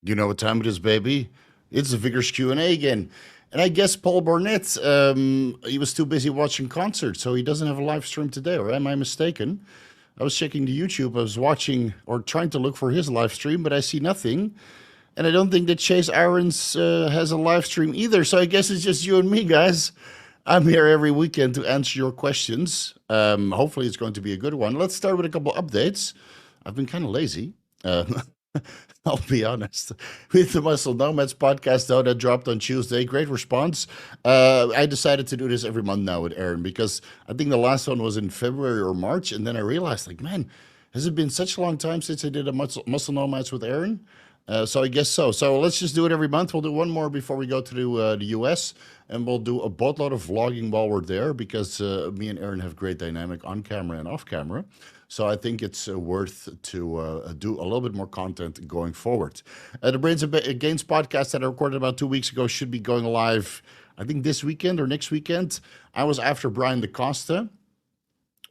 You know what time it is, baby? It's the Vigorous Q&A again. And I guess Paul Burnett, he was too busy watching concerts, so he doesn't have a live stream today, or am I mistaken? I was checking the YouTube, I was watching or trying to look for his live stream, but I see nothing. And I don't think that Chase Irons has a live stream either, so I guess it's just you and me, guys. I'm here every weekend to answer your questions. Hopefully, it's going to be a good one. Let's start with a couple updates. I've been kind of lazy. Uh, I'll be honest. With the Muscle Nomads podcast, though, that dropped on Tuesday, great response. I decided to do this every month now with Aaron because I think the last one was in February or March, and then I realized, like, man, has it been such a long time since I did a Muscle Nomads with Aaron? So I guess so. So let's just do it every month. We'll do one more before we go to the US, and we'll do a boatload of vlogging while we're there because me and Aaron have great dynamic on camera and off camera. So I think it's worth to do a little bit more content going forward. The Brains Against podcast that I recorded about 2 weeks ago should be going live, I think this weekend or next weekend. I was after Brian DaCosta,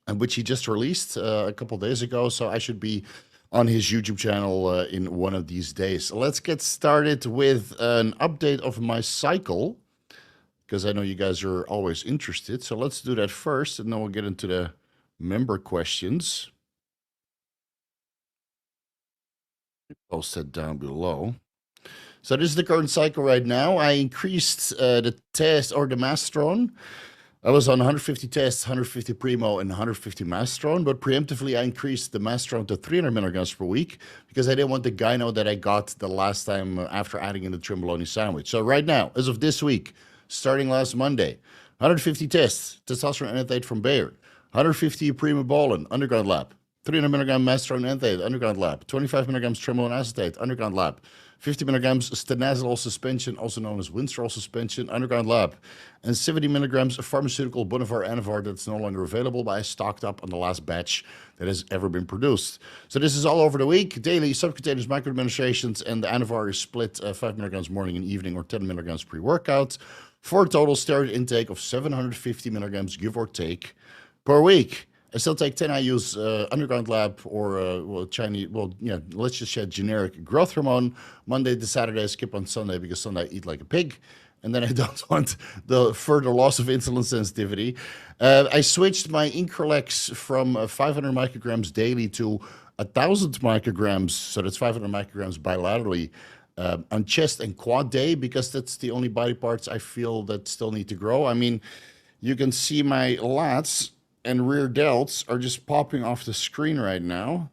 which he just released a couple days ago. So I should be on his YouTube channel in one of these days. Let's get started with an update of my cycle, because I know you guys are always interested. So let's do that first, and then we'll get into the member questions. Post that down below. So this is the current cycle right now. I increased the test or the masteron. I was on 150 tests, 150 primo, and 150 masteron, but preemptively I increased the masteron to 300 milligrams per week because I didn't want the gyno that I got the last time after adding in the trimbolone sandwich. So right now, as of this week, starting last Monday, 150 tests, testosterone enanthate from Bayer, 150 primobolan, underground lab, 300 milligram masteron enanthate, underground lab, 25 milligrams trembolone acetate, underground lab, 50 milligrams stanazolol suspension, also known as Winstrol suspension, underground lab, and 70 milligrams of pharmaceutical Bonivar Anavar that's no longer available, but I stocked up on the last batch that has ever been produced. So this is all over the week, daily subcutaneous microadministrations, and the Anavar is split 5 milligrams morning and evening or 10 milligrams pre-workout for a total steroid intake of 750 milligrams, give or take, per week. I still take 10 IUs underground lab or Chinese, let's just say generic growth hormone Monday to Saturday. I skip on Sunday because Sunday I eat like a pig. And then I don't want the further loss of insulin sensitivity. I switched my Increlex from 500 micrograms daily to 1,000 micrograms. So that's 500 micrograms bilaterally on chest and quad day because that's the only body parts I feel that still need to grow. I mean, you can see my lats and rear delts are just popping off the screen right now.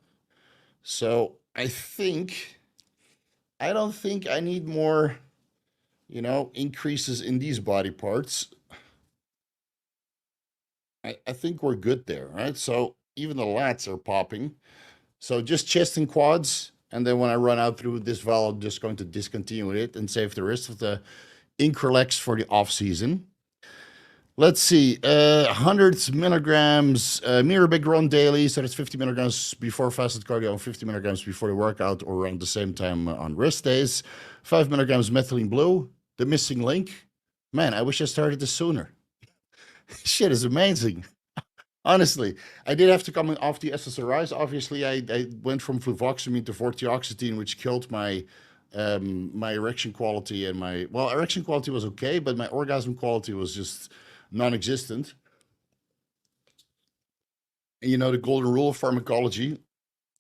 So I don't think I need more, increases in these body parts. I think we're good there, right? So even the lats are popping. So just chest and quads. And then when I run out through this valve, I'm just going to discontinue it and save the rest of the Increlex for the off season. Let's see, 100 milligrams mirror big run daily, so that's 50 milligrams before fasted cardio and 50 milligrams before the workout or around the same time on rest days. 5 milligrams methylene blue, the missing link. Man, I wish I started this sooner. Shit is amazing. Honestly, I did have to come off the SSRIs. Obviously, I went from fluvoxamine to vortioxetine, which killed my my erection quality and erection quality was okay, but my orgasm quality was just non-existent. And the golden rule of pharmacology,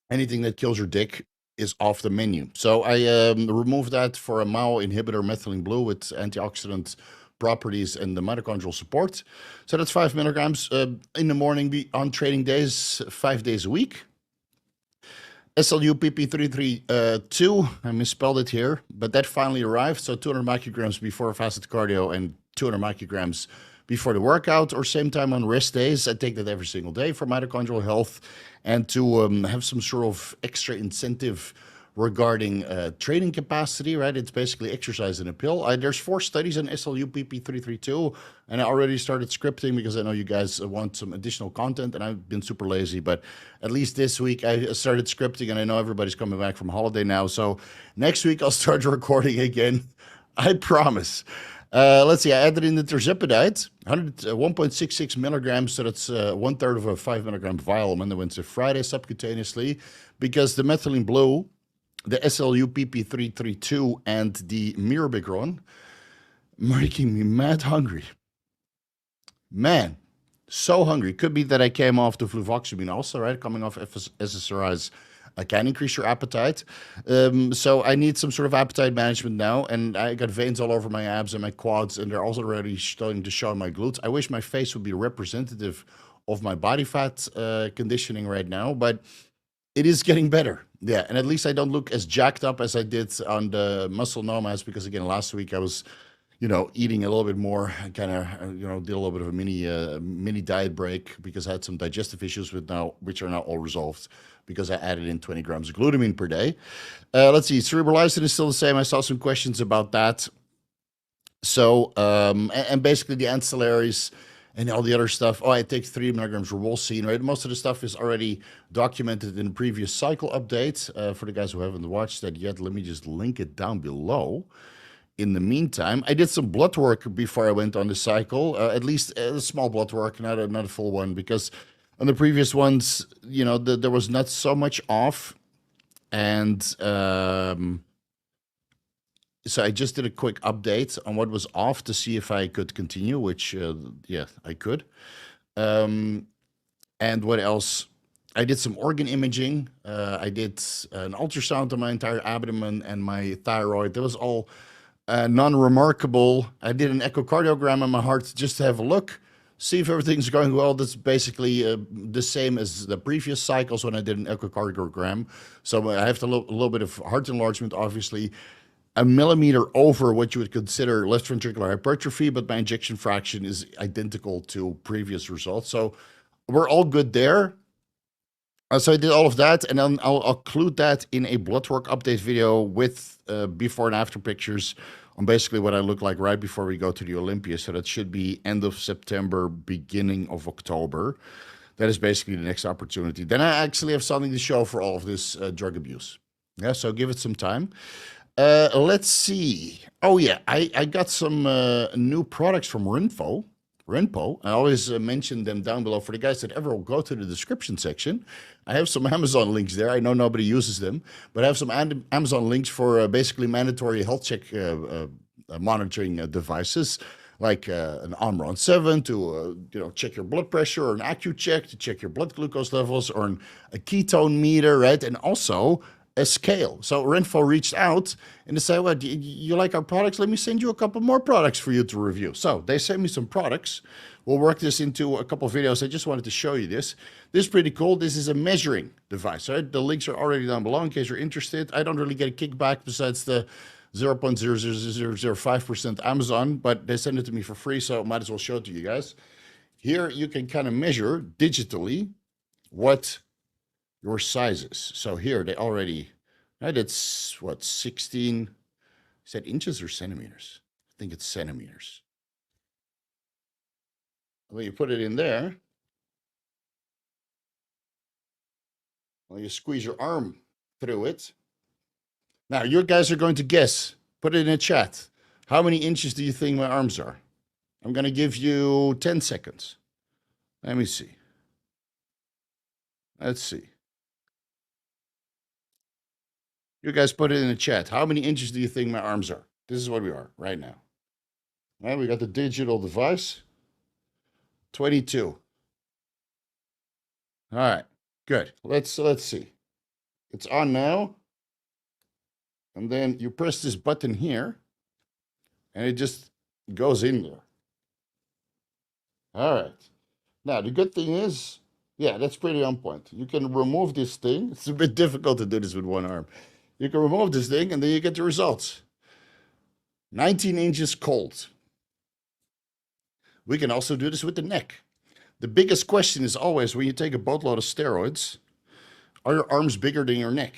anything that kills your dick is off the menu. So I removed that for a MAO inhibitor, methylene blue, with antioxidant properties and the mitochondrial support. So that's 5 milligrams in the morning on training days, 5 days a week. SLU PP332, I misspelled it here, but that finally arrived. So 200 micrograms before fasted cardio and 200 micrograms before the workout or same time on rest days. I take that every single day for mitochondrial health and to have some sort of extra incentive regarding training capacity, right? It's basically exercise in a pill. There's 4 studies on SLU PP332, and I already started scripting because I know you guys want some additional content, and I've been super lazy, but at least this week I started scripting, and I know everybody's coming back from holiday now, so next week I'll start recording again. I promise. Let's see, I added in the tirzepatide, 1.66 milligrams, so that's 1/3 of a 5 milligram vial. I'm underwent it Friday subcutaneously because the methylene blue the SLU-PP332 and the Mirabegron, making me mad hungry. Man, so hungry. Could be that I came off the fluvoxamine also, right? Coming off SSRIs can increase your appetite. So I need some sort of appetite management now. And I got veins all over my abs and my quads, and they're also already starting to show my glutes. I wish my face would be representative of my body fat conditioning right now, but it is getting better. Yeah, and at least I don't look as jacked up as I did on the muscle nomads, because again, last week I was, eating a little bit more. I kind of, did a little bit of a mini diet break because I had some digestive issues which are now all resolved because I added in 20 grams of glutamine per day. Let's see, Cerebrolysin is still the same. I saw some questions about that. So, and basically the ancillaries and all the other stuff. Oh, I take 3 milligrams Rewolsine, right? Most of the stuff is already documented in the previous cycle update. For the guys who haven't watched that yet, let me just link it down below. In the meantime, I did some blood work before I went on the cycle, at least a small blood work, not a full one, because on the previous ones, there was not so much off. And so I just did a quick update on what was off to see if I could continue, which, yeah, I could. And what else? I did some organ imaging. I did an ultrasound on my entire abdomen and my thyroid. That was all non-remarkable. I did an echocardiogram on my heart just to have a look, see if everything's going well. That's basically the same as the previous cycles when I did an echocardiogram. So I have a little bit of heart enlargement, obviously, a millimeter over what you would consider left ventricular hypertrophy, but my ejection fraction is identical to previous results. So we're all good there. So I did all of that, and then I'll include that in a blood work update video with before and after pictures on basically what I look like right before we go to the Olympia. So that should be end of September, beginning of October. That is basically the next opportunity. Then I actually have something to show for all of this drug abuse. Yeah, so give it some time. Let's see. Oh yeah, I got some new products from RENPHO. I always mention them down below for the guys that ever will go to the description section. I have some Amazon links there. I know nobody uses them, but I have some Amazon links for basically mandatory health check monitoring devices, like an Omron 7 to check your blood pressure, or an AccuCheck to check your blood glucose levels, or a ketone meter, right? And also a scale. So RENPHO reached out and they said, well, do you like our products? Let me send you a couple more products for you to review. So they sent me some products. We'll work this into a couple of videos. I just wanted to show you this. This is pretty cool. This is a measuring device, right? The links are already down below in case you're interested. I don't really get a kickback besides the 0.00005% Amazon, but they send it to me for free, so I might as well show it to you guys. Here you can kind of measure digitally what your sizes. So here they already, right, it's what, 16, is that inches or centimeters? I think it's centimeters. Well, you put it in there. Well, you squeeze your arm through it. Now, you guys are going to guess. Put it in a chat. How many inches do you think my arms are? I'm going to give you 10 seconds. Let me see. Let's see. You guys put it in the chat. How many inches do you think my arms are? This is what we are right now. All right, we got the digital device. 22. All right, good. Let's see. It's on now. And then you press this button here, and it just goes in there. All right. Now, the good thing is, yeah, that's pretty on point. You can remove this thing. It's a bit difficult to do this with one arm. You can remove this thing, and then you get the results. 19 inches cold. We can also do this with the neck. The biggest question is always, when you take a boatload of steroids, are your arms bigger than your neck?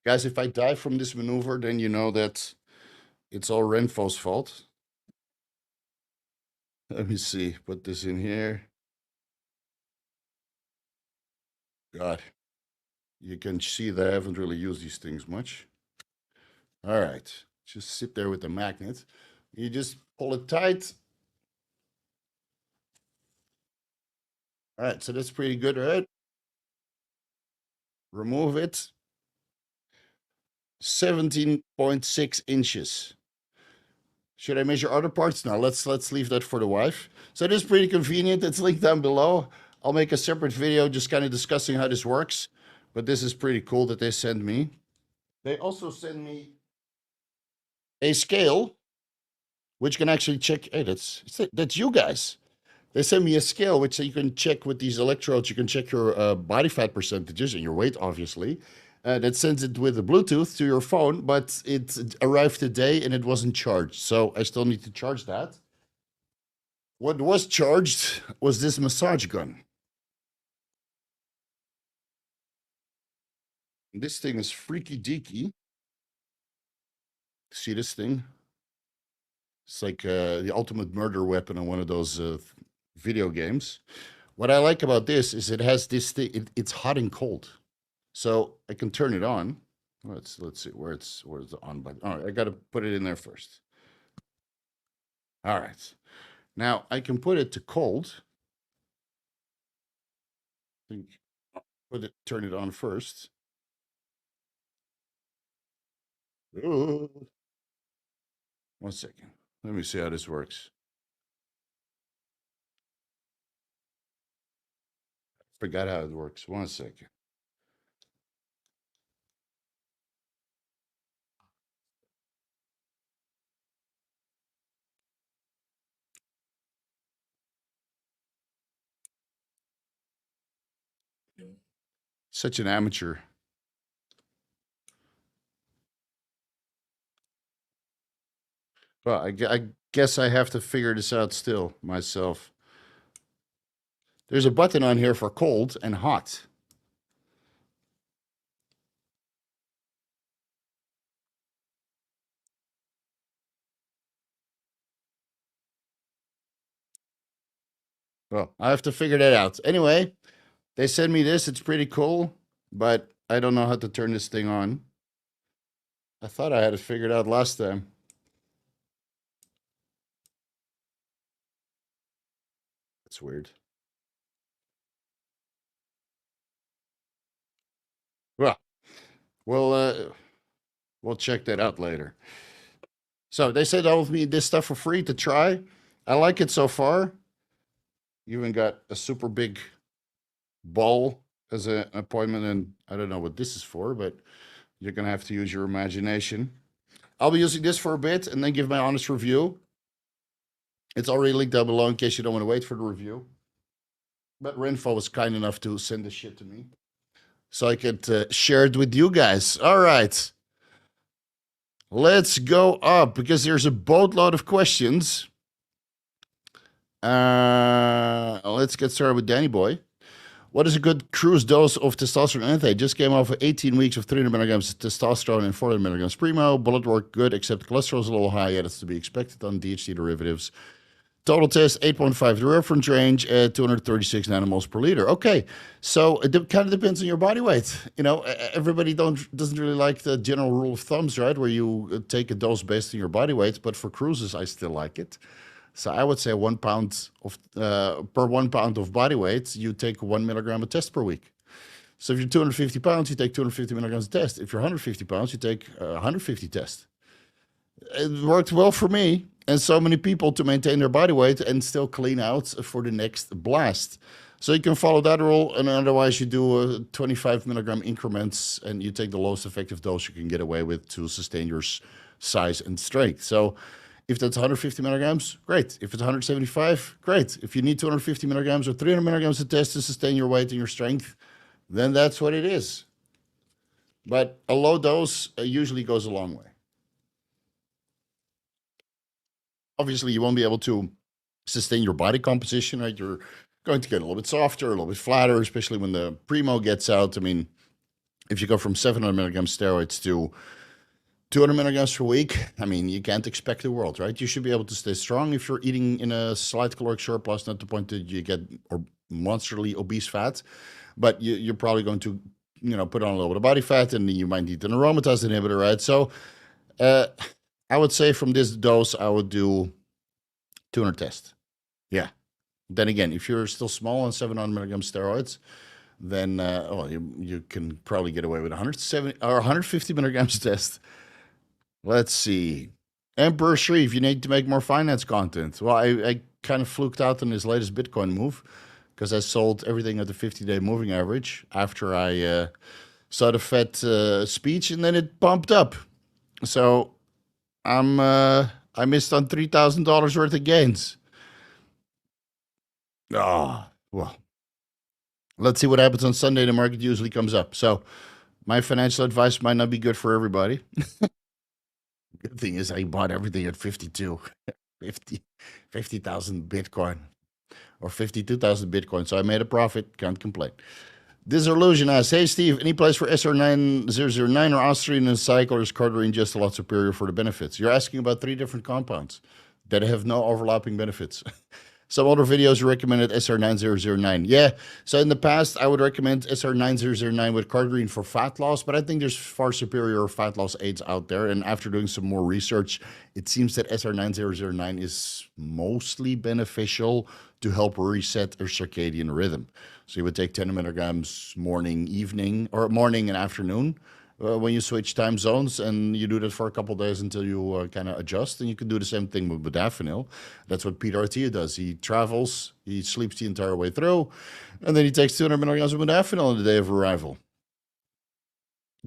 Guys, if I die from this maneuver, then you know that it's all RENPHO's fault. Let me see. Put this in here. God, you can see that I haven't really used these things much. All right, just sit there with the magnet. You just pull it tight. All right, so that's pretty good, right? remove it. 17.6 inches. Should I measure other parts? No, let's leave that for the wife. So it is pretty convenient. It's linked down below. I'll make a separate video just kind of discussing how this works. But this is pretty cool that they send me. They also send me a scale, which can actually check. Hey, that's you guys. They send me a scale which you can check with these electrodes. You can check your body fat percentages and your weight, obviously. That sends it with the Bluetooth to your phone, but it arrived today and it wasn't charged. So I still need to charge that. What was charged was this massage gun. This thing is freaky deaky. See this thing? It's like the ultimate murder weapon on one of those video games. What I like about this is it has this thing. It's hot and cold. So I can turn it on. Let's see where's the on button. All right, I got to put it in there first. All right. Now I can put it to cold. I think turn it on first. Ooh. 1 second. Let me see how this works. Forgot how it works. 1 second. Such an amateur. Well, I guess I have to figure this out still myself. There's a button on here for cold and hot. Well, I have to figure that out. Anyway, they send me this. It's pretty cool, but I don't know how to turn this thing on. I thought I had it figured out last time. That's weird. Well, we'll check that out later. So they said they'll me this stuff for free to try. I like it so far. You even got a super big ball as an appointment, and I don't know what this is for, but you're gonna have to use your imagination. I'll be using this for a bit and then give my honest review. It's already linked down below in case you don't want to wait for the review. But RENPHO was kind enough to send this shit to me so I could share it with you guys. All right. Let's go up because there's a boatload of questions. Let's get started with Danny Boy. What is a good cruise dose of testosterone anti? Just came off of 18 weeks of 300 milligrams of testosterone and 400 milligrams primo. Blood work good, except cholesterol is a little high. Yeah, that's to be expected on DHT derivatives. Total test 8.5, the reference range at 236 nanomoles per liter. Okay, so it kind of depends on your body weight. You know, everybody doesn't really like the general rule of thumbs, right? Where you take a dose based on your body weight, but for cruises, I still like it. So I would say 1 pound of per 1 pound of body weight, you take 1 milligram of test per week. So if you're 250 pounds, you take 250 milligrams of test. If you're 150 pounds, you take 150 test. It worked well for me and so many people to maintain their body weight and still clean out for the next blast. So you can follow that rule, and otherwise you do 25 milligram increments and you take the lowest effective dose you can get away with to sustain your size and strength. So if that's 150 milligrams, great. If it's 175, great. If you need 250 milligrams or 300 milligrams of test to sustain your weight and your strength, then that's what it is. But a low dose usually goes a long way. Obviously, you won't be able to sustain your body composition, right? You're going to get a little bit softer, a little bit flatter, especially when the primo gets out. I mean, if you go from 700 milligrams steroids to 200 milligrams per week, I mean, you can't expect the world, right? You should be able to stay strong if you're eating in a slight caloric surplus, not the point that you get monsterly obese fat, but you're probably going to, put on a little bit of body fat, and you might need an aromatase inhibitor, right? So I would say from this dose, I would do 200 tests. Yeah. Then again, if you're still small on 700 milligrams steroids, then well, you can probably get away with 170 or 150 milligrams test. Let's see. Emperor Shreve, you need to make more finance content. Well, I kind of fluked out on his latest Bitcoin move because I sold everything at the 50-day moving average after I saw the Fed speech, and then it pumped up. So I missed on $3,000 worth of gains. Ah, well, let's see what happens on Sunday. The market usually comes up. So my financial advice might not be good for everybody. Good thing is I bought everything at 52, 50,000 Bitcoin or 52,000 Bitcoin. So I made a profit. Can't complain. Disillusion asks, hey Steve, any place for SR9009 or Ostarine in a cycle, or is Cardarine just a lot superior for the benefits? You're asking about 3 different compounds that have no overlapping benefits. Some other videos recommended SR9009. Yeah, so in the past, I would recommend SR9009 with Cardarine for fat loss, but I think there's far superior fat loss aids out there. And after doing some more research, it seems that SR9009 is mostly beneficial to help reset your circadian rhythm. So you would take 10 milligrams morning, evening, or morning and afternoon when you switch time zones, and you do that for a couple of days until you kind of adjust. And you can do the same thing with modafinil. That's what Peter Attia does. He travels, he sleeps the entire way through, and then he takes 200 milligrams of modafinil on the day of arrival.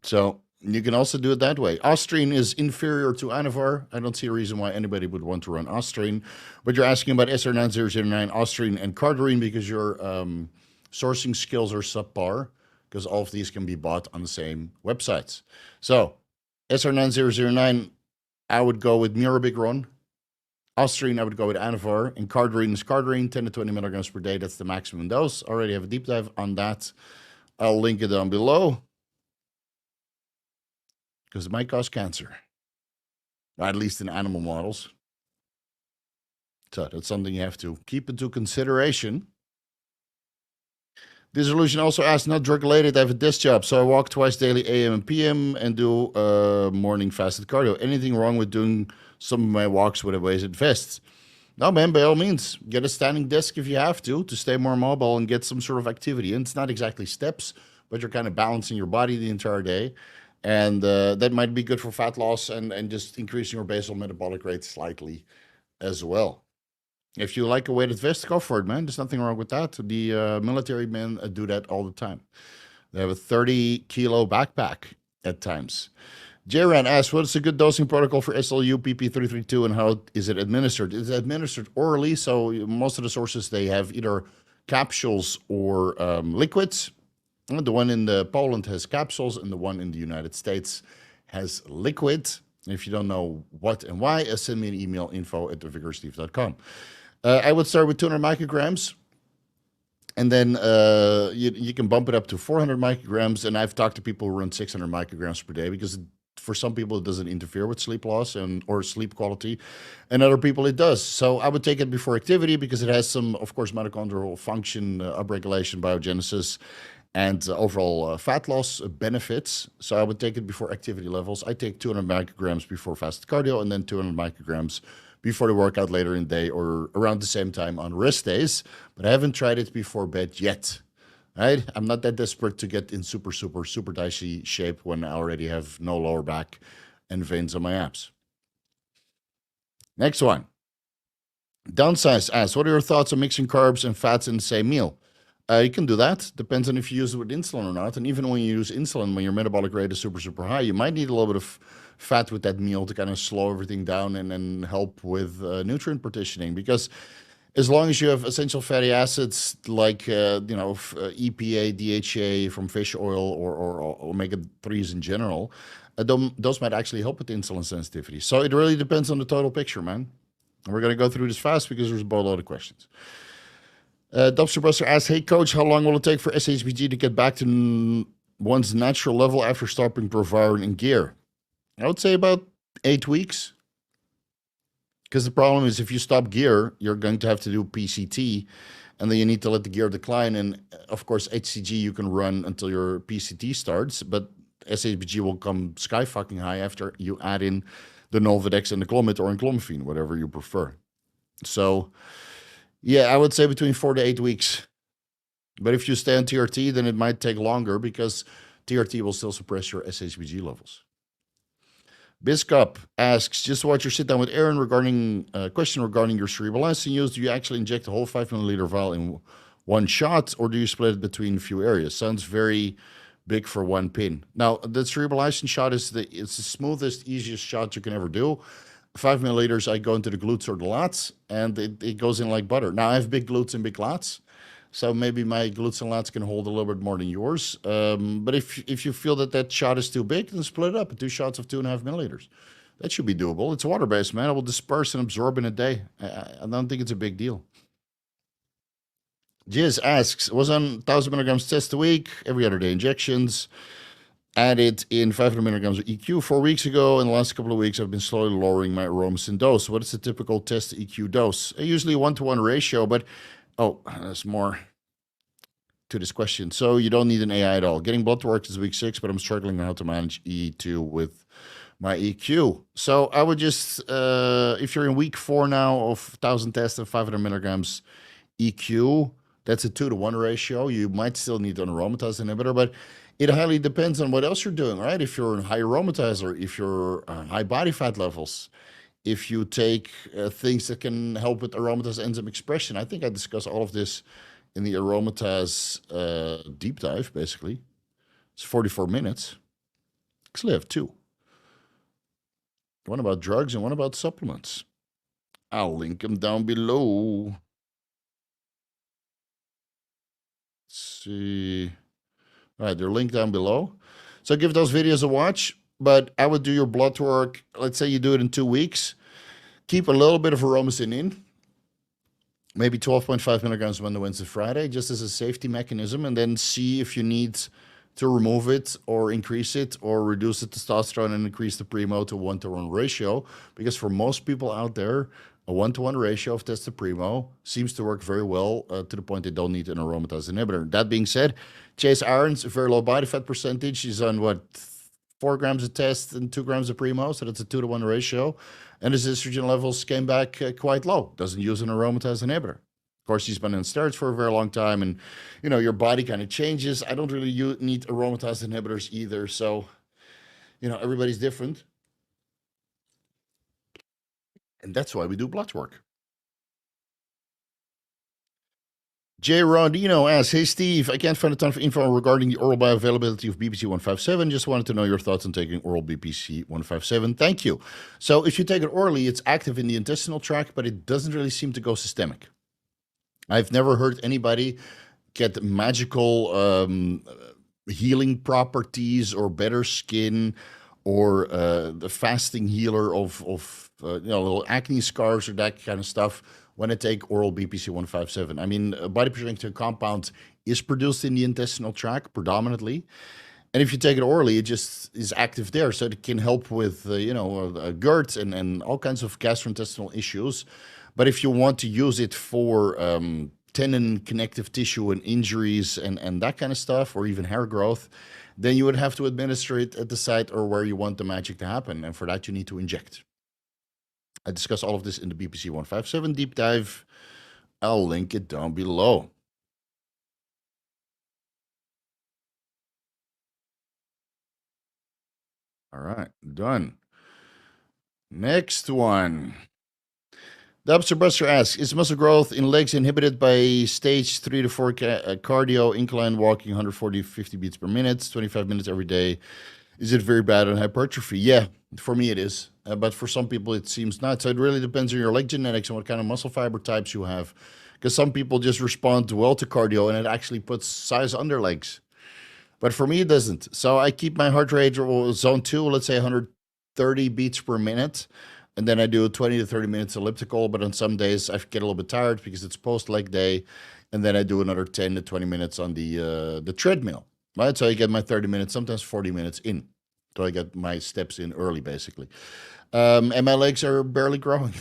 So you can also do it that way. Ostarine is inferior to Anavar. I don't see a reason why anybody would want to run Ostarine. But you're asking about SR9009, Ostarine, and Cardarine because your sourcing skills are subpar, because all of these can be bought on the same websites. So SR9009, I would go with Mirabegron. Ostarine, I would go with Anavar. And Cardarine is Cardarine, 10 to 20 milligrams per day. That's the maximum dose. Already have a deep dive on that. I'll link it down below, because it might cause cancer, at least in animal models. So that's something you have to keep into consideration. Disillusion also asked, not drug related, I have a desk job, so I walk twice daily, AM and PM, and do morning fasted cardio. Anything wrong with doing some of my walks with a weighted vest? No, man, by all means, get a standing desk if you have to stay more mobile and get some sort of activity. And it's not exactly steps, but you're kind of balancing your body the entire day. And that might be good for fat loss and just increasing your basal metabolic rate slightly as well. If you like a weighted vest, go for it, man. There's nothing wrong with that. The military men do that all the time. They have a 30-kilo backpack at times. J-Ran asks, what is a good dosing protocol for SLU PP332 and how is it administered? It's administered orally, so most of the sources, they have either capsules or liquids. The one in Poland has capsules, and the one in the United States has liquid. If you don't know what and why, send me an email, info@vigoroussteve.com. I would start with 200 micrograms, and then you can bump it up to 400 micrograms. And I've talked to people who run 600 micrograms per day because for some people it doesn't interfere with sleep loss or sleep quality, and other people it does. So I would take it before activity because it has some, of course, mitochondrial function, upregulation, biogenesis, and overall fat loss benefits. So I would take it before activity levels. I take 200 micrograms before fasted cardio, and then 200 micrograms before the workout later in the day or around the same time on rest days. But I haven't tried it before bed yet. Right? I'm not that desperate to get in super dicey shape when I already have no lower back and veins on my abs. Next one. Downsize asks, what are your thoughts on mixing carbs and fats in the same meal? You can do that. Depends on if you use it with insulin or not. And even when you use insulin, when your metabolic rate is super high, you might need a little bit of fat with that meal to kind of slow everything down and then help with nutrient partitioning. Because as long as you have essential fatty acids like EPA, DHA from fish oil or omega-3s in general, those might actually help with insulin sensitivity. So it really depends on the total picture, man. And we're going to go through this fast because there's a boatload of questions. Dubster Buster asks, hey coach, how long will it take for SHBG to get back to one's natural level after stopping Proviron and gear? I would say about 8 weeks. Because the problem is if you stop gear, you're going to have to do PCT, and then you need to let the gear decline. And of course, HCG you can run until your PCT starts, but SHBG will come sky fucking high after you add in the Nolvadex and the Clomid or Enclomiphene, whatever you prefer. So yeah, I would say between 4 to 8 weeks But if you stay on TRT, then it might take longer because TRT will still suppress your SHBG levels. Biscup asks, just watch your sit down with Aaron regarding question regarding your cerebrolysin use. Do you actually inject a whole 5 milliliter vial in one shot, or do you split it between a few areas? Sounds very big for one pin. Now, the cerebrolysin shot it's the smoothest, easiest shot you can ever do. 5 milliliters, I go into the glutes or the lats, and it goes in like butter. Now, I have big glutes and big lats, so maybe my glutes and lats can hold a little bit more than yours. But if you feel that shot is too big, then split it up in 2 shots of 2.5 milliliters. That should be doable. It's water-based, man. It will disperse and absorb in a day. I don't think it's a big deal. Jiz asks, was on 1,000 milligrams test a week, every other day injections, added in 500 milligrams of EQ 4 weeks ago. In the last couple of weeks, I've been slowly lowering my aromasin dose. What is the typical test EQ dose? Usually a 1-to-1 ratio, but there's more to this question. So you don't need an AI at all. Getting blood work is week 6, but I'm struggling how to manage E2 with my EQ. So I would just, if you're in week 4 now of 1,000 tests and 500 milligrams EQ, that's a 2-to-1 ratio. You might still need an aromatase inhibitor, but it highly depends on what else you're doing, right? If you're a high aromatizer, if you're high body fat levels, if you take things that can help with aromatase enzyme expression. I think I discussed all of this in the aromatase deep dive, basically. It's 44 minutes. Actually, I have 2. One about drugs and one about supplements. I'll link them down below. Let's see. All right, they're linked down below. So give those videos a watch, but I would do your blood work. Let's say you do it in 2 weeks. Keep a little bit of aromasin in, maybe 12.5 milligrams Monday, Wednesday, Friday, just as a safety mechanism, and then see if you need to remove it or increase it or reduce the testosterone and increase the primo to 1-to-1 ratio. Because for most people out there, a 1-to-1 ratio of test to primo seems to work very well to the point they don't need an aromatase inhibitor. That being said, Chase Aaron's a very low body fat percentage. He's on 4 grams of test and 2 grams of primo, so that's a 2-to-1 ratio. And his estrogen levels came back quite low. Doesn't use an aromatase inhibitor. Of course, he's been on steroids for a very long time, and your body kind of changes. I don't really need aromatase inhibitors either, so everybody's different. And that's why we do blood work. Jay Rodino asks, hey Steve, I can't find a ton of info regarding the oral bioavailability of BPC 157. Just wanted to know your thoughts on taking oral BPC 157. Thank you. So if you take it orally, it's active in the intestinal tract, but it doesn't really seem to go systemic. I've never heard anybody get magical healing properties or better skin or the fasting healer of little acne scars or that kind of stuff when I take oral BPC 157. I mean, body protecting compound is produced in the intestinal tract predominantly. And if you take it orally, it just is active there. So it can help with, GERD and all kinds of gastrointestinal issues. But if you want to use it for tendon connective tissue and injuries and that kind of stuff, or even hair growth, then you would have to administer it at the site or where you want the magic to happen. And for that, you need to inject. I discuss all of this in the BPC 157 deep dive. I'll link it down below. All right, done. Next one. Dubster Buster asks, is muscle growth in legs inhibited by stage 3 to 4 cardio, incline walking, 140, 50 beats per minute, 25 minutes every day? Is it very bad on hypertrophy? Yeah, for me it is. But for some people it seems not. So it really depends on your leg genetics and what kind of muscle fiber types you have. Because some people just respond well to cardio and it actually puts size on their legs. But for me, it doesn't. So I keep my heart rate zone 2, let's say 130 beats per minute. And then I do 20 to 30 minutes elliptical. But on some days, I get a little bit tired because it's post-leg day. And then I do another 10 to 20 minutes on the treadmill. Right? So I get my 30 minutes, sometimes 40 minutes in. So I get my steps in early, basically. And my legs are barely growing.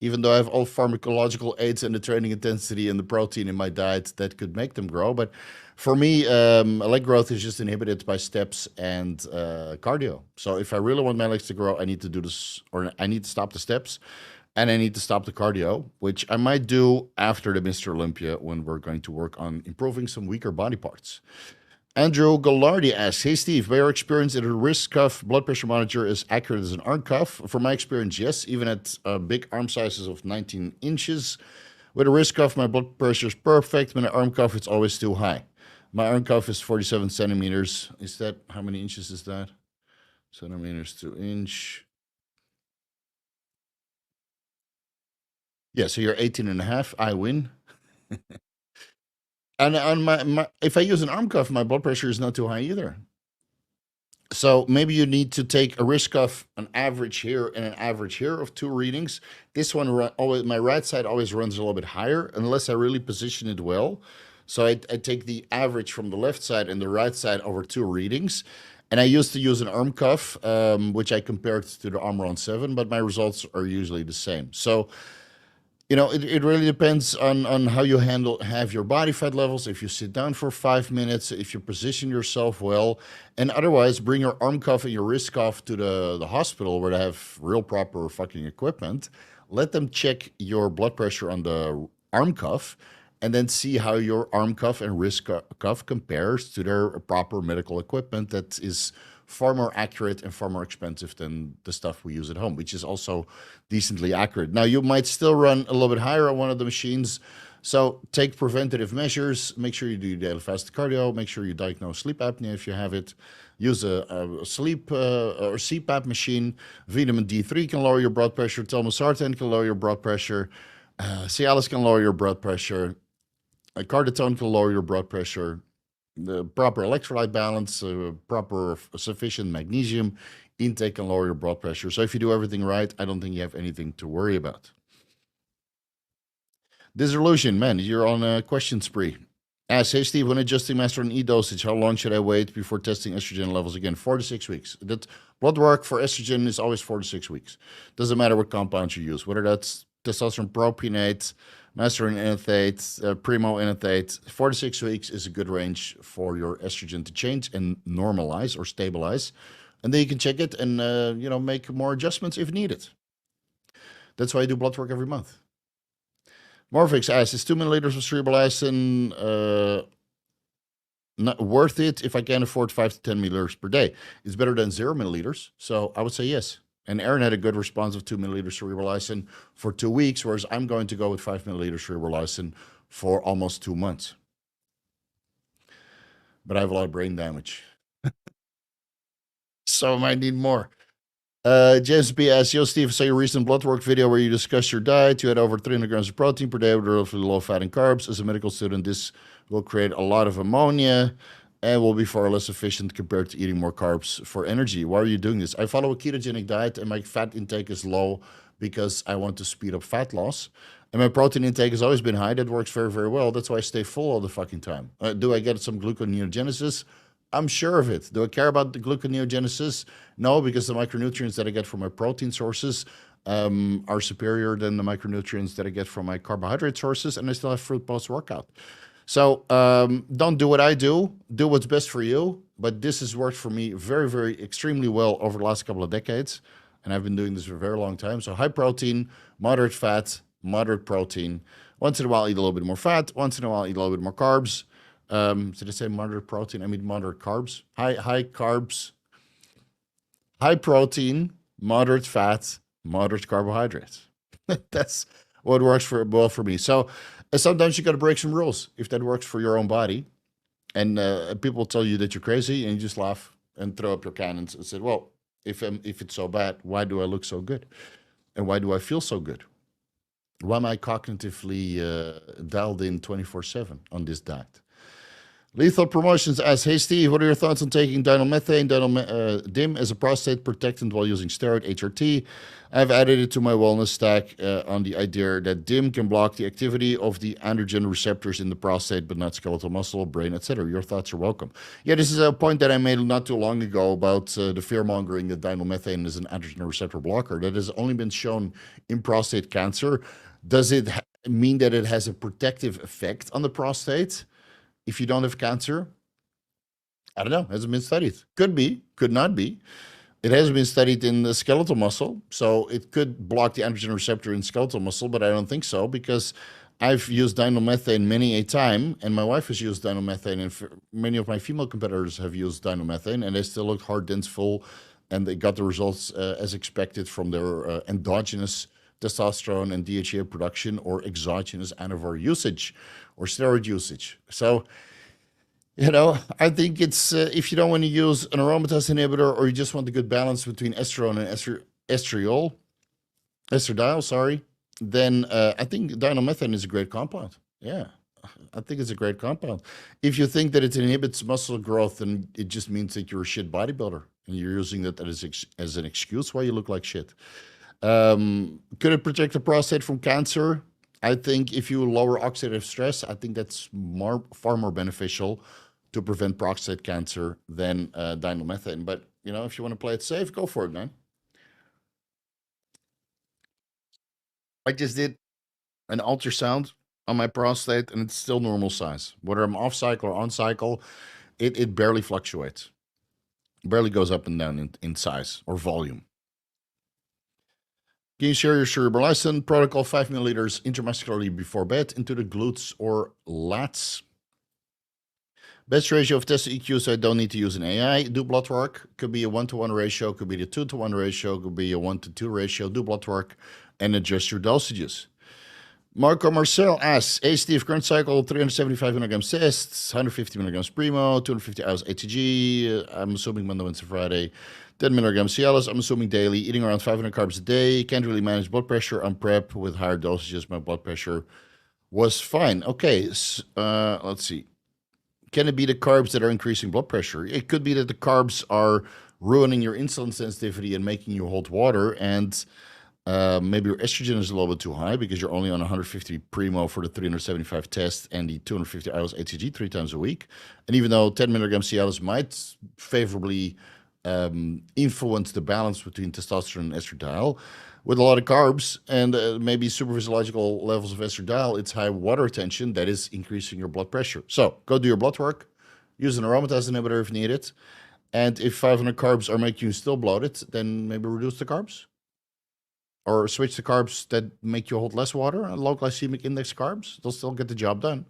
Even though I have all pharmacological aids and the training intensity and the protein in my diet that could make them grow. But for me, leg growth is just inhibited by steps and cardio. So if I really want my legs to grow, I need to do this, or I need to stop the steps and I need to stop the cardio, which I might do after the Mr. Olympia when we're going to work on improving some weaker body parts. Andrew Gallardi asks, hey Steve, by your experience, is a wrist cuff blood pressure monitor as accurate as an arm cuff? From my experience, yes, even at big arm sizes of 19 inches. With a wrist cuff, my blood pressure is perfect. With an arm cuff, it's always too high. My arm cuff is 47 centimeters. Is that, how many inches is that? Centimeters to inch. Yeah, so you're 18 and a half. I win. And on my, if I use an arm cuff, my blood pressure is not too high either. So maybe you need to take a wrist cuff, an average here and an average here of 2 readings. This one, always, my right side always runs a little bit higher unless I really position it well. So I take the average from the left side and the right side over 2 readings. And I used to use an arm cuff, which I compared to the Armoron 7, but my results are usually the same. So, you know, it really depends on how you have your body fat levels, if you sit down for 5 minutes, if you position yourself well, and otherwise bring your arm cuff and your wrist cuff to the hospital where they have real proper fucking equipment. Let them check your blood pressure on the arm cuff and then see how your arm cuff and wrist cuff compares to their proper medical equipment that is far more accurate and far more expensive than the stuff we use at home, which is also decently accurate. Now, you might still run a little bit higher on one of the machines, so take preventative measures. Make sure you do daily fasted cardio. Make sure you diagnose sleep apnea if you have it. Use a sleep or CPAP machine. Vitamin D3 can lower your blood pressure. Telmisartan can lower your blood pressure. Cialis can lower your blood pressure. Cardatone can lower your blood pressure. The proper electrolyte balance, proper sufficient magnesium intake can lower your blood pressure. So if you do everything right, I don't think you have anything to worry about. Dissolution, man, you're on a question spree. Asks, hey Steve, when adjusting master on E-dosage, how long should I wait before testing estrogen levels again? 4 to 6 weeks. That blood work for estrogen is always 4 to 6 weeks. Doesn't matter what compounds you use, whether that's testosterone propionate, Masterin enanthate, primo enanthate. 4 to 6 weeks is a good range for your estrogen to change and normalize or stabilize. And then you can check it and, you know, make more adjustments if needed. That's why I do blood work every month. Morphix asks, is 2 milliliters of cerebrolysin not worth it if I can afford 5 to 10 milliliters per day? It's better than 0 milliliters. So I would say yes. And Aaron had a good response of 2 milliliters cerebrolysin for 2 weeks, whereas I'm going to go with 5 milliliters cerebrolysin for almost 2 months. But I have a lot of brain damage. So I might need more. James B asks, yo, Steve, I saw your recent blood work video where you discussed your diet. You had over 300 grams of protein per day with relatively low fat and carbs. As a medical student, this will create a lot of ammonia and will be far less efficient compared to eating more carbs for energy. Why are you doing this? I follow a ketogenic diet and my fat intake is low because I want to speed up fat loss. And my protein intake has always been high. That works very, very well. That's why I stay full all the fucking time. Do I get some gluconeogenesis? I'm sure of it. Do I care about the gluconeogenesis? No, because the micronutrients that I get from my protein sources are superior than the micronutrients that I get from my carbohydrate sources, and I still have fruit post-workout. So don't do what I do. Do what's best for you. But this has worked for me very, very extremely well over the last couple of decades, and I've been doing this for a very long time. So high protein, moderate fat, moderate protein. Once in a while, eat a little bit more fat. Once in a while, eat a little bit more carbs. Did I say moderate protein? I mean moderate carbs. High carbs, high protein, moderate fat, moderate carbohydrates. That's what works well for me. So sometimes you got to break some rules if that works for your own body. And people tell you that you're crazy, and you just laugh and throw up your cannons and say, well, if it's so bad, why do I look so good? And why do I feel so good? Why am I cognitively dialed in 24/7 on this diet? Lethal Promotions asks, hey Steve, what are your thoughts on taking dinomethane, DIM as a prostate protectant while using steroid HRT? I've added it to my wellness stack on the idea that DIM can block the activity of the androgen receptors in the prostate, but not skeletal muscle, brain, etc. Your thoughts are welcome. Yeah, this is a point that I made not too long ago about the fear-mongering that dinomethane is an androgen receptor blocker. That has only been shown in prostate cancer. Does it mean that it has a protective effect on the prostate if you don't have cancer? I don't know. Hasn't been studied. Could be, could not be. It has been studied in the skeletal muscle, so it could block the androgen receptor in skeletal muscle, but I don't think so because I've used dinomethane many a time, and my wife has used dinomethane, and many of my female competitors have used dinomethane, and they still looked hard, dense, full, and they got the results as expected from their endogenous testosterone and DHEA production or exogenous Anavar usage or steroid usage. So, I think it's if you don't want to use an aromatase inhibitor or you just want a good balance between estrone and estradiol, sorry, then I think dinomethane is a great compound. Yeah, I think it's a great compound. If you think that it inhibits muscle growth, then it just means that you're a shit bodybuilder and you're using that as an excuse why you look like shit. Could it protect the prostate from cancer? I think if you lower oxidative stress, I think that's far more beneficial to prevent prostate cancer than dinomethane. But, if you want to play it safe, go for it, man. I just did an ultrasound on my prostate and it's still normal size. Whether I'm off cycle or on cycle, it barely fluctuates. Barely goes up and down in size or volume. Can you share your cerebrolysin protocol 5 milliliters intramuscularly before bed into the glutes or lats? Best ratio of test EQ, so I don't need to use an AI. Do blood work. Could be a 1-to-1 ratio, could be a 2-to-1 ratio, could be a 1-to-2 ratio. Do blood work and adjust your dosages. Marco Marcel asks, hey Steve, current cycle 375 milligrams cysts, 150 milligrams primo, 250 hours ATG. I'm assuming Monday, Wednesday, Friday. 10 milligrams Cialis, I'm assuming daily. Eating around 500 carbs a day. Can't really manage blood pressure on prep with higher dosages. My blood pressure was fine. Okay, let's see. Can it be the carbs that are increasing blood pressure? It could be that the carbs are ruining your insulin sensitivity and making you hold water, and maybe your estrogen is a little bit too high because you're only on 150 primo for the 375 test and the 250 hours ATG 3 times a week. And even though 10 milligrams Cialis might favorably influence the balance between testosterone and estradiol, with a lot of carbs and maybe superphysiological levels of estradiol, it's high water retention that is increasing your blood pressure. So go do your blood work, use an aromatase inhibitor if needed, and if 500 carbs are making you still bloated, then maybe reduce the carbs. Or switch to carbs that make you hold less water, low glycemic index carbs. They'll still get the job done.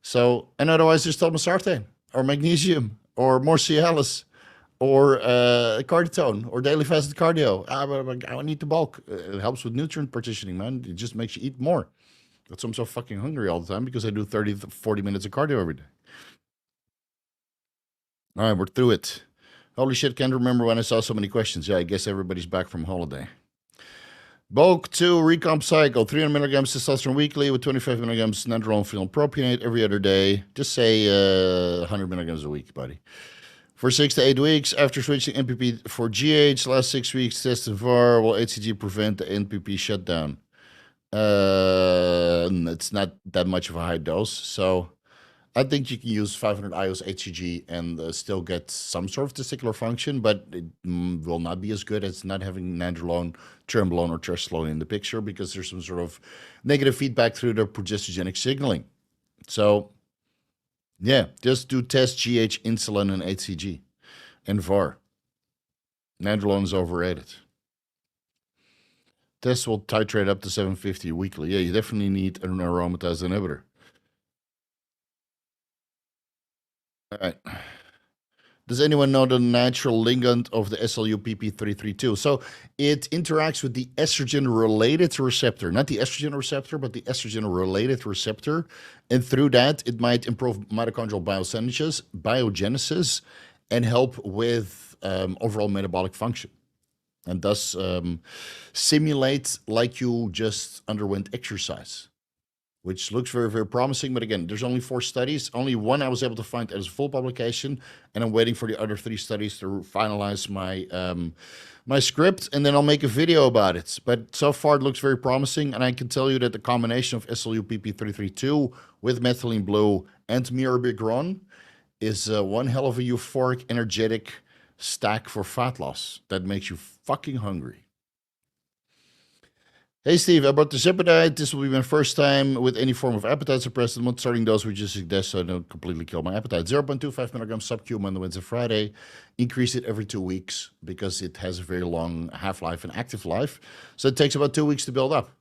So, and otherwise there's still sartane or magnesium or more Cialis or carditone or daily fasted cardio. I need to bulk. It helps with nutrient partitioning, man. It just makes you eat more. That's why I'm so fucking hungry all the time, because I do 30 to 40 minutes of cardio every day. All right, we're through it. Holy shit, can't remember when I saw so many questions. Yeah, I guess everybody's back from holiday. Bulk 2 recomp cycle, 300 milligrams testosterone weekly with 25 milligrams nandrolone phenylpropionate every other day. Just say 100 milligrams a week, buddy. For 6 to 8 weeks after switching NPP for GH, last 6 weeks tested VAR, will HCG prevent the NPP shutdown? It's not that much of a high dose, so I think you can use 500 IOs HCG and still get some sort of testicular function, but it will not be as good as not having nandrolone, trenbolone, or treslone in the picture, because there's some sort of negative feedback through the progestogenic signaling. So, yeah, just do test GH, insulin, and HCG, and VAR. Nandrolone is overrated. Test will titrate up to 750 weekly. Yeah, you definitely need an aromatase inhibitor. All right. Does anyone know the natural ligand of the SLU-PP332? So it interacts with the estrogen-related receptor, not the estrogen receptor, but the estrogen-related receptor. And through that, it might improve mitochondrial biogenesis and help with overall metabolic function. And thus simulate like you just underwent exercise, which looks very, very promising. But again, there's only 4 studies. Only one I was able to find as a full publication, and I'm waiting for the other 3 studies to finalize my script, and then I'll make a video about it. But so far, it looks very promising, and I can tell you that the combination of SLU-PP332 with methylene blue and mirabegron is one hell of a euphoric, energetic stack for fat loss that makes you fucking hungry. Hey Steve, I bought the Zepidite. This will be my first time with any form of appetite suppressant. I'm not starting those which you suggest so I don't completely kill my appetite. 0.25 milligrams sub-Q Monday, Wednesday, Friday. Increase it every 2 weeks because it has a very long half-life and active life. So it takes about 2 weeks to build up.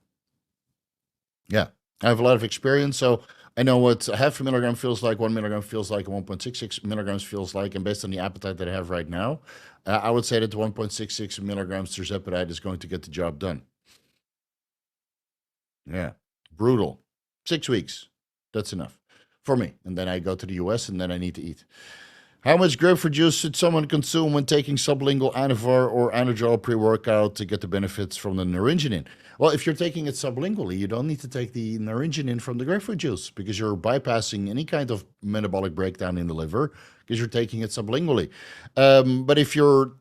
Yeah, I have a lot of experience, so I know what a half a milligram feels like, 1 milligram feels like, and 1.66 milligrams feels like. And based on the appetite that I have right now, I would say that 1.66 milligrams tirzepatide is going to get the job done. Yeah, brutal. 6 weeks. That's enough for me. And then I go to the US and then I need to eat. How much grapefruit juice should someone consume when taking sublingual Anavar or Anadrol pre-workout to get the benefits from the naringenin? Well, if you're taking it sublingually, you don't need to take the naringenin from the grapefruit juice because you're bypassing any kind of metabolic breakdown in the liver because you're taking it sublingually. But if you're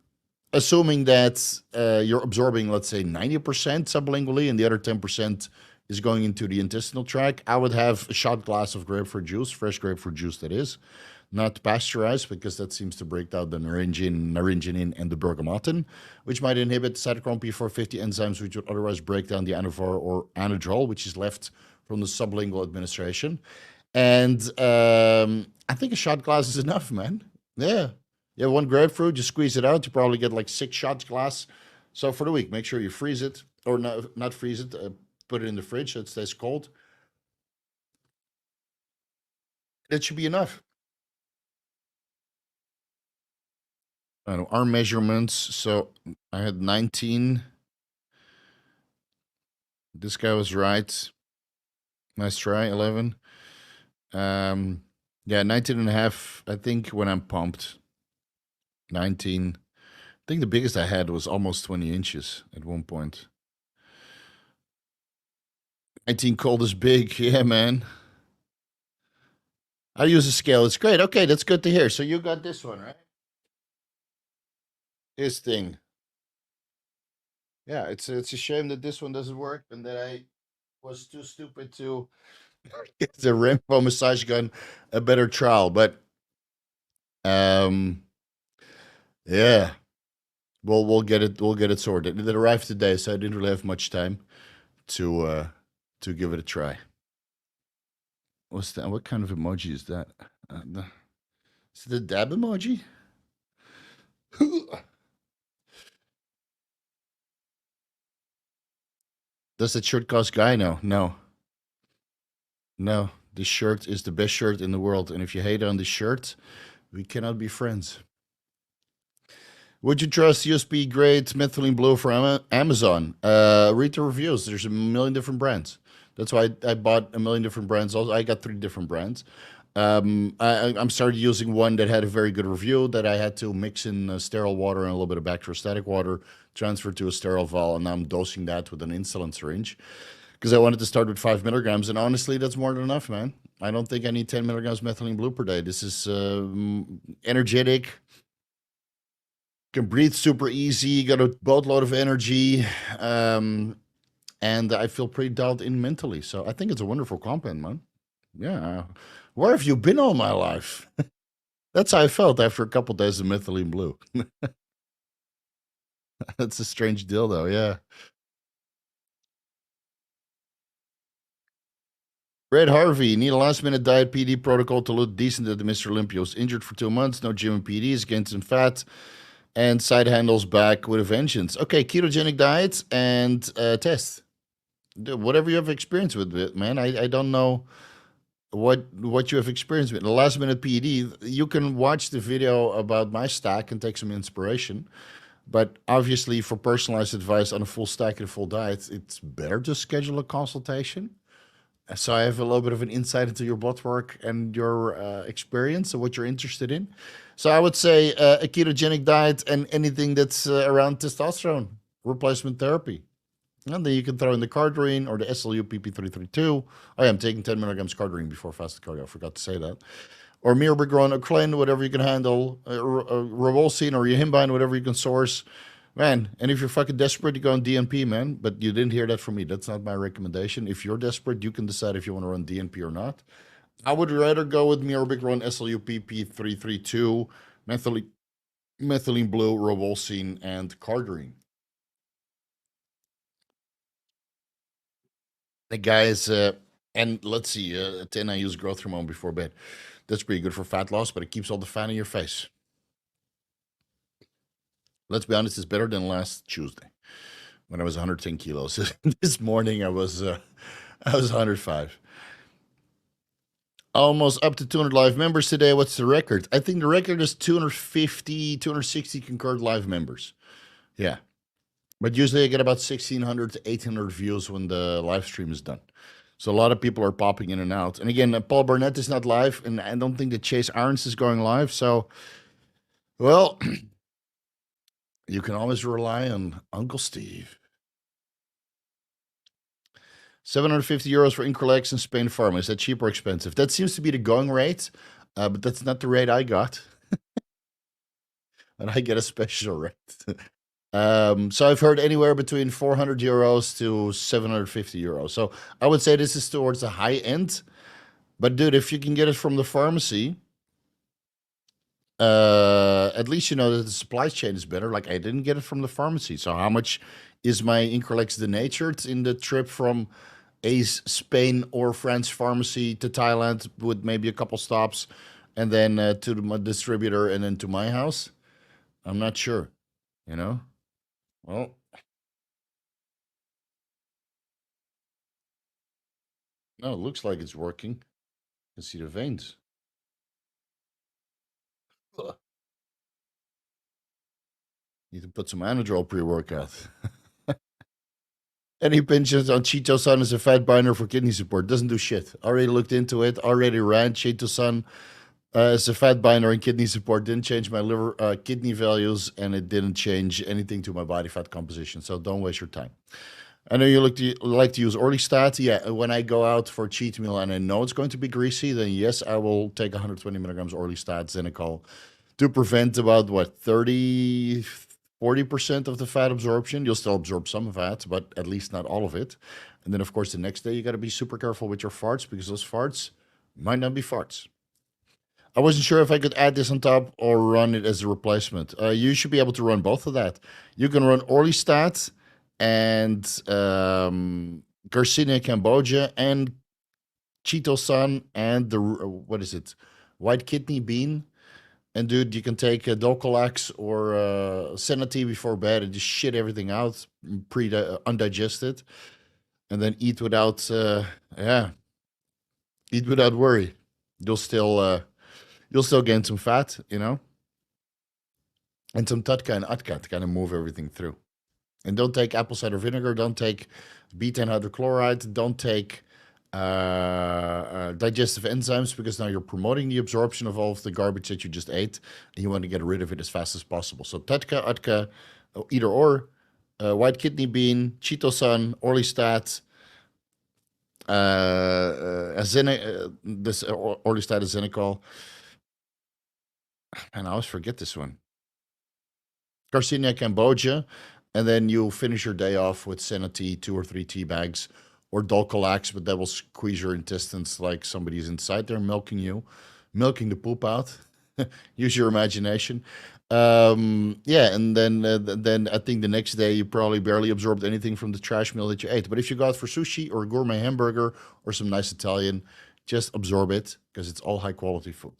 assuming that you're absorbing, let's say, 90% sublingually and the other 10% is going into the intestinal tract, I would have a shot glass of grapefruit juice, fresh grapefruit juice that is, not pasteurized because that seems to break down the naringenin, and the bergamotin, which might inhibit cytochrome P450 enzymes, which would otherwise break down the Anavar or Anadrol, which is left from the sublingual administration. And I think a shot glass is enough, man. Yeah. You have one grapefruit, you squeeze it out, you probably get like 6 shots glass. So for the week, make sure you freeze it, or not freeze it, put it in the fridge so it stays cold. That should be enough. I don't know, our measurements. So I had 19. This guy was right. Nice try. 11. Yeah, 19 and a half. I think when I'm pumped, 19. I think the biggest I had was almost 20 inches at one point. 19 cold is big. Yeah, man. I use a scale. It's great. Okay, that's good to hear. So you got this one, right? This thing. Yeah, it's a shame that this one doesn't work and that I was too stupid to give the RENPHO massage gun a better trial. But yeah, we'll get it sorted. It arrived today, so I didn't really have much time to give it a try. What's that? What kind of emoji is that? Is it a dab emoji? Does that shirt cost Guy? No. This shirt is the best shirt in the world, and if you hate on this shirt, we cannot be friends. Would you trust USB grade methylene blue from Amazon? Read the reviews. There's a million different brands. That's why I bought a million different brands. Also, I got 3 different brands. I'm started using one that had a very good review that I had to mix in sterile water and a little bit of bacteriostatic water, transfer to a sterile vial, and now I'm dosing that with an insulin syringe because I wanted to start with 5 milligrams. And honestly, that's more than enough, man. I don't think I need 10 milligrams methylene blue per day. This is energetic, can breathe super easy, got a boatload of energy, and I feel pretty dialed in mentally. So I think it's a wonderful compound, man. Yeah. Where have you been all my life? That's how I felt after a couple days of methylene blue. That's a strange deal, though. Yeah. Red Harvey, need a last minute diet PD protocol to look decent at the Mr. Olympia. Was injured for 2 months, no gym and PDs, gained some fat, and side handles back with a vengeance. Okay, ketogenic diet and test. Whatever you have experience with it, man. I don't know what you have experienced with. The last minute PED, you can watch the video about my stack and take some inspiration. But obviously, for personalized advice on a full stack and a full diet, it's better to schedule a consultation. So I have a little bit of an insight into your blood work and your experience and what you're interested in. So I would say a ketogenic diet and anything that's around testosterone replacement therapy. And then you can throw in the Cardarine or the SLU PP332. Oh, yeah, I'm taking 10 milligrams Cardarine before fasted cardio. I forgot to say that. Or Mirabegron or Klein, whatever you can handle. Revolcine or Yohimbine, whatever you can source. Man, and if you're fucking desperate, you go on DNP, man. But you didn't hear that from me. That's not my recommendation. If you're desperate, you can decide if you want to run DNP or not. I would rather go with Mirabegron SLU PP332, methylene blue, Revolcine, and Cardarine. The guys, and let's see, 10 I use growth hormone before bed. That's pretty good for fat loss, but it keeps all the fat in your face. Let's be honest, it's better than last Tuesday when I was 110 kilos. This morning I was 105. Almost up to 200 live members today. What's the record? I think the record is 250, 260 concurrent live members. Yeah. But usually I get about 1,600 to 1,800 views when the live stream is done. So a lot of people are popping in and out. And again, Paul Burnett is not live, and I don't think that Chase Irons is going live. So, well, you can always rely on Uncle Steve. 750 euros for Increlex and Spain Pharma. Is that cheap or expensive? That seems to be the going rate, but that's not the rate I got. And I get a special rate. So I've heard anywhere between 400 euros to 750 euros. So I would say this is towards the high end. But dude, if you can get it from the pharmacy, at least you know that the supply chain is better. Like I didn't get it from the pharmacy. So how much is my Increlex denatured in the trip from a Spain or France pharmacy to Thailand with maybe a couple stops and then to the distributor and then to my house? I'm not sure, you know? Well, no, it looks like it's working. You can see the veins. Ugh. Need to put some Anadrol pre-workout. Any pinches on Chitosen as a fat binder for kidney support? Doesn't do shit. Already looked into it. Already ran Chitosen as a fat binder and kidney support. Didn't change my liver kidney values, and it didn't change anything to my body fat composition. So don't waste your time. I know you like to use Orlistat. Yeah, when I go out for a cheat meal and I know it's going to be greasy, then yes, I will take 120 milligrams Orlistat Xenical to prevent about, what, 30, 40% of the fat absorption. You'll still absorb some fat, but at least not all of it. And then, of course, the next day, you got to be super careful with your farts because those farts might not be farts. I wasn't sure if I could add this on top or run it as a replacement. You should be able to run both of that. You can run Orlistat and Garcinia Cambogia and Chitosen and the, what is it, white kidney bean. And dude, you can take Docolax or Senati before bed and just shit everything out, undigested, and then eat without, eat without worry. You'll still gain some fat, you know, and some Tatka and Atka to kind of move everything through. And don't take apple cider vinegar. Don't take betaine hydrochloride. Don't take digestive enzymes because now you're promoting the absorption of all of the garbage that you just ate, and you want to get rid of it as fast as possible. So Tatka, Atka, either or, white kidney bean, Chitosen, Orlistat, this Orlistat is Xenical. And I always forget this one. Garcinia Cambogia. And then you'll finish your day off with Senati, 2 or 3 tea bags, or Dulcolax, but that will squeeze your intestines like somebody's inside there milking you, milking the poop out. Use your imagination. Yeah, and then I think the next day you probably barely absorbed anything from the trash meal that you ate. But if you go out for sushi or a gourmet hamburger or some nice Italian, just absorb it because it's all high quality food.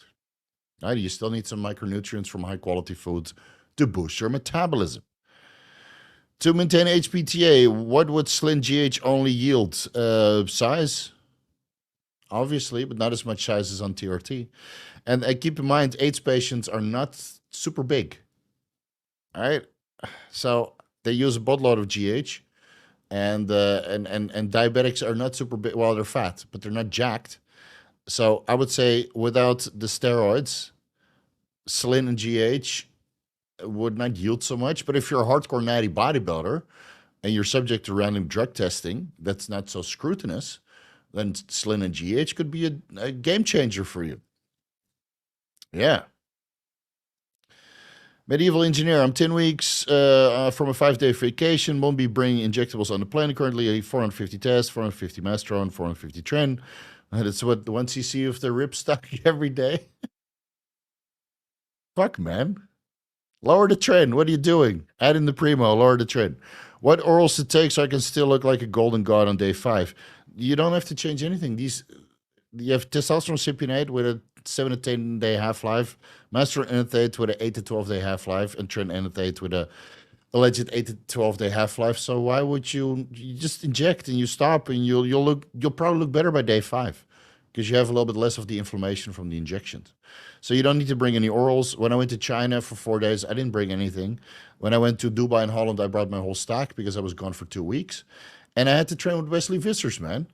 Right? You still need some micronutrients from high quality foods to boost your metabolism. To maintain HPTA, what would Slin GH only yield? Size, obviously, but not as much size as on TRT. And keep in mind, AIDS patients are not super big. All right, so they use a boatload of GH, and diabetics are not super big. Well, they're fat, but they're not jacked. So I would say without the steroids, Slin and GH would not yield so much. But if you're a hardcore natty bodybuilder and you're subject to random drug testing that's not so scrutinous, then Slin and GH could be a game changer for you. Yeah. Medieval Engineer, I'm 10 weeks from a 5-day vacation. Won't be bringing injectables on the plane. Currently 450 tests, 450 Masteron, 450 Tren. That's what, 1 cc of the ripstock every day. Fuck, man. Lower the trend. What are you doing? Add in the Primo. Lower the trend. What orals to take so I can still look like a golden god on day 5? You don't have to change anything. You have testosterone cypionate with a 7 to 10 day half life, master enanthate with an 8 to 12 day half life, and tren enanthate with a alleged 8 to 12 day half life. So why would you just inject and you stop and you'll probably look better by day 5 because you have a little bit less of the inflammation from the injections. So you don't need to bring any orals. When I went to China for 4 days, I didn't bring anything. When I went to Dubai and Holland, I brought my whole stack because I was gone for 2 weeks, and I had to train with Wesley Vissers, man.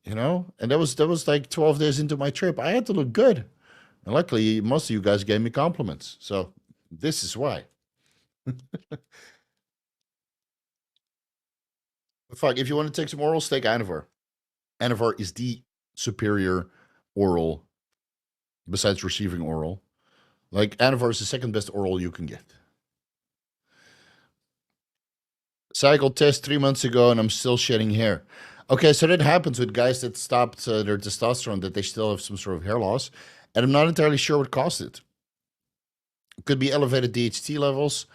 And that was like 12 days into my trip. I had to look good, and luckily, most of you guys gave me compliments. So this is why. Fuck, if you want to take some orals, take Anavar. Anavar is the superior oral, besides receiving oral. Like, Anavar is the second best oral you can get. Cycle test 3 months ago, and I'm still shedding hair. Okay, so that happens with guys that stopped their testosterone, that they still have some sort of hair loss. And I'm not entirely sure what caused it. It could be elevated DHT levels.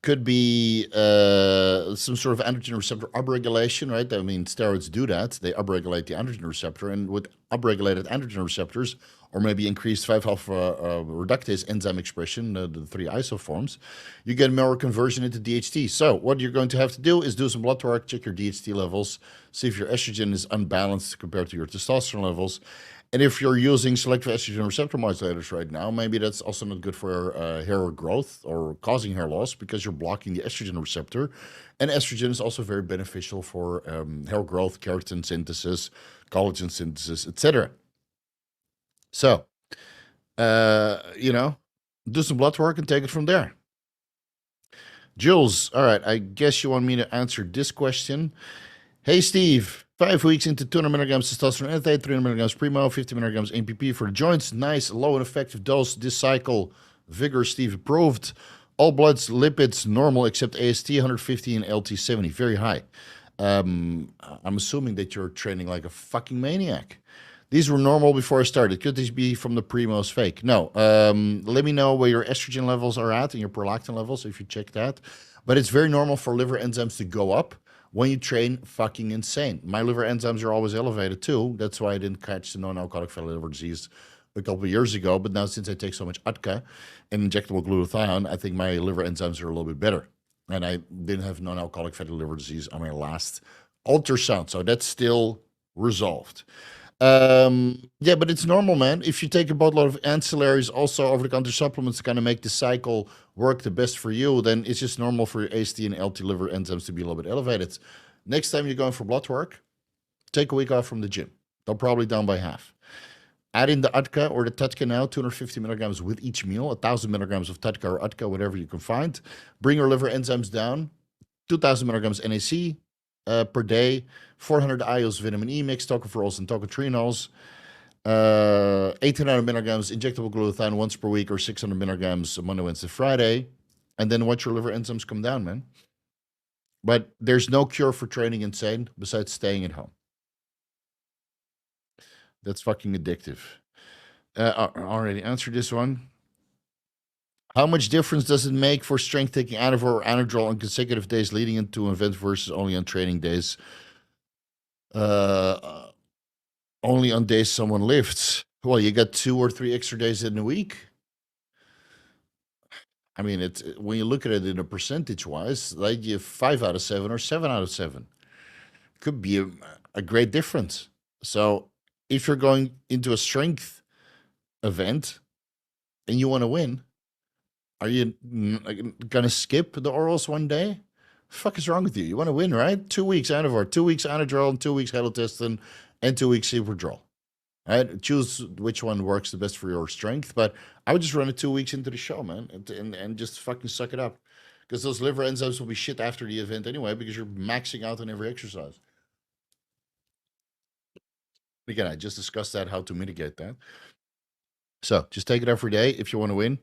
Could be some sort of androgen receptor upregulation, right? I mean, steroids do that. They upregulate the androgen receptor. And with upregulated androgen receptors, or maybe increased 5-alpha reductase enzyme expression, the 3 isoforms, you get more conversion into DHT. So what you're going to have to do is do some blood work, check your DHT levels, see if your estrogen is unbalanced compared to your testosterone levels. And if you're using selective estrogen receptor modulators right now, maybe that's also not good for hair growth or causing hair loss because you're blocking the estrogen receptor. And estrogen is also very beneficial for hair growth, keratin synthesis, collagen synthesis, etc. So, do some blood work and take it from there. Jules, all right, I guess you want me to answer this question. Hey, Steve, 5 weeks into 200 milligrams testosterone enanthate, 300 milligrams primo, 50 milligrams NPP for the joints. Nice, low and effective dose this cycle. Vigorous, Steve approved. All bloods, lipids, normal except AST 150 and LT 70, very high. I'm assuming that you're training like a fucking maniac. These were normal before I started. Could these be from the Primos fake? No. Let me know where your estrogen levels are at and your prolactin levels if you check that. But it's very normal for liver enzymes to go up when you train fucking insane. My liver enzymes are always elevated too. That's why I didn't catch the non-alcoholic fatty liver disease a couple of years ago. But now since I take so much ATKA and injectable glutathione, I think my liver enzymes are a little bit better. And I didn't have non-alcoholic fatty liver disease on my last ultrasound. So that's still resolved. Yeah, but it's normal, man. If you take a boatload of ancillaries, also over-the-counter supplements to kind of make the cycle work the best for you, then it's just normal for your AST and LT liver enzymes to be a little bit elevated. Next time you're going for blood work, take a week off from the gym. They'll probably down by half. Add in the ATKA or the TATKA now, 250 milligrams with each meal, 1,000 milligrams of TATKA or ATKA, whatever you can find. Bring your liver enzymes down, 2,000 milligrams NAC per day, 400 IUs vitamin E mix, tocopherols and tocotrienols, 1,800 milligrams injectable glutathione once per week, or 600 milligrams Monday, Wednesday, Friday, and then watch your liver enzymes come down, man. But there's no cure for training insane besides staying at home. That's fucking addictive. Already answered this one. How much difference does it make for strength taking Anavar or Anadrol on consecutive days leading into an event versus only on training days? Only on days someone lifts. Well, you got 2 or 3 extra days in a week. I mean, it's when you look at it in a percentage wise, like you have 5 out of 7 or 7 out of 7. Could be a great difference. So if you're going into a strength event and you want to win, are you gonna skip the orals one day? Fuck is wrong with you? You want to win, right? 2 weeks Anavar, 2 weeks Anadrol, and 2 weeks Testosterone, and 2 weeks Cerebrolysin. Right? Choose which one works the best for your strength. But I would just run it 2 weeks into the show, man, and just fucking suck it up, because those liver enzymes will be shit after the event anyway, because you're maxing out on every exercise. Again, I just discussed that, how to mitigate that. So just take it every day if you want to win.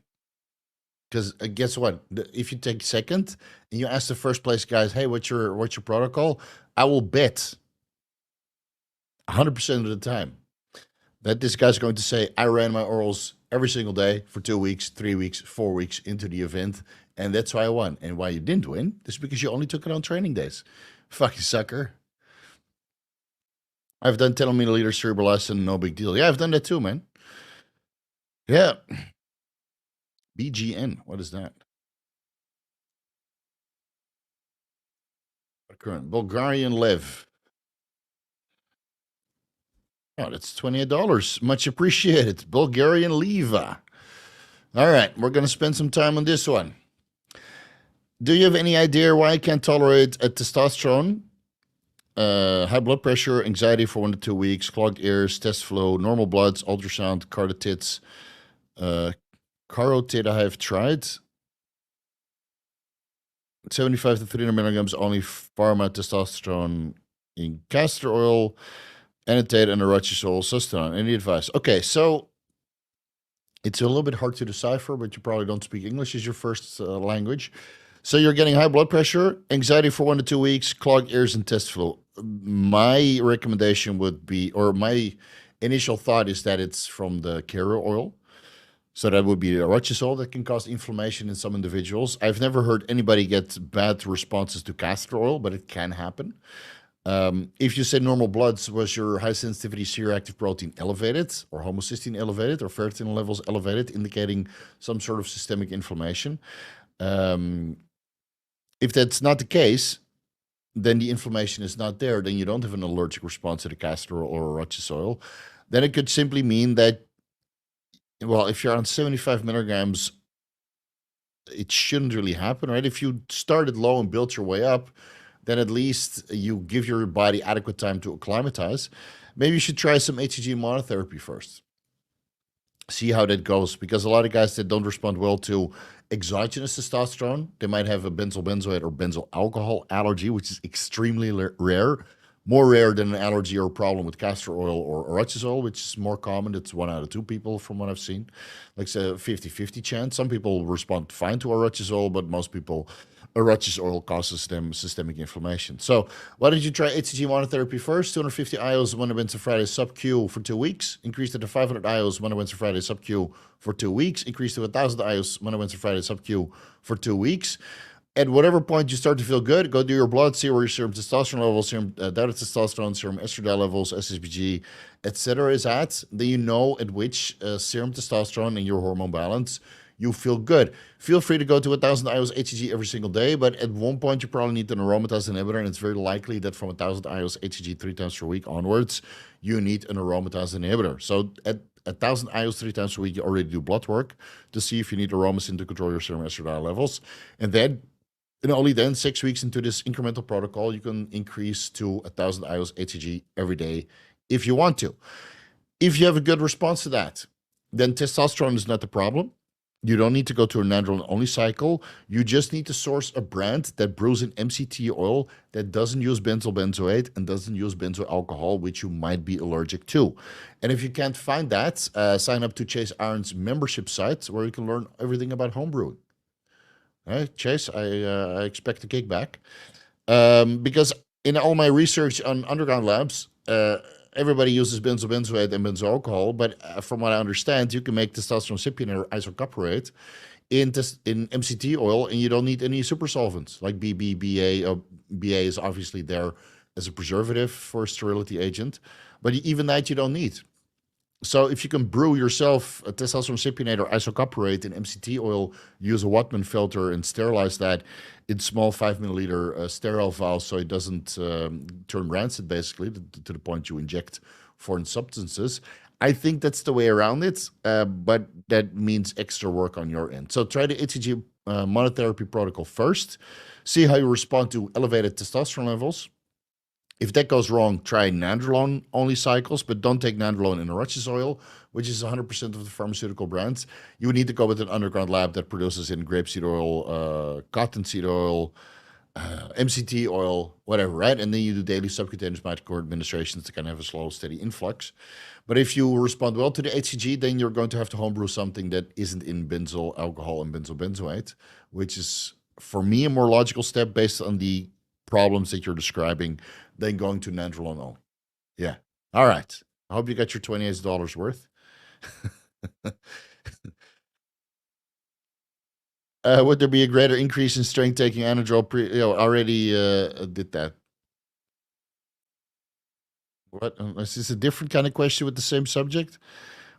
Because guess what? If you take second and you ask the first place guys, hey, what's your protocol? I will bet 100% of the time that this guy's going to say, I ran my orals every single day for 2 weeks, 3 weeks, 4 weeks into the event, and that's why I won. And why you didn't win is because you only took it on training days. Fucking sucker. I've done 10 milliliters cerebrolysin, no big deal. Yeah, I've done that too, man. Yeah. BGN, what is that? Current Bulgarian Lev. Oh, that's $28. Much appreciated. Bulgarian Leva. All right, we're going to spend some time on this one. Do you have any idea why I can't tolerate a testosterone? High blood pressure, anxiety for 1 to 2 weeks, clogged ears, test flow, normal bloods, ultrasound, carotids. Carotid I have tried. 75 to 300 milligrams only pharma testosterone in castor oil, annotate and erotisol, sustanon. Any advice? Okay, so it's a little bit hard to decipher, but you probably don't speak English as your first language. So you're getting high blood pressure, anxiety for 1 to 2 weeks, clogged ears, and test flow. My recommendation would be, or my initial thought is that it's from the carrier oil. So that would be erotisol that can cause inflammation in some individuals. I've never heard anybody get bad responses to castor oil, but it can happen. If you say normal bloods, was your high sensitivity C-reactive protein elevated, or homocysteine elevated, or ferritin levels elevated, indicating some sort of systemic inflammation? If that's not the case, then the inflammation is not there. Then you don't have an allergic response to the castor oil or erotisol. Then it could simply mean that, well, if you're on 75 milligrams, it shouldn't really happen, right? If you started low and built your way up, then at least you give your body adequate time to acclimatize. Maybe you should try some HGH monotherapy first. See how that goes, because a lot of guys that don't respond well to exogenous testosterone, they might have a benzyl benzoate or benzyl alcohol allergy, which is extremely rare, more rare than an allergy or problem with castor oil or erotisol, which is more common. It's 1 out of 2 people from what I've seen. Like it's a 50-50 chance. Some people respond fine to erotisol, but most people, erotisol causes them systemic inflammation. So why don't you try HGH monotherapy first? 250 IOs Monday, Wednesday, Friday sub-Q for 2 weeks. Increase it to 500 IOs Monday, Wednesday, Friday sub-Q for 2 weeks. Increase to 1,000 IOs Monday, Wednesday, Friday sub-Q for 2 weeks. At whatever point you start to feel good, go do your blood, see where your serum testosterone levels, serum dietary testosterone, serum estradiol levels, SHBG, etc. is at. Then you know at which serum testosterone and your hormone balance you feel good. Feel free to go to 1,000 IOs HGH every single day, but at one point you probably need an aromatase inhibitor, and it's very likely that from 1,000 IOs HGH 3 times per week onwards, you need an aromatase inhibitor. So at 1,000 IOs 3 times per week, you already do blood work to see if you need aromasin to control your serum estradiol levels, and only then, 6 weeks into this incremental protocol, you can increase to 1,000 IOs HGH every day if you want to. If you have a good response to that, then testosterone is not the problem. You don't need to go to a Anadrol-only cycle. You just need to source a brand that brews an MCT oil that doesn't use benzyl benzoate and doesn't use benzoyl alcohol, which you might be allergic to. And if you can't find that, sign up to Chase Iron's membership site where you can learn everything about homebrewing. All right, Chase, I expect a kickback. Because in all my research on underground labs, everybody uses benzyl benzoate and benzyl alcohol, but from what I understand, you can make testosterone cypionate or isocopyrate in MCT oil, and you don't need any super solvents like BB, BA. BA is obviously there as a preservative for a sterility agent, but even that you don't need. So if you can brew yourself a testosterone cypionate or isocopyrate in MCT oil, use a Wattman filter and sterilize that in small 5 milliliter sterile vials so it doesn't turn rancid, basically, to the point you inject foreign substances. I think that's the way around it, but that means extra work on your end. So try the HGH monotherapy protocol first. See how you respond to elevated testosterone levels. If that goes wrong, try nandrolone-only cycles, but don't take nandrolone in erotisol, which is 100% of the pharmaceutical brands. You would need to go with an underground lab that produces in grapeseed oil, cottonseed oil, MCT oil, whatever, right? And then you do daily subcutaneous microcore administrations to kind of have a slow, steady influx. But if you respond well to the HGH, then you're going to have to homebrew something that isn't in benzyl alcohol and benzyl benzoate, which is, for me, a more logical step based on the problems that you're describing than going to nandrolone only. Yeah. All right. I hope you got your $28 worth. Would there be a greater increase in strength taking Anadrol? Already did that. What? Is this a different kind of question with the same subject?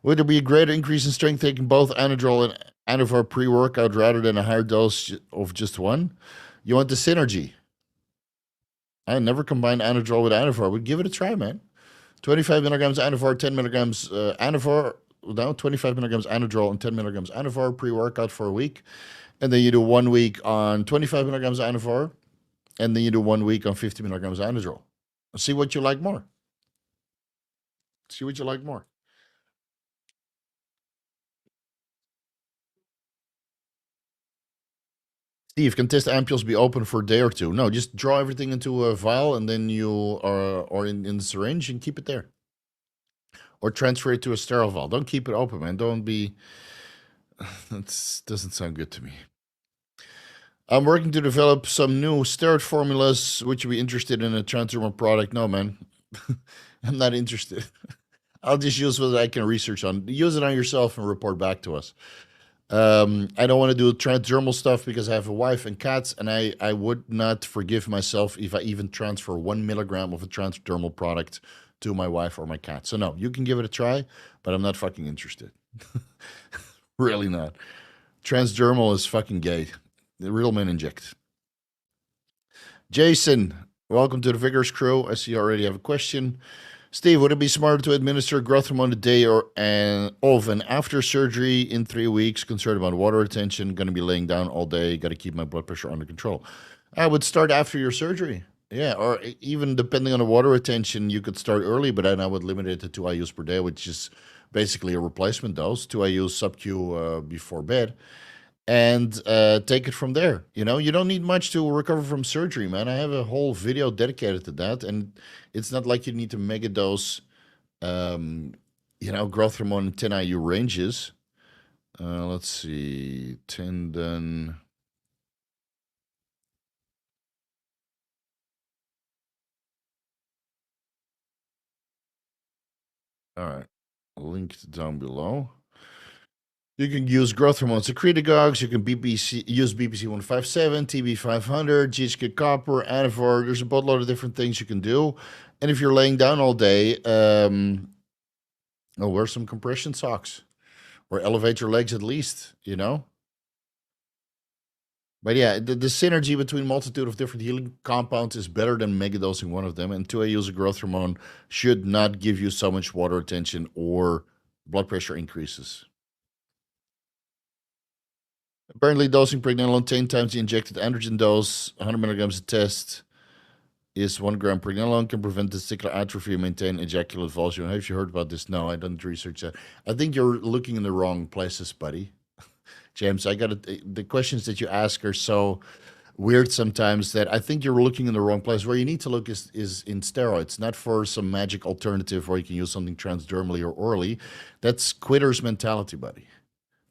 Would there be a greater increase in strength taking both Anadrol and Anavar pre-workout rather than a higher dose of just one? You want the synergy. I never combined Anadrol with Anavar. Would give it a try, man. 25 milligrams Anavar, 10 milligrams Anavar. No, 25 milligrams Anadrol and 10 milligrams Anavar pre-workout for a week. And then you do 1 week on 25 milligrams Anavar. And then you do 1 week on 50 milligrams Anadrol. See what you like more. See what you like more. Steve, can test ampules be open for a day or two? No, just draw everything into a vial and then you are or in the syringe and keep it there. Or transfer it to a sterile vial. Don't keep it open, man. Don't be. That doesn't sound good to me. I'm working to develop some new steroid formulas. Would you be interested in a transdermal product? No, man. I'm not interested. I'll just use what I can research on. Use it on yourself and report back to us. I don't want to do transdermal stuff because I have a wife and cats, and I would not forgive myself if I even transfer 1 milligram of a transdermal product to my wife or my cat. So no, you can give it a try, but I'm not fucking interested. Really not. Transdermal is fucking gay. The real Men Inject. Jason, welcome to the Vigorous crew. I see you already have a question. Steve, would it be smarter to administer growth hormone a day or of and after surgery in 3 weeks? Concerned about water retention, going to be laying down all day, got to keep my blood pressure under control. I would start after your surgery. Yeah, or even depending on the water retention, you could start early, but then I would limit it to 2 IUs per day, which is basically a replacement dose, 2 IUs sub-Q before bed, and take it from there. You know, you don't need much to recover from surgery, man. I have a whole video dedicated to that, and it's not like you need to mega dose, growth hormone in 10 IU ranges. Let's see, tendon. All right, linked down below. You can use growth hormone secretagogues. You can use BPC 157, TB 500, GHK copper, Anavar. There's a boatload of different things you can do. And if you're laying down all day, wear some compression socks or elevate your legs at least, you know? But yeah, the synergy between multitude of different healing compounds is better than megadosing one of them. And 2 IUs of growth hormone should not give you so much water retention or blood pressure increases. Apparently, dosing pregnenolone 10 times the injected androgen dose, 100 milligrams a test, is 1 gram pregnenolone can prevent testicular atrophy and maintain ejaculate volume. Have you heard about this? No, I don't research that. I think you're looking in the wrong places, buddy. James, the questions that you ask are so weird sometimes that I think you're looking in the wrong place. Where you need to look is in steroids, not for some magic alternative where you can use something transdermally or orally. That's quitter's mentality, buddy.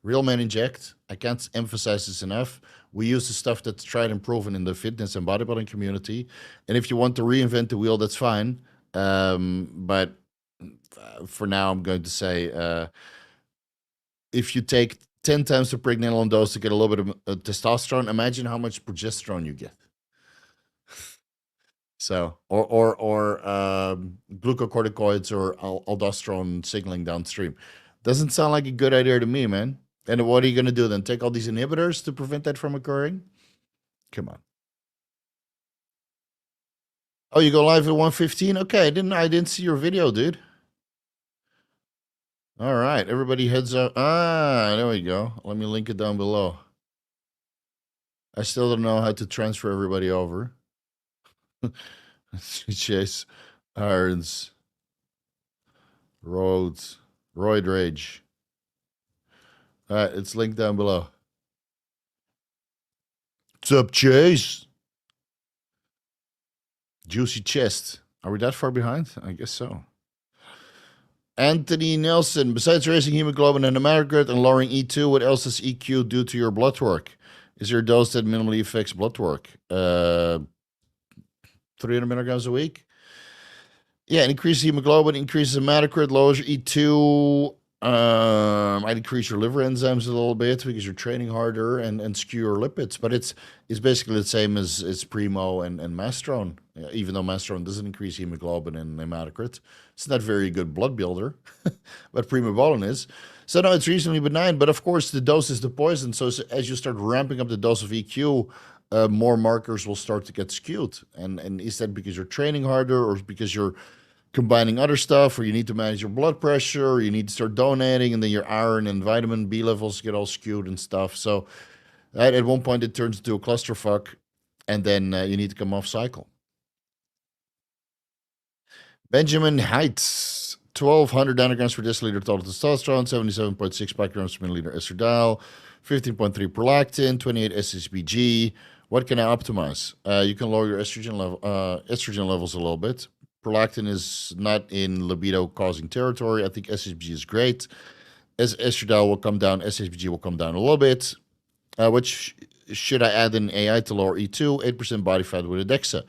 Real Men Inject. I can't emphasize this enough. We use the stuff that's tried and proven in the fitness and bodybuilding community. And if you want to reinvent the wheel, that's fine. But for now, I'm going to say if you take 10 times the pregnenolone dose to get a little bit of testosterone, imagine how much progesterone you get. So, or glucocorticoids or aldosterone signaling downstream. Doesn't sound like a good idea to me, man. And what are you going to do then? Take all these inhibitors to prevent that from occurring? Come on. Oh, you go live at 1:15? Okay, I didn't see your video, dude. All right, everybody heads up. There we go. Let me link it down below. I still don't know how to transfer everybody over. Chase, Irons, Rhodes, Roid Rage. All right, it's linked down below. What's up, Chase? Juicy chest. Are we that far behind? I guess so. Anthony Nelson, besides raising hemoglobin and hematocrit and lowering E2, what else does EQ do to your blood work? Is there a dose that minimally affects blood work? 300 milligrams a week? Yeah, increases hemoglobin, increases hematocrit, lowers your E2. I'd increase your liver enzymes a little bit because you're training harder and skew your lipids. But it's basically the same as Primo and Mastrone. Even though Mastrone doesn't increase hemoglobin and hematocrit, it's not very good blood builder, but Primobolan is. So no, it's reasonably benign. But of course, the dose is the poison. So as you start ramping up the dose of EQ, more markers will start to get skewed. And is that because you're training harder or because you're combining other stuff, or you need to manage your blood pressure, or you need to start donating, and then your iron and vitamin B levels get all skewed and stuff. So at one point it turns into a clusterfuck, and then you need to come off cycle. Benjamin Heights, 1,200 nanograms per deciliter total testosterone, 77.6 picograms per milliliter estradiol, 15.3 prolactin, 28 SHBG. What can I optimize? You can lower your estrogen levels a little bit. Prolactin is not in libido-causing territory. I think SHBG is great. As estradiol will come down, SHBG will come down a little bit. Which should I add in AI to lower E2? 8% body fat with Adexa.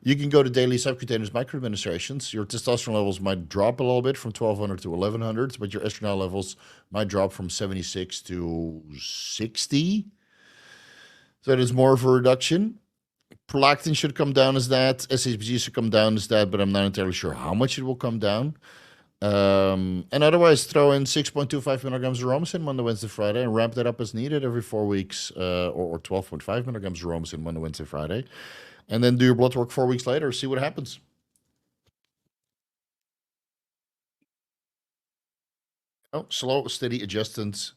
You can go to daily subcutaneous microadministrations. Your testosterone levels might drop a little bit from 1,200 to 1,100, but your estradiol levels might drop from 76 to 60. So that is more of a reduction. Prolactin should come down as that. SHBG should come down as that, but I'm not entirely sure how much it will come down. And otherwise, throw in 6.25 milligrams of Aromasin Monday, Wednesday, Friday, and ramp that up as needed every 4 weeks, or 12.5 milligrams of Aromasin Monday, Wednesday, Friday. And then do your blood work 4 weeks later, see what happens. Oh, slow, steady adjustments.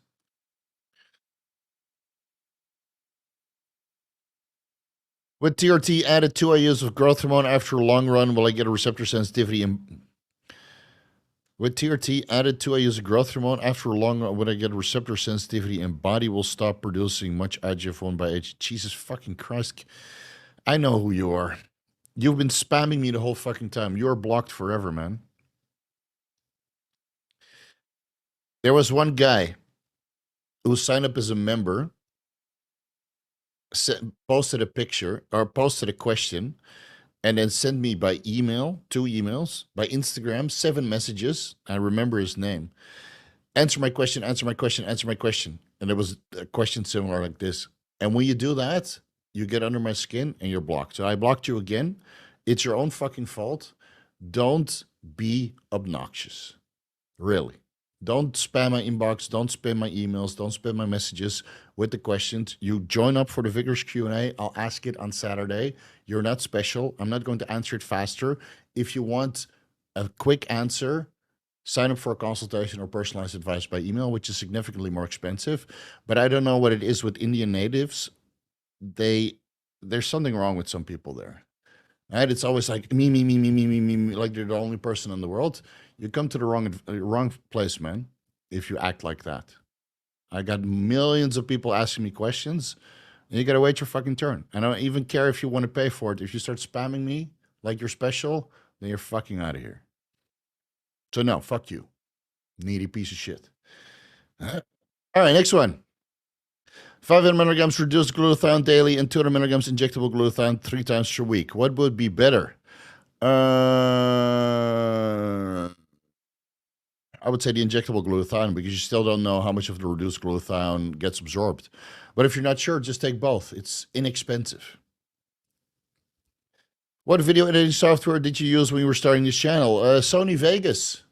With TRT added 2 IUs of growth hormone after a long run, will I get a receptor sensitivity? With TRT added 2 IUs of growth hormone after a long run, would I get a receptor sensitivity and body will stop producing much IGF-1 by age? Jesus fucking Christ. I know who you are. You've been spamming me the whole fucking time. You're blocked forever, man. There was one guy who signed up as a member, posted a picture or posted a question, and then sent me by email, 2 emails, by Instagram, 7 messages. I remember his name. Answer my question, answer my question, answer my question. And it was a question similar like this. And when you do that, you get under my skin and you're blocked. So I blocked you again. It's your own fucking fault. Don't be obnoxious. Really. Don't spam my inbox. Don't spam my emails. Don't spam my messages with the questions. You join up for the Vigorous Q&A. I'll ask it on Saturday. You're not special. I'm not going to answer it faster. If you want a quick answer, sign up for a consultation or personalized advice by email, which is significantly more expensive. But I don't know what it is with Indian natives. There's something wrong with some people there. Right? It's always like me, like they're the only person in the world. You come to the wrong place, man, if you act like that. I got millions of people asking me questions, and you gotta wait your fucking turn. I don't even care if you want to pay for it. If you start spamming me like you're special, then you're fucking out of here. So no, fuck you, needy piece of shit. All right, next one. 500 milligrams reduced glutathione daily and 200 milligrams injectable glutathione 3 times per week. What would be better? I would say the injectable glutathione because you still don't know how much of the reduced glutathione gets absorbed. But if you're not sure, just take both. It's inexpensive. What video editing software did you use when you were starting this channel? Sony Vegas.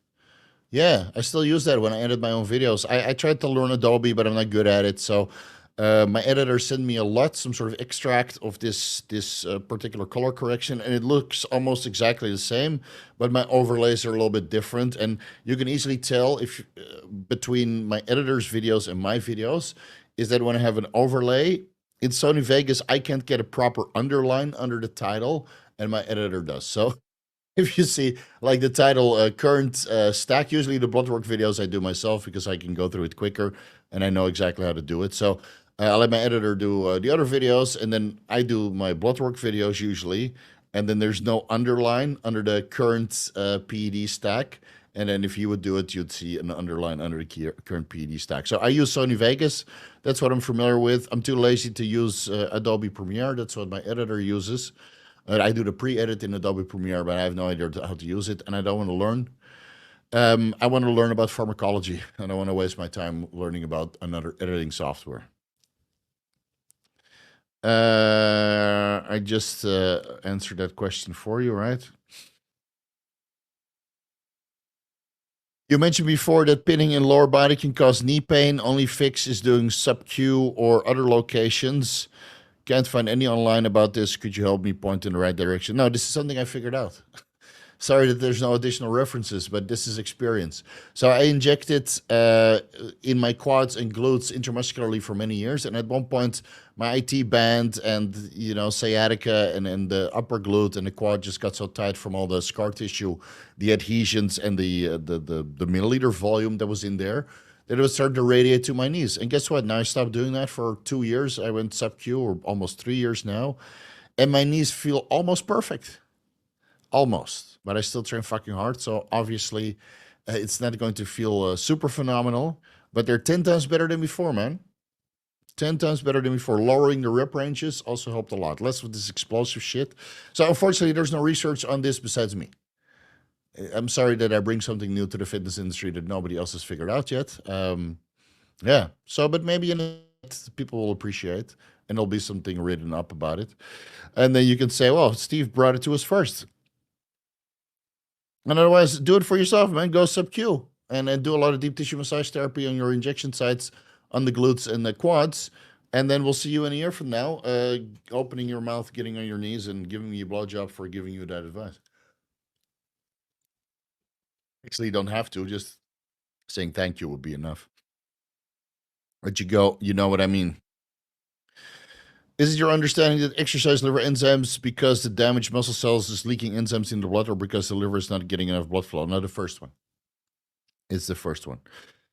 Yeah, I still use that when I edit my own videos. I tried to learn Adobe, but I'm not good at it. So my editor sent me some sort of extract of this particular color correction, and it looks almost exactly the same, but my overlays are a little bit different. And you can easily tell if between my editor's videos and my videos is that when I have an overlay in Sony Vegas, I can't get a proper underline under the title, and my editor does. So if you see like the title current stack, usually the bloodwork videos I do myself because I can go through it quicker and I know exactly how to do it. So I'll let my editor do the other videos, and then I do my bloodwork videos usually, and then there's no underline under the current PED stack. And then if you would do it, you'd see an underline under the current PED stack. So I use Sony Vegas. That's what I'm familiar with. I'm too lazy to use Adobe Premiere. That's what my editor uses. I do the pre-edit in Adobe Premiere, but I have no idea how to use it, and I don't want to learn. I want to learn about pharmacology. I don't want to waste my time learning about another editing software. I just answered that question for you, right? You mentioned before that pinning in lower body can cause knee pain. Only fix is doing sub-Q or other locations. Can't find any online about this. Could you help me point in the right direction? No, this is something I figured out. Sorry that there's no additional references, but this is experience. So I injected in my quads and glutes intramuscularly for many years, and at one point my IT band and sciatica and the upper glute and the quad just got so tight from all the scar tissue, the adhesions, and the milliliter volume that was in there that it was starting to radiate to my knees. And guess what? Now I stopped doing that for 2 years. I went sub-Q, or almost 3 years now, and my knees feel almost perfect. Almost, but I still train fucking hard. So obviously, it's not going to feel super phenomenal, but they're 10 times better than before, man. 10 times better than before. Lowering the rep ranges also helped a lot. Less with this explosive shit. So unfortunately, there's no research on this besides me. I'm sorry that I bring something new to the fitness industry that nobody else has figured out yet. Yeah. So, but maybe people will appreciate, and there'll be something written up about it. And then you can say, well, Steve brought it to us first. And otherwise, do it for yourself, man. Go sub-Q and do a lot of deep tissue massage therapy on your injection sites, on the glutes and the quads. And then we'll see you in a year from now, opening your mouth, getting on your knees, and giving me a blowjob for giving you that advice. Actually, you don't have to. Just saying thank you would be enough. But you know what I mean. Is it your understanding that exercise liver enzymes because the damaged muscle cells is leaking enzymes in the blood, or because the liver is not getting enough blood flow? No, the first one. It's the first one.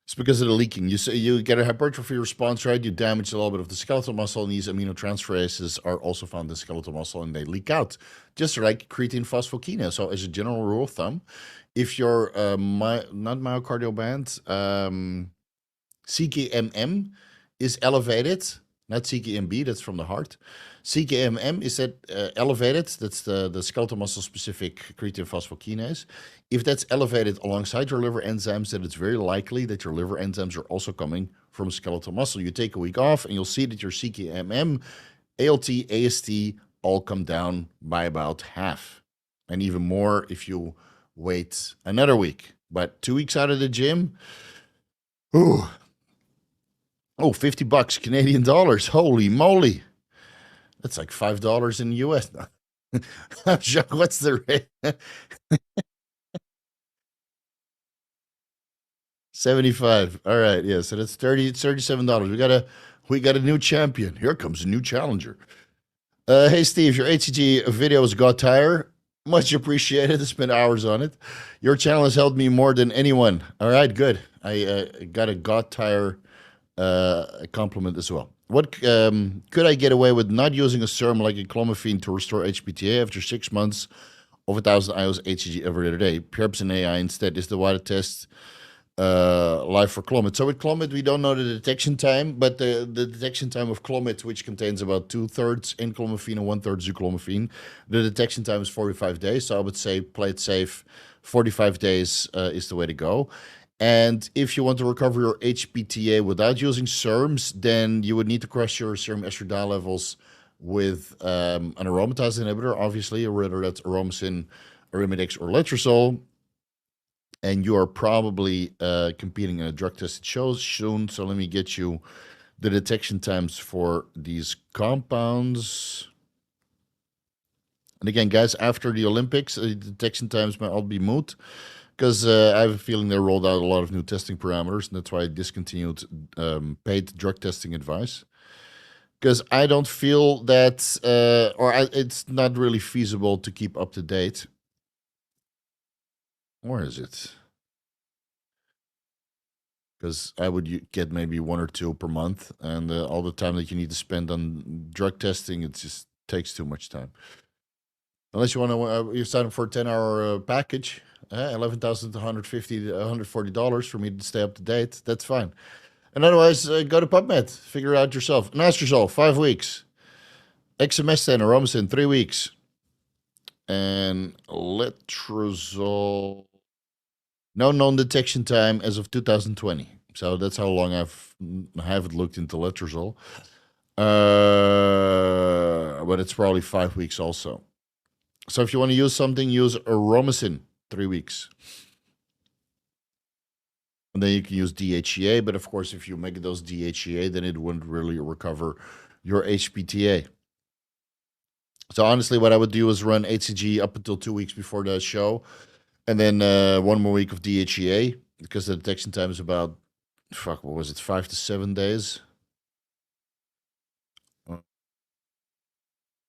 It's because of the leaking. You get a hypertrophy response, right? You damage a little bit of the skeletal muscle, and these aminotransferases are also found in the skeletal muscle, and they leak out, just like creatine phosphokinase. So, as a general rule of thumb, if your not myocardial band, CKMM is elevated, not CKMB, that's from the heart. CKMM is elevated, that's the skeletal muscle specific creatine phosphokinase. If that's elevated alongside your liver enzymes, then it's very likely that your liver enzymes are also coming from skeletal muscle. You take a week off and you'll see that your CKMM, ALT, AST all come down by about half. And even more if you wait another week. But 2 weeks out of the gym, ooh. Oh, $50 Canadian dollars. Holy moly. That's like $5 in the US. Jacques, what's the rate? 75. All right. Yeah. So that's $37. We got a new champion. Here comes a new challenger. Hey Steve, your HGH videos got tired. Much appreciated. I spent hours on it. Your channel has helped me more than anyone. All right, good. I got a got tire compliment as well. What could I get away with not using a serum like a clomiphene to restore HPTA after 6 months of 1,000 IOs HCG every other day? Perhaps an AI instead is the water test live for Clomid. So with Clomid, we don't know the detection time, but the detection time of Clomid, which contains about 2/3 enclomiphene and 1/3 zuclomiphene, the detection time is 45 days. So I would say play it safe. 45 days is the way to go. And if you want to recover your HPTA without using serums, then you would need to crush your serum estradiol levels with an aromatase inhibitor, obviously, whether that's Aromacin, Arimidex, or Letrozole. And you are probably competing in a drug test shows soon. So let me get you the detection times for these compounds. And again, guys, after the Olympics, the detection times might all be moot, because I have a feeling they rolled out a lot of new testing parameters, and that's why I discontinued paid drug testing advice. Because I don't feel that, it's not really feasible to keep up to date. Where is it? Because I would get maybe 1 or 2 per month, and all the time that you need to spend on drug testing, it just takes too much time. Unless you want to, you sign up for a 10-hour package, $11,140 for me to stay up to date. That's fine. And otherwise, go to PubMed, figure it out yourself. Anastrozole, 5 weeks. Exemestane, Aromacin, 3 weeks. And Letrozole, No known detection time as of 2020. So that's how long I haven't looked into letrozole. But it's probably 5 weeks also. So if you want to use something, use Aromacin, 3 weeks. And then you can use DHEA, but of course, if you make those DHEA, then it wouldn't really recover your HPTA. So honestly, what I would do is run HCG up until 2 weeks before the show, and then 1 more week of DHEA, because the detection time is about, what was it, 5 to 7 days?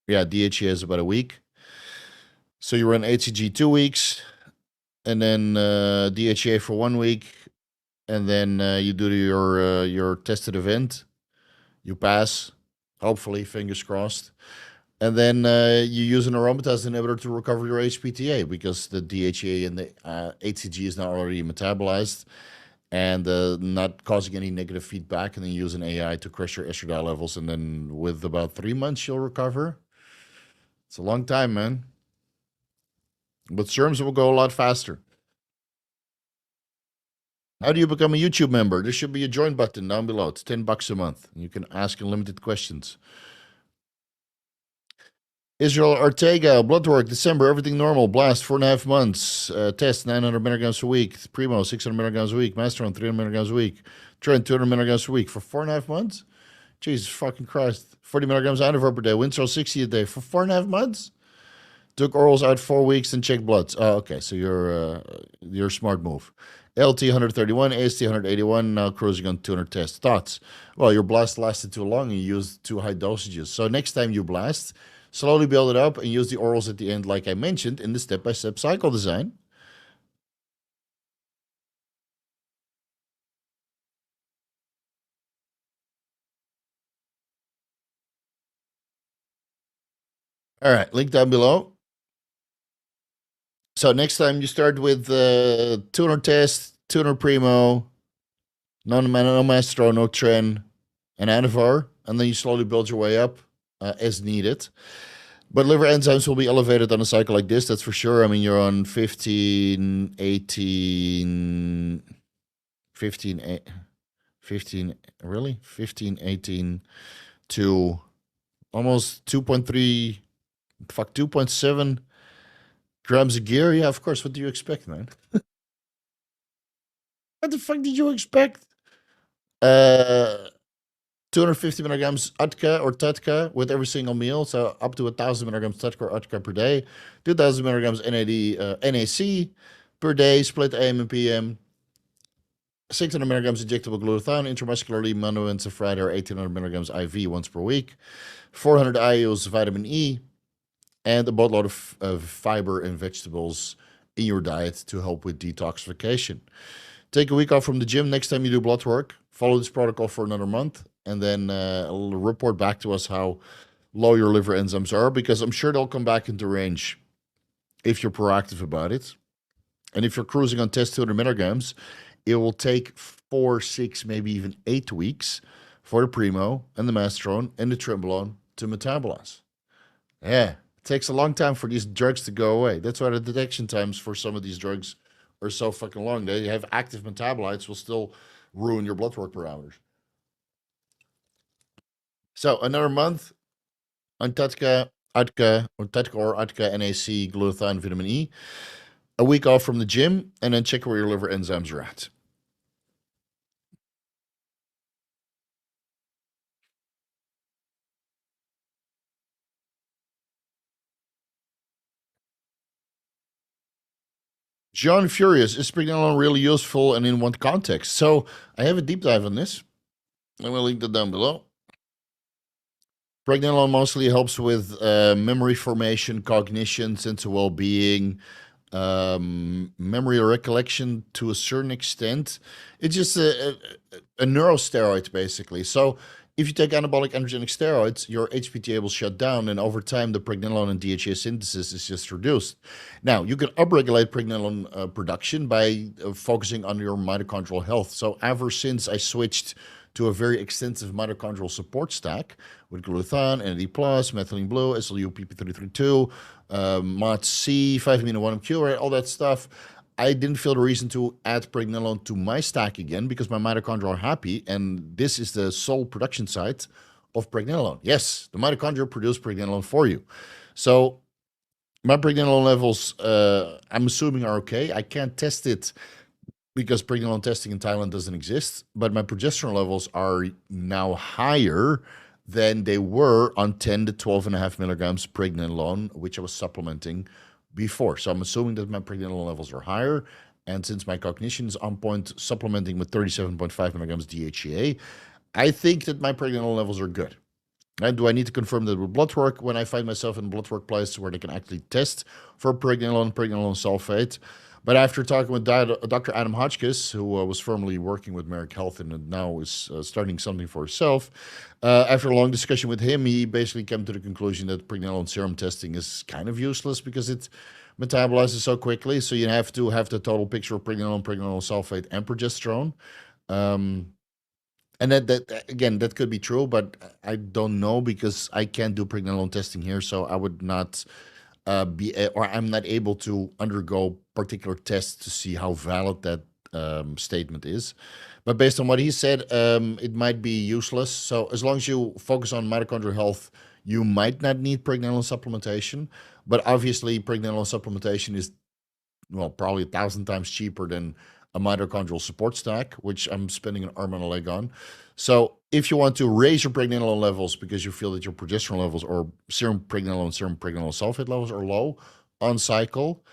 Yeah, DHEA is about a week. So you run HCG 2 weeks, and then DHEA for 1 week, and then you do your tested event. You pass, hopefully, fingers crossed. And then you use an aromatase inhibitor to recover your HPTA, because the DHEA and the HCG is now already metabolized and not causing any negative feedback. And then you use an AI to crash your estradiol levels. And then with about 3 months, you'll recover. It's a long time, man. But serums will go a lot faster. How do you become a YouTube member? There should be a join button down below. It's $10 a month. You can ask unlimited questions. Israel Ortega, blood work, December, everything normal. Blast, 4.5 months. Test, 900 milligrams a week. Primo, 600 milligrams a week. Masteron, 300 milligrams a week. Trent, 200 milligrams a week for 4.5 months? Jesus fucking Christ. 40 milligrams Anavar per day. Winstrol, 60 a day for 4.5 months? Took orals out 4 weeks and checked bloods. Oh, okay, so you're a smart move. LT 131, AST 181, now cruising on 200 tests. Thoughts? Well, your blast lasted too long and you used too high dosages. So next time you blast, slowly build it up and use the orals at the end, like I mentioned in the step-by-step cycle design. All right, link down below. So next time you start with 200 tests, 200 primo, no mastro, no tren, and Anavar, and then you slowly build your way up as needed. But liver enzymes will be elevated on a cycle like this, that's for sure. I mean, you're on 15, 18, 15, 15, really? 15, 18 to almost 2.3, 2.7 grams a gear. Yeah, of course. What do you expect, man? What the fuck did you expect? 250 milligrams Utka or Tutka with every single meal. So up to 1,000 milligrams Tutka or Utka per day. 2,000 milligrams NAC per day, split AM and PM. 600 milligrams injectable glutathione intramuscularly, monoencephalide or 1,800 milligrams IV once per week. 400 IUs vitamin E. And a boatload of fiber and vegetables in your diet to help with detoxification. Take a week off from the gym next time you do blood work. Follow this protocol for another month, and then report back to us how low your liver enzymes are, because I'm sure they'll come back into range if you're proactive about it. And if you're cruising on test 200 milligrams, it will take 4, 6, maybe even 8 weeks for the primo and the masteron and the trenbolone to metabolize. Yeah. It takes a long time for these drugs to go away. That's why the detection times for some of these drugs are so fucking long. They have active metabolites, will still ruin your blood work parameters. So another month on Tutka, Utka, or Tutka or Utka, NAC, glutathione, vitamin E. A week off from the gym, and then check where your liver enzymes are at. John Furious, is pregnenolone really useful and in what context? So I have a deep dive on this. I'm going to link that down below. Pregnenolone mostly helps with memory formation, cognition, sense of well-being, memory recollection to a certain extent. It's just a neurosteroid, basically. So if you take anabolic androgenic steroids, your HPTA will shut down, and over time, the pregnenolone and DHEA synthesis is just reduced. Now, you can upregulate pregnenolone production by focusing on your mitochondrial health. So ever since I switched to a very extensive mitochondrial support stack with glutathione, NAD+, methylene blue, SLU, PP332, MOTS-C, 5-amino-1-MQ, right, all that stuff, I didn't feel the reason to add pregnenolone to my stack again because my mitochondria are happy, and this is the sole production site of pregnenolone. Yes, the mitochondria produce pregnenolone for you. So my pregnenolone levels, I'm assuming, are okay. I can't test it because pregnenolone testing in Thailand doesn't exist, but my progesterone levels are now higher than they were on 10 to 12.5 milligrams pregnenolone, which I was supplementing before. So I'm assuming that my pregnenolone levels are higher. And since my cognition is on point, supplementing with 37.5 milligrams DHEA, I think that my pregnenolone levels are good. And do I need to confirm that with blood work when I find myself in a blood work place where they can actually test for pregnenolone sulfate? But after talking with Dr. Adam Hotchkiss, who was formerly working with Merrick Health and now is starting something for herself, after a long discussion with him, he basically came to the conclusion that pregnenolone serum testing is kind of useless because it metabolizes so quickly. So you have to have the total picture of pregnenolone sulfate, and progesterone. And that again, that could be true, but I don't know because I can't do pregnenolone testing here, so I would not or I'm not able to undergo particular tests to see how valid that statement is. But based on what he said, it might be useless. So as long as you focus on mitochondrial health, you might not need pregnenolone supplementation. But obviously, pregnenolone supplementation is, well, probably 1,000 times cheaper than a mitochondrial support stack, which I'm spending an arm and a leg on. So if you want to raise your pregnenolone levels because you feel that your progesterone levels or serum pregnenolone sulfate levels are low on cycle,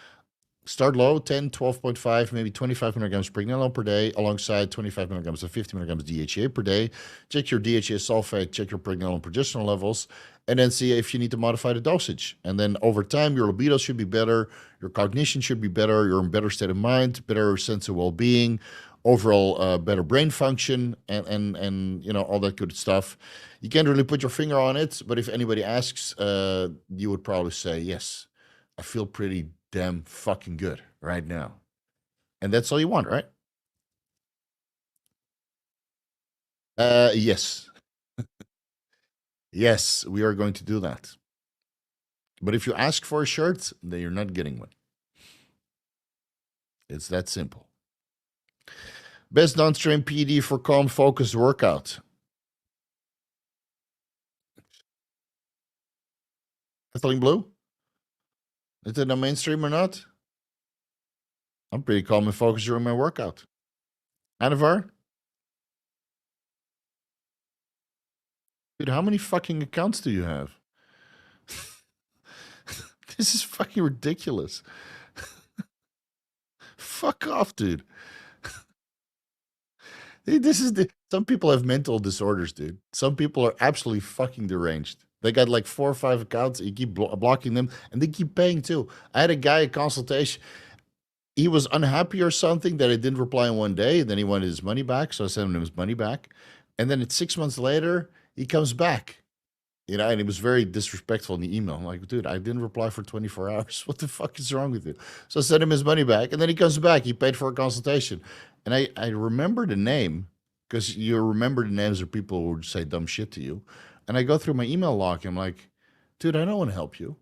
start low, 10, 12.5, maybe 25 milligrams pregnenolone per day, alongside 25 milligrams to 50 milligrams DHEA per day. Check your DHEA sulfate, check your pregnenolone progesterone levels, and then see if you need to modify the dosage. And then over time, your libido should be better, your cognition should be better, you're in better state of mind, better sense of well-being, overall better brain function, and you know, all that good stuff. You can't really put your finger on it, but if anybody asks, you would probably say, yes, I feel pretty damn fucking good right now. And that's all you want, right? Yes. Yes, we are going to do that. But if you ask for a shirt, then you're not getting one. It's that simple. Best downstream PD for calm, focused workout. Methylene Blue? Is it a mainstream or not? I'm pretty calm and focused during my workout. Anavar? Dude, how many fucking accounts do you have? This is fucking ridiculous. Fuck off, dude. This is some people have mental disorders, dude. Some people are absolutely fucking deranged. They got like 4 or 5 accounts. You keep blocking them, and they keep paying too. I had a guy at consultation. He was unhappy or something that I didn't reply in one day. And then he wanted his money back, so I sent him his money back. And then it's 6 months later, he comes back. You know, and he was very disrespectful in the email. I'm like, dude, I didn't reply for 24 hours. What the fuck is wrong with you? So I sent him his money back, and then he comes back. He paid for a consultation. And I remember the name because you remember the names of people who would say dumb shit to you. And I go through my email log. And I'm like, dude, I don't want to help you.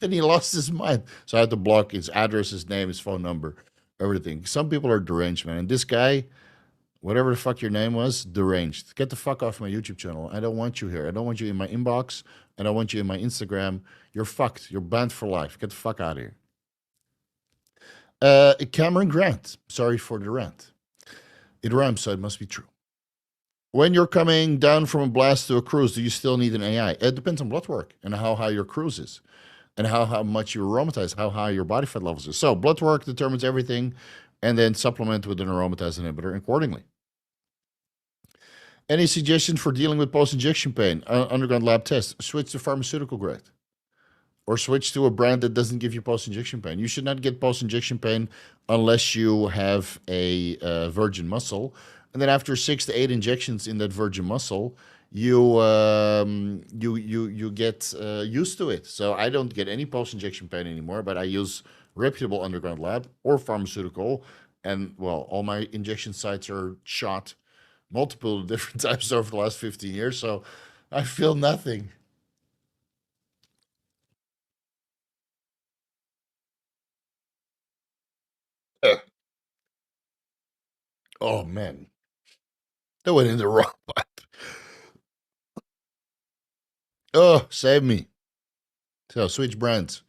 Then he lost his mind. So I had to block his address, his name, his phone number, everything. Some people are deranged, man. And this guy, whatever the fuck your name was, deranged. Get the fuck off my YouTube channel. I don't want you here. I don't want you in my inbox. I don't want you in my Instagram. You're fucked. You're banned for life. Get the fuck out of here. Cameron Grant. Sorry for the rant. It rhymes, so it must be true. When you're coming down from a blast to a cruise, do you still need an AI? It depends on blood work and how high your cruise is and how much you aromatize, how high your body fat levels is. So blood work determines everything, and then supplement with an aromatase inhibitor accordingly. Any suggestions for dealing with post-injection pain? Underground lab test. Switch to pharmaceutical grade. Or switch to a brand that doesn't give you post-injection pain. You should not get post-injection pain unless you have a virgin muscle. And then after 6 to 8 injections in that virgin muscle, you get used to it. So I don't get any post-injection pain anymore, but I use reputable underground lab or pharmaceutical. And, well, all my injection sites are shot multiple different times over the last 15 years. So I feel nothing. Oh, man. That went in the wrong pipe. Oh, save me. So switch brands.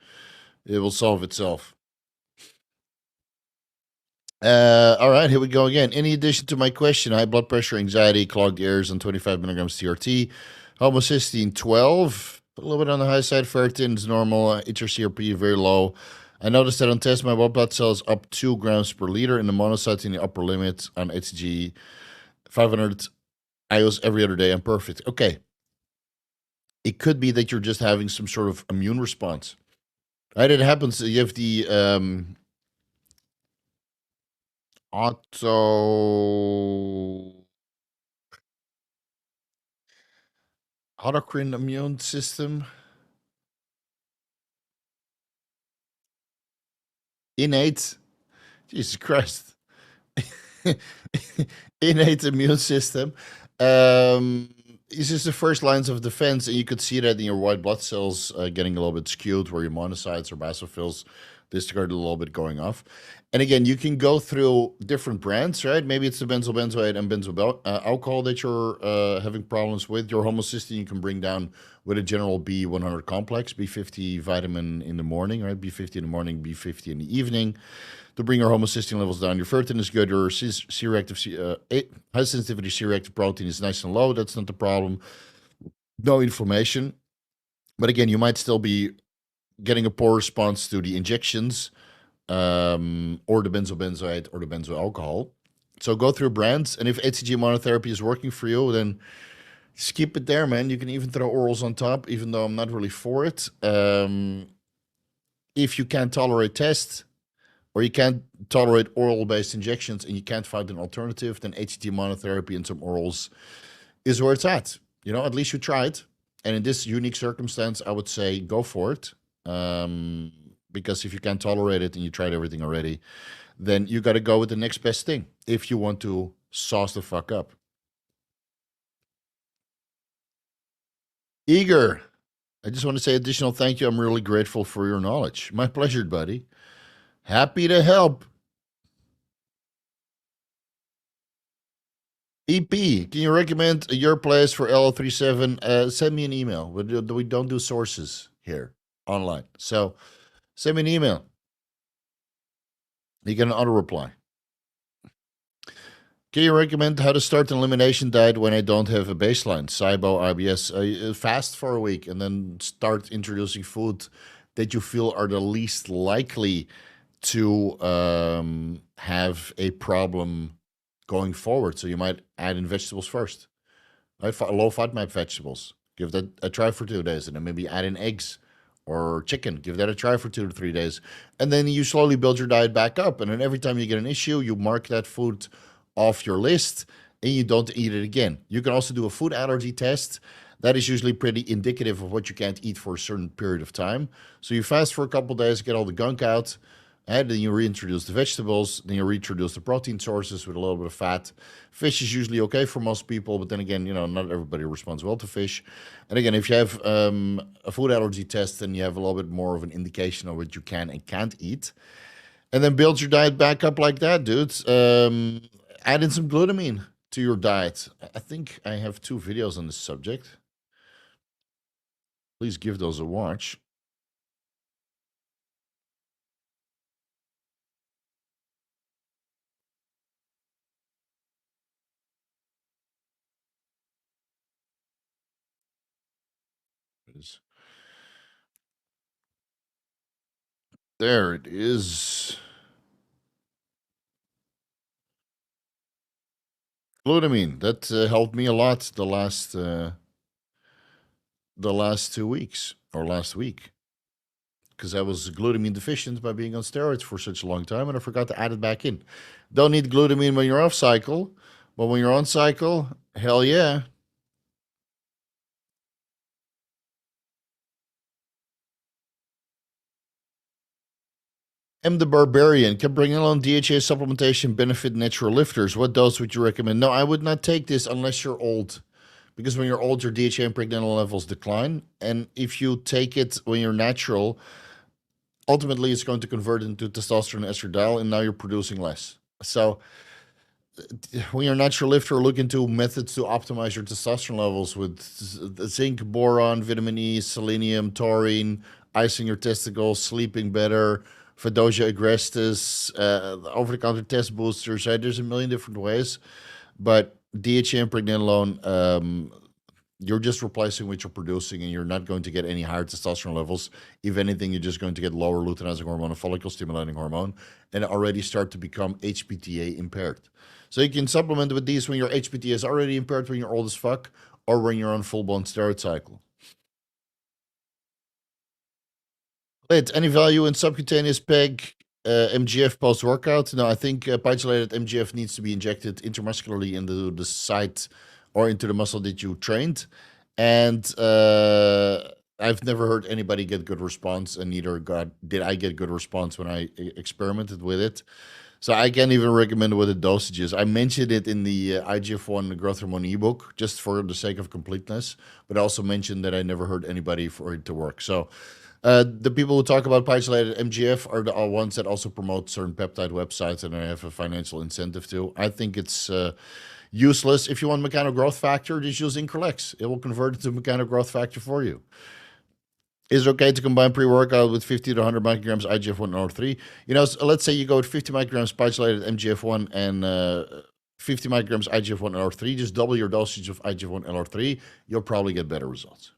It will solve itself. All right, here we go again. In addition to my question, high blood pressure, anxiety, clogged ears, and 25 milligrams TRT, homocysteine 12, a little bit on the high side, ferritin is normal, HRCRP very low. I noticed that on test, my white blood cells up 2 grams per liter in the monocyte in the upper limit on HG 500 IOs every other day. I'm perfect. Okay. It could be that you're just having some sort of immune response. Right? It happens. You have the autocrine immune system. Innate. Jesus Christ. Innate immune system. It's just the first lines of defense, and you could see that in your white blood cells getting a little bit skewed, where your monocytes or basophils discarded a little bit going off. And again, you can go through different brands, right? Maybe it's the benzobenzoate and benzoyl alcohol that you're having problems with. Your homocysteine you can bring down with a general B100 complex, B50 vitamin in the morning, right? B50 in the morning, B50 in the evening to bring your homocysteine levels down. Your ferritin is good. Your C-reactive, high sensitivity C-reactive protein is nice and low. That's not the problem. No inflammation. But again, you might still be getting a poor response to the injections or the benzobenzoate or the benzoyl alcohol. So go through brands. And if HCG monotherapy is working for you, then just keep it there, man. You can even throw orals on top, even though I'm not really for it. If you can't tolerate tests, or you can't tolerate oral-based injections and you can't find an alternative, then HCG monotherapy and some orals is where it's at. You know, at least you tried. And in this unique circumstance, I would say go for it. Because if you can't tolerate it and you tried everything already, then you got to go with the next best thing if you want to sauce the fuck up. Eager, I just want to say additional thank you. I'm really grateful for your knowledge. My pleasure, buddy. Happy to help. EP, can you recommend your place for LO37? Send me an email. We don't do sources here online. So send me an email. You get an auto reply. Can you recommend how to start an elimination diet when I don't have a baseline? SIBO, IBS, fast for a week and then start introducing food that you feel are the least likely to have a problem going forward. So you might add in vegetables first, right? Low FODMAP vegetables. Give that a try for 2 days, and then maybe add in eggs or chicken. Give that a try for 2 to 3 days, and then you slowly build your diet back up. And then every time you get an issue, you mark that food off your list, and you don't eat it again. You can also do a food allergy test. That is usually pretty indicative of what you can't eat for a certain period of time. So you fast for a couple days, get all the gunk out. And then you reintroduce the vegetables, then you reintroduce the protein sources with a little bit of fat. Fish is usually okay for most people, but then again, you know, not everybody responds well to fish. And again, if you have a food allergy test, then you have a little bit more of an indication of what you can and can't eat. And then build your diet back up like that, dudes. Add in some glutamine to your diet. I think I have 2 videos on this subject. Please give those a watch. There it is. Glutamine. That helped me a lot the last 2 weeks or last week, because I was glutamine deficient by being on steroids for such a long time, and I forgot to add it back in. Don't need glutamine when you're off cycle, but when you're on cycle, hell yeah. M the Barbarian. Can pregnenolone DHA supplementation benefit natural lifters? What dose would you recommend? No, I would not take this unless you're old, because when you're old, your DHA and pregnenolone levels decline. And if you take it when you're natural, ultimately it's going to convert into testosterone and estradiol, and now you're producing less. So when you're a natural lifter, look into methods to optimize your testosterone levels with zinc, boron, vitamin E, selenium, taurine, icing your testicles, sleeping better, Fedosia agrestis, over-the-counter test boosters. Right? There's a million different ways, but DHA and pregnenolone, you're just replacing what you're producing, and you're not going to get any higher testosterone levels. If anything, you're just going to get lower luteinizing hormone and follicle stimulating hormone, and already start to become HPTA impaired. So you can supplement with these when your HPTA is already impaired, when you're old as fuck, or when you're on full-blown steroid cycle. Any value in subcutaneous PEG MGF post-workout? No, I think pegylated MGF needs to be injected intramuscularly into the site or into the muscle that you trained. And I've never heard anybody get good response, and neither did I get good response when I experimented with it. So I can't even recommend what the dosage is. I mentioned it in the IGF-1 growth hormone ebook, just for the sake of completeness, but I also mentioned that I never heard anybody for it to work. So the people who talk about pegylated MGF are the ones that also promote certain peptide websites, and I have a financial incentive to. I think it's useless. If you want mechanical growth factor, just use Increlex. It will convert it to mechanical growth factor for you. Is it okay to combine pre-workout with 50 to 100 micrograms IGF-1 LR3? You know, so let's say you go with 50 micrograms pegylated MGF-1 and 50 micrograms IGF-1 LR3. Just double your dosage of IGF-1 LR3. You'll probably get better results.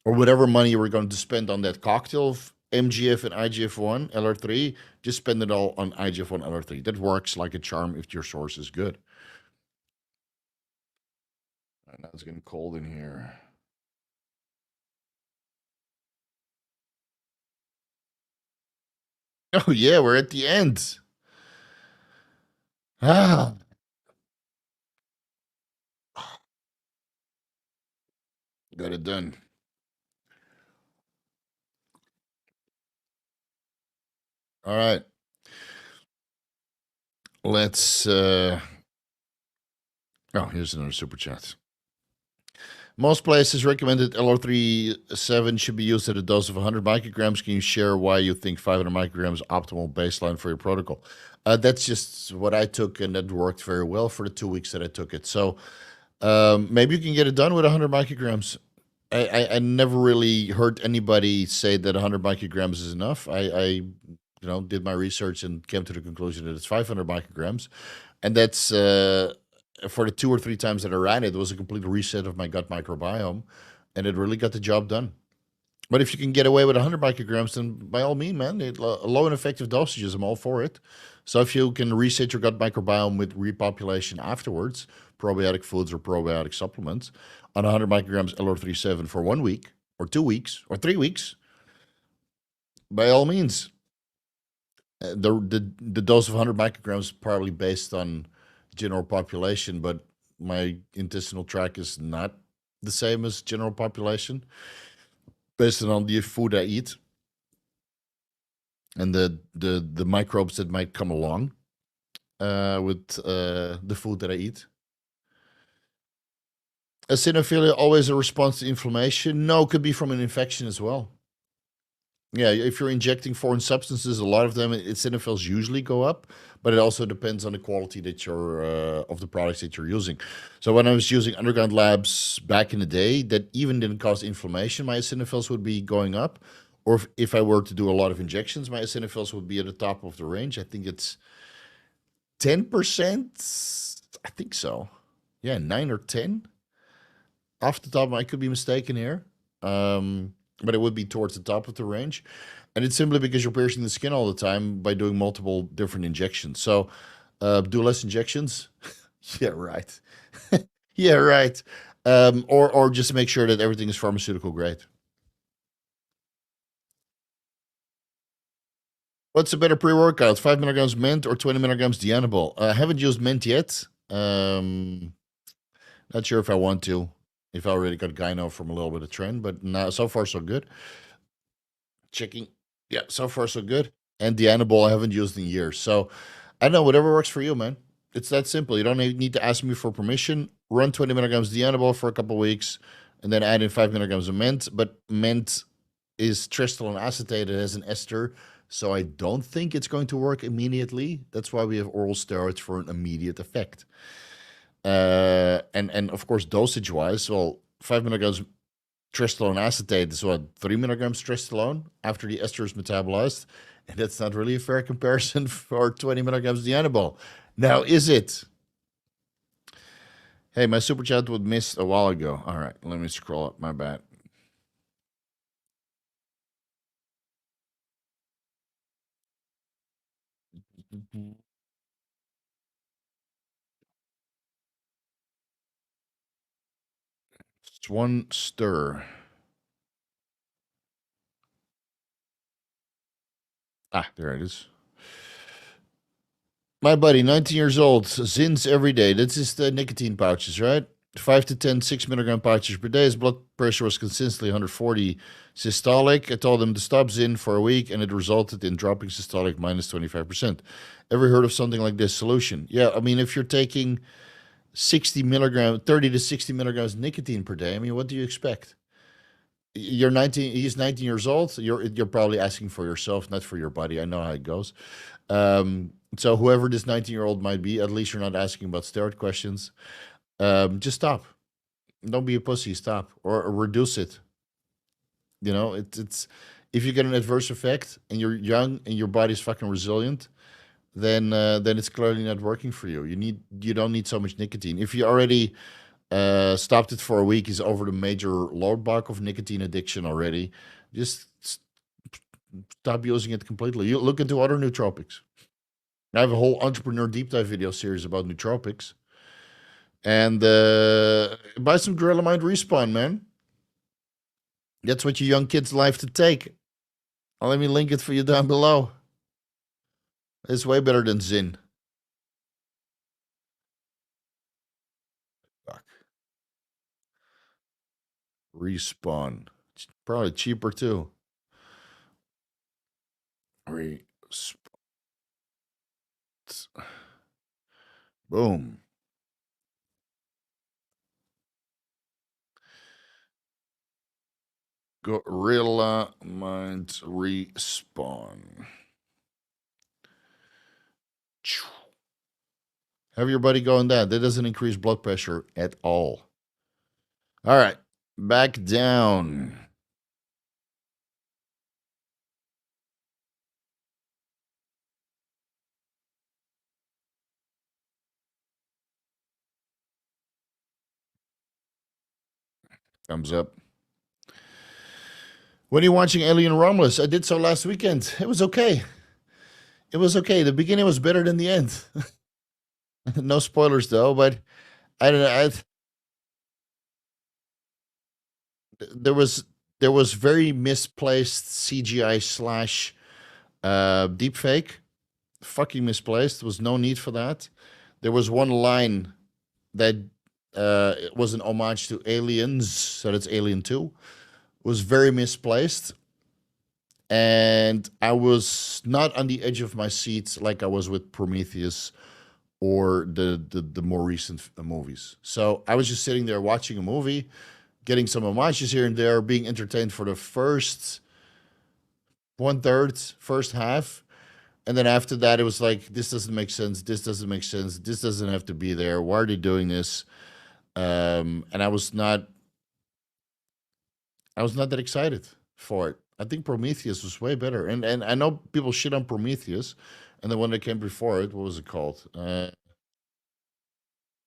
Or whatever money you were going to spend on that cocktail of MGF and IGF-1 LR3, just spend it all on IGF-1 LR3. That works like a charm if your source is good. Now it's getting cold in here. Oh yeah, we're at the end. Ah, got it done. All right. Let's oh, here's another super chat. Most places recommended LR37 should be used at a dose of 100 micrograms. Can you share why you think 500 micrograms optimal baseline for your protocol? That's just what I took, and that worked very well for the 2 weeks that I took it. So maybe you can get it done with 100 micrograms. I never really heard anybody say that 100 micrograms is enough. I did my research and came to the conclusion that it's 500 micrograms, and that's for the 2 or 3 times that I ran it, it was a complete reset of my gut microbiome, and it really got the job done. But if you can get away with 100 micrograms, then by all means, man, low and effective dosages, I'm all for it. So if you can reset your gut microbiome with repopulation afterwards, probiotic foods or probiotic supplements, on 100 micrograms LR37 for 1 week or 2 weeks or 3 weeks, by all means. The dose of 100 micrograms is probably based on general population, but my intestinal tract is not the same as general population, based on the food I eat and the microbes that might come along with the food that I eat. Eosinophilia always a response to inflammation? No, it could be from an infection as well. Yeah, if you're injecting foreign substances, a lot of them, eosinophils usually go up, but it also depends on the quality that you're of the products that you're using. So when I was using underground labs back in the day, that even didn't cause inflammation, my eosinophils would be going up. Or if I were to do a lot of injections, my eosinophils would be at the top of the range. I think it's 10%. I think so. Yeah, 9 or 10. Off the top, I could be mistaken here. But it would be towards the top of the range. And it's simply because you're piercing the skin all the time by doing multiple different injections. So do less injections. Yeah, right. Yeah, right. Or just make sure that everything is pharmaceutical grade. What's a better pre-workout? 5 milligrams mint or 20 milligrams Dianabol? I haven't used mint yet. Not sure if I want to. If I already got gyno from a little bit of trend, but now so far so good. Checking. Yeah, so far so good. And the Anadrol I haven't used in years. So I don't know, whatever works for you, man. It's that simple. You don't need to ask me for permission. Run 20 milligrams Dianabol for a couple of weeks, and then add in 5 milligrams of mint. But mint is tristalone acetate. It has an ester So I don't think it's going to work immediately. That's why we have oral steroids for an immediate effect. And of course, dosage wise, well, 5 milligrams tristerone acetate is what, 3 milligrams tristerone after the ester is metabolized. And that's not really a fair comparison for 20 milligrams of the Anadrol. Now, is it? Hey, my super chat was missed a while ago. All right, let me scroll up. My bad. It's one stir. Ah, there it is. My buddy, 19 years old, Zins every day. This is the nicotine pouches, right? 5 to 10 6-milligram pouches per day. His blood pressure was consistently 140 systolic. I told him to stop Zin for a week, and it resulted in dropping systolic minus 25%. Ever heard of something like this solution? Yeah, I mean, if you're taking 60 milligrams, 30 to 60 milligrams nicotine per day, I mean, what do you expect? You're 19, he's 19 years old. You're probably asking for yourself, not for your buddy. I know how it goes. So whoever this 19-year-old might be, at least you're not asking about steroid questions. Just stop. Don't be a pussy. Stop or reduce it. You know, it's if you get an adverse effect and you're young and your body's fucking resilient, then it's clearly not working for you. You don't need so much nicotine. If you already stopped it for a week, is over the major roadblock of nicotine addiction already. Just stop using it completely. You look into other nootropics. I have a whole entrepreneur deep dive video series about nootropics. And buy some Gorilla Mind Respawn, man. That's what your young kids life to take. Let me link it for you down below. It's way better than Zin. Fuck. Respawn. It's probably cheaper too. Respawn. Boom. Gorilla Mind Respawn. Have your buddy going down. That doesn't increase blood pressure at all. All right. Back down. Thumbs up. When are you watching Alien Romulus? I did so last weekend. It was okay. It was okay. The beginning was better than the end. No spoilers though, but I don't know. There was very misplaced CGI slash deep fake. Fucking misplaced. There was no need for that. There was one line that was an homage to Aliens, so that's Alien 2. Was very misplaced. And I was not on the edge of my seat like I was with Prometheus or the more recent movies. So I was just sitting there watching a movie, getting some homages here and there, being entertained for the first 1/3, first half. And then after that, it was like, this doesn't make sense. This doesn't make sense. This doesn't have to be there. Why are they doing this? And I was not that excited for it. I think Prometheus was way better. And I know people shit on Prometheus. And the one that came before it, what was it called?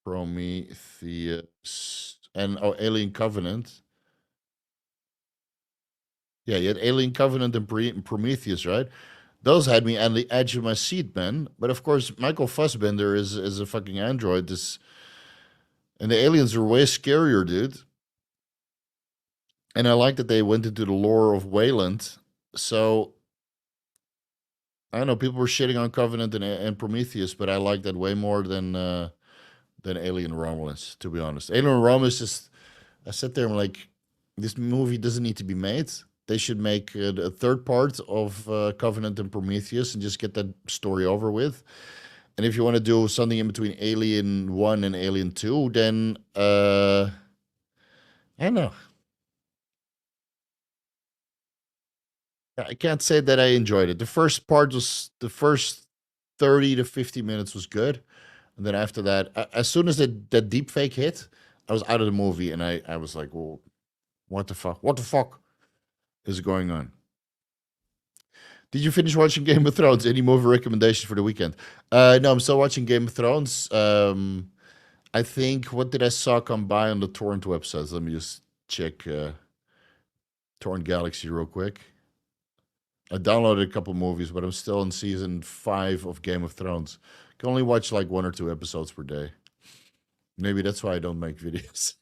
Prometheus and Alien Covenant. Yeah, you had Alien Covenant and Prometheus, right? Those had me on the edge of my seat, man. But of course, Michael Fassbender is a fucking android. And the aliens are way scarier, dude. And I like that they went into the lore of Wayland. So I don't know. People were shitting on Covenant and Prometheus, but I like that way more than Alien Romulus. To be honest, Alien Romulus is. I sat there and I'm like, this movie doesn't need to be made. They should make a third part of Covenant and Prometheus and just get that story over with. And if you want to do something in between Alien 1 and Alien 2, then I don't know. I can't say that I enjoyed it. The first 30 to 50 minutes was good. And then after that, as soon as that deep fake hit, I was out of the movie and I was like, well, what the fuck? What the fuck is going on? Did you finish watching Game of Thrones? Any movie recommendations for the weekend? No, I'm still watching Game of Thrones. I think, what did I saw come by on the torrent websites? Let me just check Torrent Galaxy real quick. I downloaded a couple movies, but I'm still in season 5 of Game of Thrones. Can only watch like 1 or 2 episodes per day. Maybe that's why I don't make videos.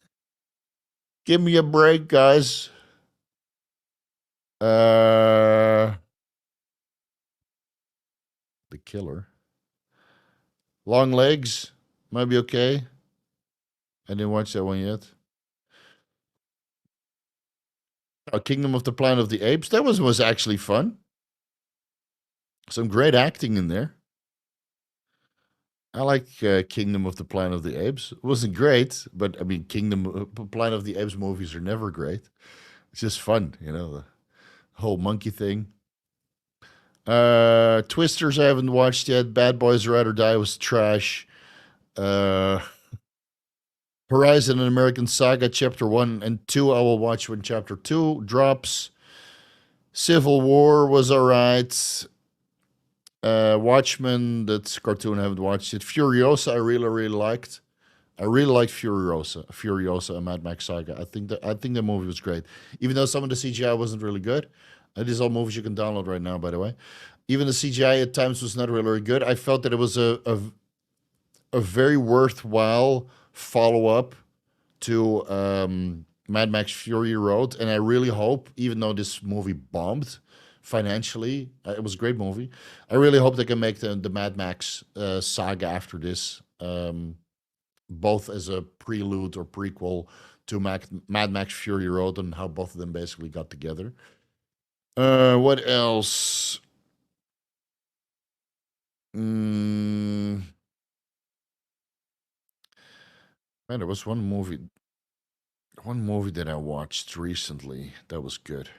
Give me a break, guys. The Killer. Long Legs might be okay. I didn't watch that one yet. Kingdom of the Planet of the Apes. That was actually fun. Some great acting in there. I like Kingdom of the Planet of the Apes. It wasn't great, but I mean, Planet of the Apes movies are never great. It's just fun, the whole monkey thing. Twisters I haven't watched yet. Bad Boys Ride or Die was trash. Horizon and American Saga Chapter 1 and 2 I will watch when Chapter 2 drops. Civil War was alright. Watchmen, that's cartoon, I haven't watched it. Furiosa I really liked. I really liked Furiosa and Mad Max Saga. I think the movie was great. Even though some of the CGI wasn't really good. These are all movies you can download right now, by the way. Even the CGI at times was not really good. I felt that it was a very worthwhile follow-up to Mad Max Fury Road. And I really hope, even though this movie bombed financially, it was a great movie. I really hope they can make the Mad Max saga after this, both as a prelude or prequel to Mad Max Fury Road and how both of them basically got together. What else? Man, there was one movie that I watched recently that was good.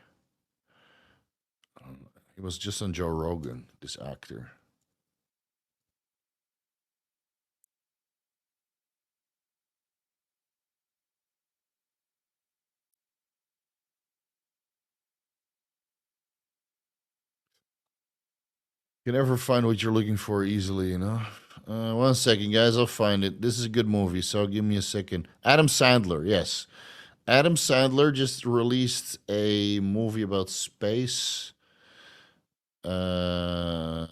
It was just on Joe Rogan, this actor. You can never find what you're looking for easily, 1 second, guys. I'll find it. This is a good movie, so give me a second. Adam Sandler, yes. Adam Sandler just released a movie about space. That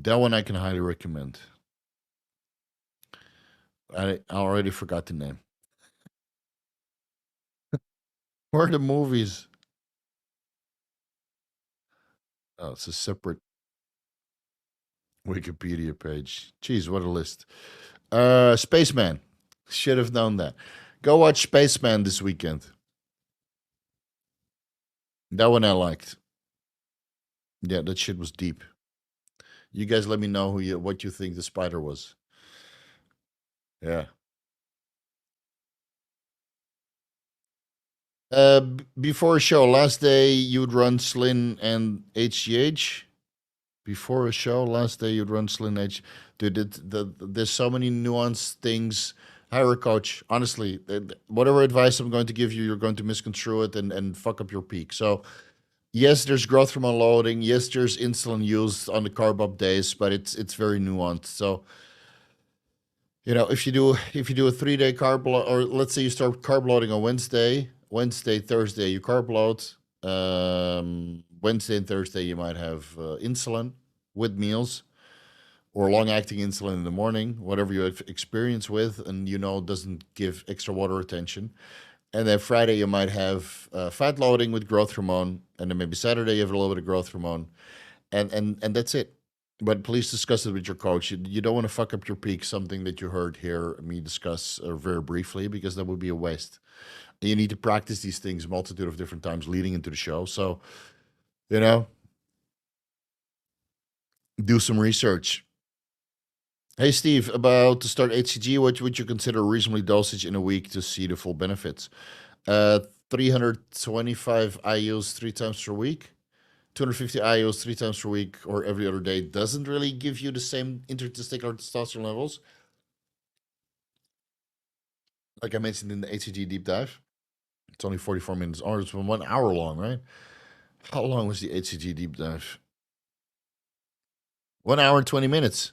one I can highly recommend. I already forgot the name. Where are the movies? Oh, it's a separate Wikipedia page. Jeez, what a list. Spaceman. Should have known that. Go watch Spaceman this weekend. That one I liked. Yeah, that shit was deep. You guys let me know what you think the spider was. Yeah. Before a show, last day you'd run Slin and HGH. Before a show, last day you'd run Slin H. Dude, there's so many nuanced things. Hire a coach. Honestly, whatever advice I'm going to give you, you're going to misconstrue it and fuck up your peak. So, yes, there's growth from unloading. Yes, there's insulin used on the carb up days, but it's very nuanced. So, if you do a 3-day carb or let's say you start carb loading on Wednesday, Thursday you carb load. Wednesday and Thursday you might have insulin with meals or long-acting insulin in the morning, whatever you have experience with and doesn't give extra water retention. And then Friday you might have fat loading with growth hormone, and then maybe Saturday you have a little bit of growth hormone, and that's it. But please discuss it with your coach. You don't want to fuck up your peak, something that you heard here me discuss very briefly, because that would be a waste. And you need to practice these things a multitude of different times leading into the show. So, do some research. Hey, Steve, about to start HCG, what would you consider a reasonably dosage in a week to see the full benefits? 325 IUs 3 times per week. 250 IUs 3 times per week or every other day doesn't really give you the same intertesticular testosterone levels. Like I mentioned in the HGH deep dive, it's only 44 minutes, or it's 1 hour long, right? How long was the HGH deep dive? 1 hour and 20 minutes.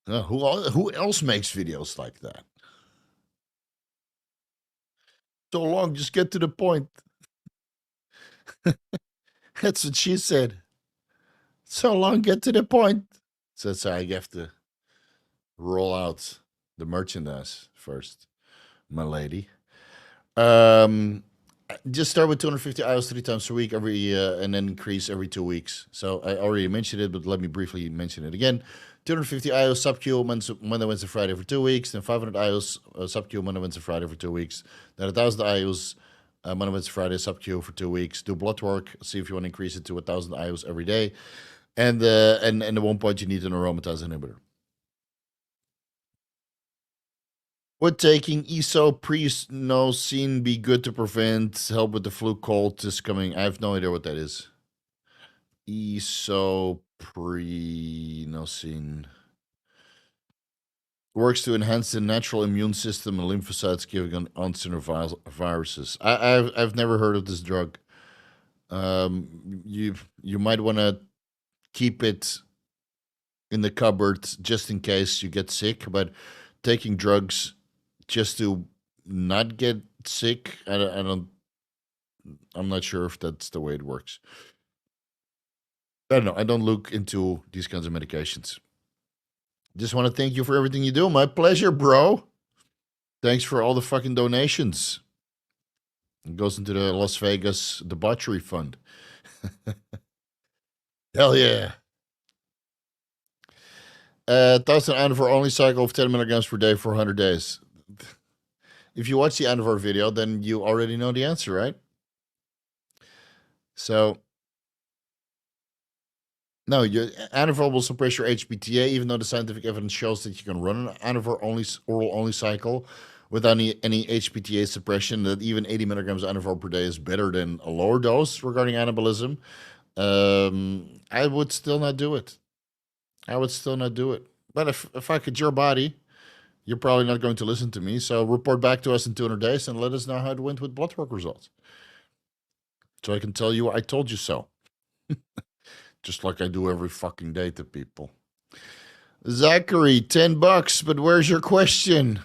Who else makes videos like that? So long, just get to the point. That's what she said. So long, get to the point. So I have to roll out the merchandise first, my lady. Just start with 250 IUs 3 times a week, and then increase every 2 weeks. So I already mentioned it, but let me briefly mention it again. 250 IUs sub-Q Monday, Wednesday, Friday for 2 weeks. Then 500 IUs sub-Q Monday, Wednesday, Friday for 2 weeks. Then 1,000 IUs Monday, Wednesday, Friday sub-Q for 2 weeks. Do blood work. See if you want to increase it to 1,000 IUs every day. And at one point you need an aromatase inhibitor. Would taking isoprenosin be good to help with the flu cold this coming? I have no idea what that is. Isoprenosin works to enhance the natural immune system and lymphocytes, giving an answer to viruses. I've never heard of this drug. You might want to keep it in the cupboard just in case you get sick, but taking drugs just to not get sick, I'm not sure if that's the way it works. I don't know. I don't look into these kinds of medications. Just want to thank you for everything you do. My pleasure, bro. Thanks for all the fucking donations. It goes into the Las Vegas debauchery fund. Hell yeah. Thousand Anavar-Only cycle of 10 milligrams per day for 100 days. If you watch the Anavar video, then you already know the answer, right? So, no, Anavar will suppress your HPTA, even though the scientific evidence shows that you can run an Anavar-only oral-only cycle without any HPTA suppression, that even 80 milligrams of Anavar per day is better than a lower dose regarding anabolism. I would still not do it. But if I could your body, you're probably not going to listen to me. So report back to us in 200 days and let us know how it went with blood work results. So I can tell you I told you so. Just like I do every fucking day to people. Zachary, $10, but where's your question?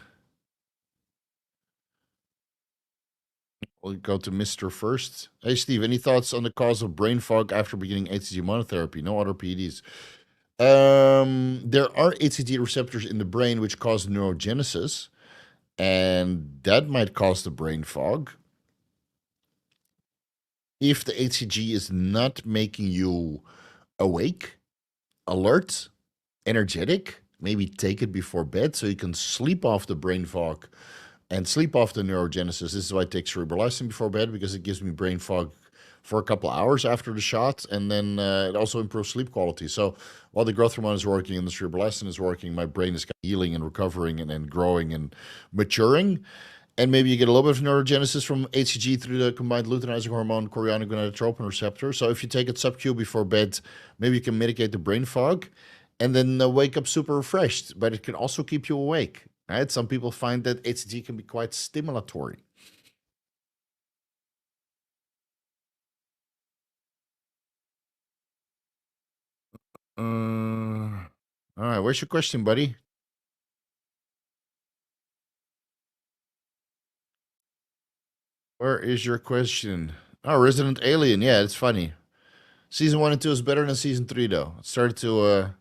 We'll go to Mr. first. Hey, Steve, any thoughts on the cause of brain fog after beginning HCG monotherapy? No other PEDs. There are HCG receptors in the brain which cause neurogenesis, and that might cause the brain fog. If the HCG is not making you awake, alert, energetic, maybe take it before bed so you can sleep off the brain fog and sleep off the neurogenesis. This is why I take Cerebrolysin before bed, because it gives me brain fog for a couple of hours after the shot, and then it also improves sleep quality. So while the growth hormone is working and the Cerebrolysin is working, my brain is healing and recovering and growing and maturing. And maybe you get a little bit of neurogenesis from HCG through the combined luteinizing hormone, chorionic gonadotropin receptor. So if you take it sub-Q before bed, maybe you can mitigate the brain fog and then wake up super refreshed. But it can also keep you awake, right? Some people find that HCG can be quite stimulatory. All right, where's your question, buddy? Where is your question? Oh, Resident Alien. Yeah, it's funny. Season 1 and 2 is better than Season 3, though. It started to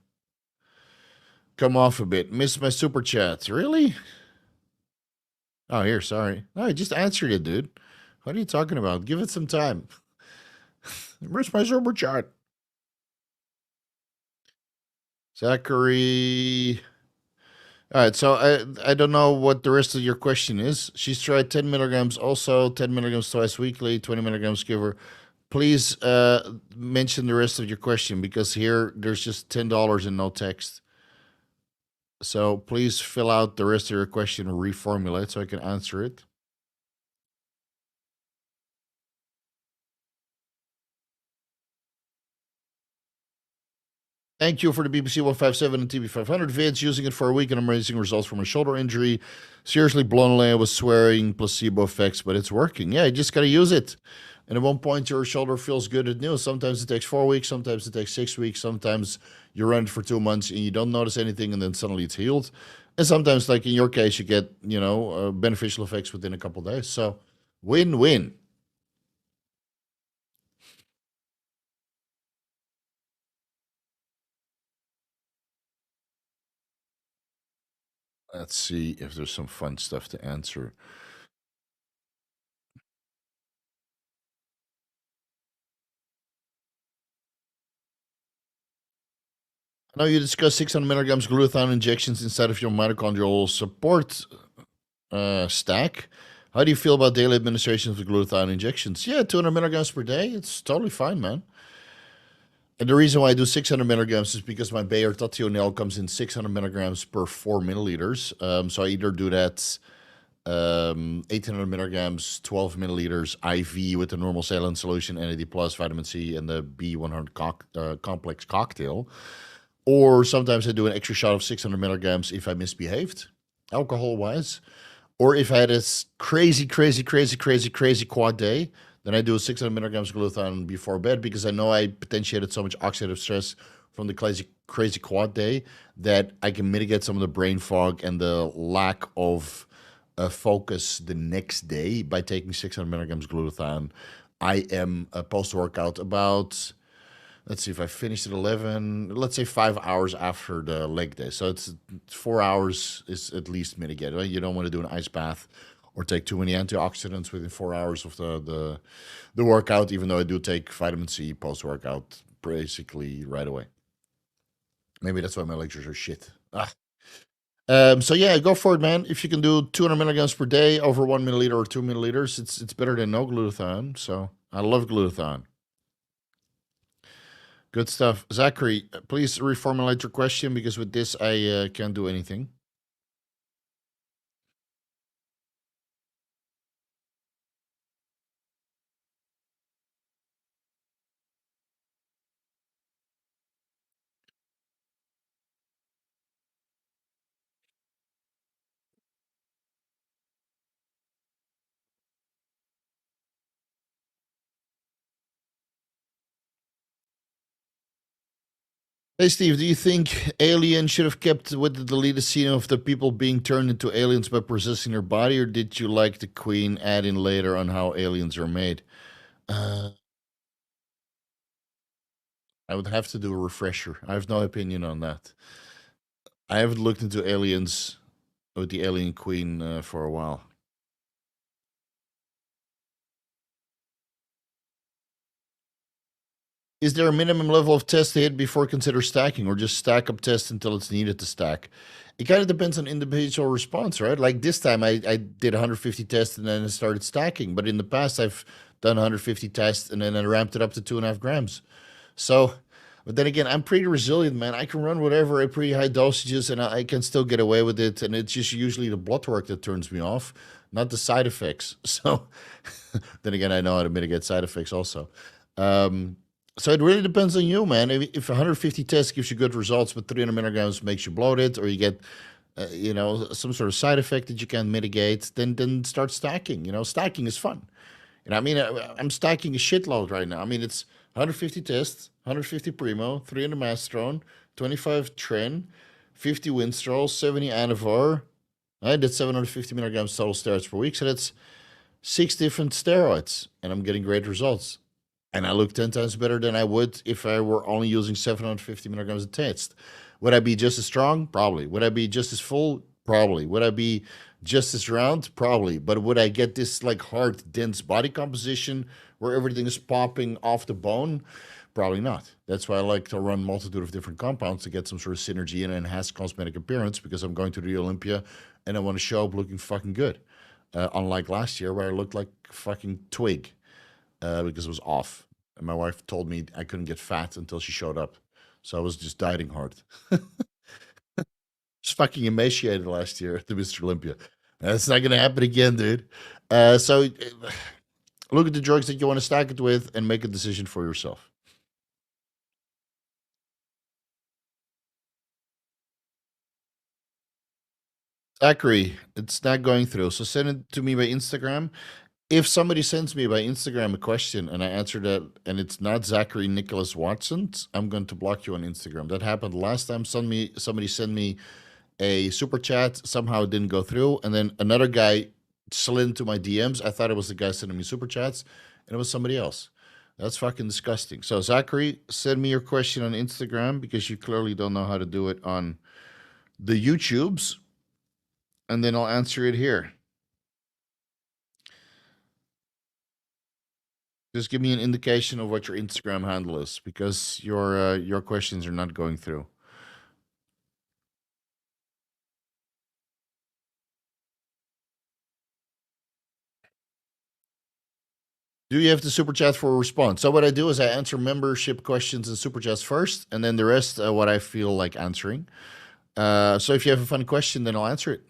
come off a bit. Missed my super chats. Really? Oh, here, sorry. No, I just answered it, dude. What are you talking about? Give it some time. Where's my super chat? Zachary. All right, so I don't know what the rest of your question is. She's tried 10 milligrams also, 10 milligrams twice weekly, 20 milligrams give her. Please mention the rest of your question, because here there's just $10 and no text. So please fill out the rest of your question and reformulate so I can answer it. Thank you for the BBC 157 and TB 500 vids. Using it for a week and amazing results for my shoulder injury. Seriously blown away. I was swearing placebo effects, but it's working. Yeah, you just got to use it. And at one point, your shoulder feels good and new. Sometimes it takes 4 weeks. Sometimes it takes 6 weeks. Sometimes you run it for 2 months and you don't notice anything, and then suddenly it's healed. And sometimes, like in your case, you get, beneficial effects within a couple of days. So win-win. Let's see if there's some fun stuff to answer. I know you discussed 600 milligrams glutathione injections inside of your mitochondrial support stack. How do you feel about daily administration of the glutathione injections? Yeah, 200 milligrams per day. It's totally fine, man. And the reason why I do 600 milligrams is because my Bayer Tationel comes in 600 milligrams per 4 milliliters. So I either do that 800 milligrams, 12 milliliters IV with the normal saline solution, NAD+, vitamin C, and the B100 complex cocktail. Or sometimes I do an extra shot of 600 milligrams if I misbehaved, alcohol-wise. Or if I had a crazy quad day, then I do 600 milligrams glutathione before bed, because I know I potentiated so much oxidative stress from the crazy quad day that I can mitigate some of the brain fog and the lack of focus the next day by taking 600 milligrams glutathione. I am post-workout about, let's see, if I finished at 11, let's say 5 hours after the leg day. So it's 4 hours is at least mitigated. Right? You don't want to do an ice bath or take too many antioxidants within 4 hours of the workout, even though I do take vitamin C post-workout basically right away. Maybe that's why my legs are shit. So yeah, go for it, man. If you can do 200 milligrams per day over 1 milliliter or 2 milliliters, it's better than no glutathione. So I love glutathione. Good stuff. Zachary, please reformulate your question, because with this, I can't do anything. Hey, Steve, do you think Alien should have kept with the deleted scene of the people being turned into aliens by possessing their body, or did you like the Queen add in later on how aliens are made? Uh, I would have to do a refresher. I have no opinion on that. I haven't looked into aliens with the Alien Queen for a while. Is there a minimum level of test to hit before consider stacking, or just stack up tests until it's needed to stack? It kind of depends on individual response, right? Like this time I did 150 tests and then I started stacking. But in the past, I've done 150 tests and then I ramped it up to 2.5 grams. So, but then again, I'm pretty resilient, man. I can run whatever at pretty high dosages and I can still get away with it. And it's just usually the blood work that turns me off, not the side effects. So then again, I know how to mitigate side effects also. So it really depends on you, man. If 150 tests gives you good results, but 300 milligrams makes you bloated, or you get, some sort of side effect that you can mitigate, then start stacking. Stacking is fun. I mean, I'm stacking a shitload right now. I mean, it's 150 tests, 150 Primo, 300 Masteron, 25 Tren, 50 Winstrol, 70 Anavar. I did 750 milligrams total steroids per week, so that's 6 different steroids, and I'm getting great results. And I look 10 times better than I would if I were only using 750 milligrams a test. Would I be just as strong? Probably. Would I be just as full? Probably. Would I be just as round? Probably. But would I get this like hard, dense body composition where everything is popping off the bone? Probably not. That's why I like to run multitude of different compounds to get some sort of synergy and enhance cosmetic appearance, because I'm going to the Olympia and I want to show up looking fucking good. Unlike last year where I looked like fucking twig because it was off. And my wife told me I couldn't get fat until she showed up. So I was just dieting hard. Just fucking emaciated last year at the Mr. Olympia. That's not going to happen again, dude. So look at the drugs that you want to stack it with and make a decision for yourself. Zachary, it's not going through. So send it to me by Instagram. If somebody sends me by Instagram a question and I answer that and it's not Zachary Nicholas Watson, I'm going to block you on Instagram. That happened last time. Somebody sent me a super chat. Somehow it didn't go through. And then another guy slid into my DMs. I thought it was the guy sending me super chats, and it was somebody else. That's fucking disgusting. So, Zachary, send me your question on Instagram because you clearly don't know how to do it on the YouTubes, and then I'll answer it here. Just give me an indication of what your Instagram handle is because your questions are not going through. Do you have to super chat for a response? So what I do is I answer membership questions and super chats first, and then the rest what I feel like answering. So if you have a funny question, then I'll answer it.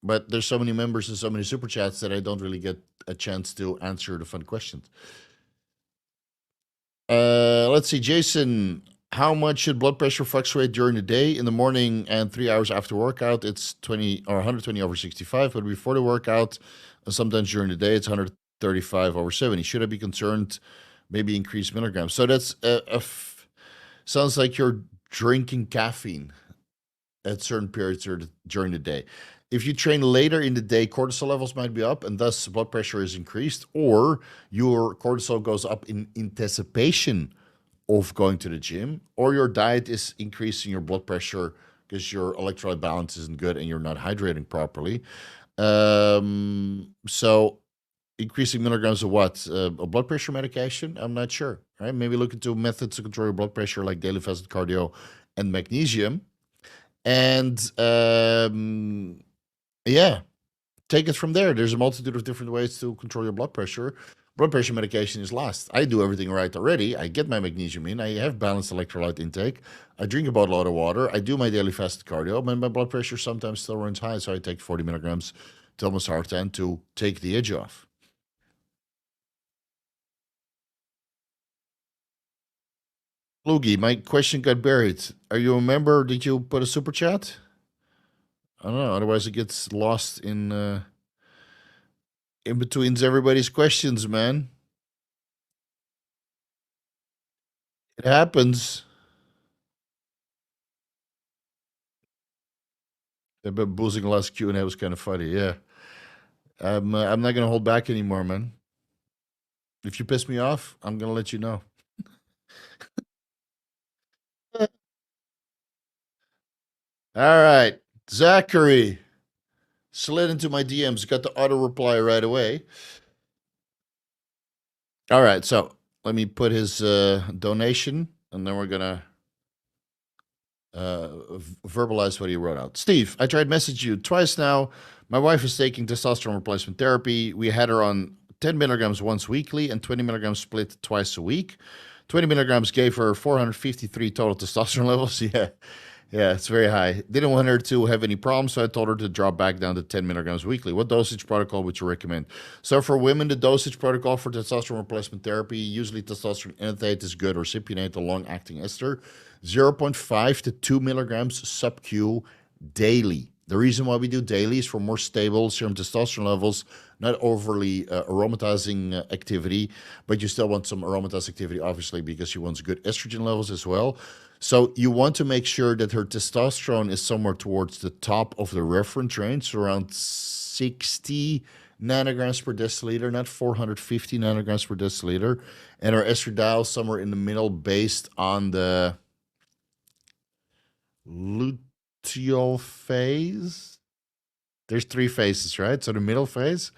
But there's so many members and so many super chats that I don't really get a chance to answer the fun questions. Let's see, Jason. How much should blood pressure fluctuate during the day? In the morning and 3 hours after workout, it's 20 or 120 over 65. But before the workout, and sometimes during the day, it's 135 over 70. Should I be concerned? Maybe increase milligrams. So that's sounds like you're drinking caffeine at certain periods during the day. If you train later in the day, cortisol levels might be up, and thus blood pressure is increased, or your cortisol goes up in anticipation of going to the gym, or your diet is increasing your blood pressure because your electrolyte balance isn't good and you're not hydrating properly. So increasing milligrams of what? A blood pressure medication? I'm not sure. Right? Maybe look into methods to control your blood pressure like daily fasted cardio and magnesium. And yeah, take it from there. There's a multitude of different ways to control your blood pressure. Blood pressure medication is last. I do everything right already. I get my magnesium in. I have balanced electrolyte intake. I drink about a lot of water. I do my daily fasted cardio. But my blood pressure sometimes still runs high, so I take 40 milligrams telmisartan to take the edge off. Loogie, my question got buried. Are you a member? Did you put a super chat? I don't know. Otherwise, it gets lost in between everybody's questions, man. It happens. But boozing last Q&A was kind of funny. Yeah. I'm not going to hold back anymore, man. If you piss me off, I'm going to let you know. All right. Zachary slid into my DMs, got the auto reply right away. All right. So let me put his donation, and then we're going to verbalize what he wrote out. Steve, I tried messaging you twice now. My wife is taking testosterone replacement therapy. We had her on 10 milligrams once weekly and 20 milligrams split twice a week. 20 milligrams gave her 453 total testosterone levels. Yeah, it's very high. Didn't want her to have any problems, so I told her to drop back down to 10 milligrams weekly. What dosage protocol would you recommend? So for women, the dosage protocol for testosterone replacement therapy, usually testosterone enanthate is good, or cypionate, a long-acting ester, 0.5 to 2 milligrams sub-Q daily. The reason why we do daily is for more stable serum testosterone levels, not overly aromatizing activity, but you still want some aromatized activity, obviously, because you want good estrogen levels as well. So you want to make sure that her testosterone is somewhere towards the top of the reference range, so around 60 nanograms per deciliter, not 450 nanograms per deciliter, and her estradiol somewhere in the middle based on the luteal phase. There's 3 phases, right? So the middle phase,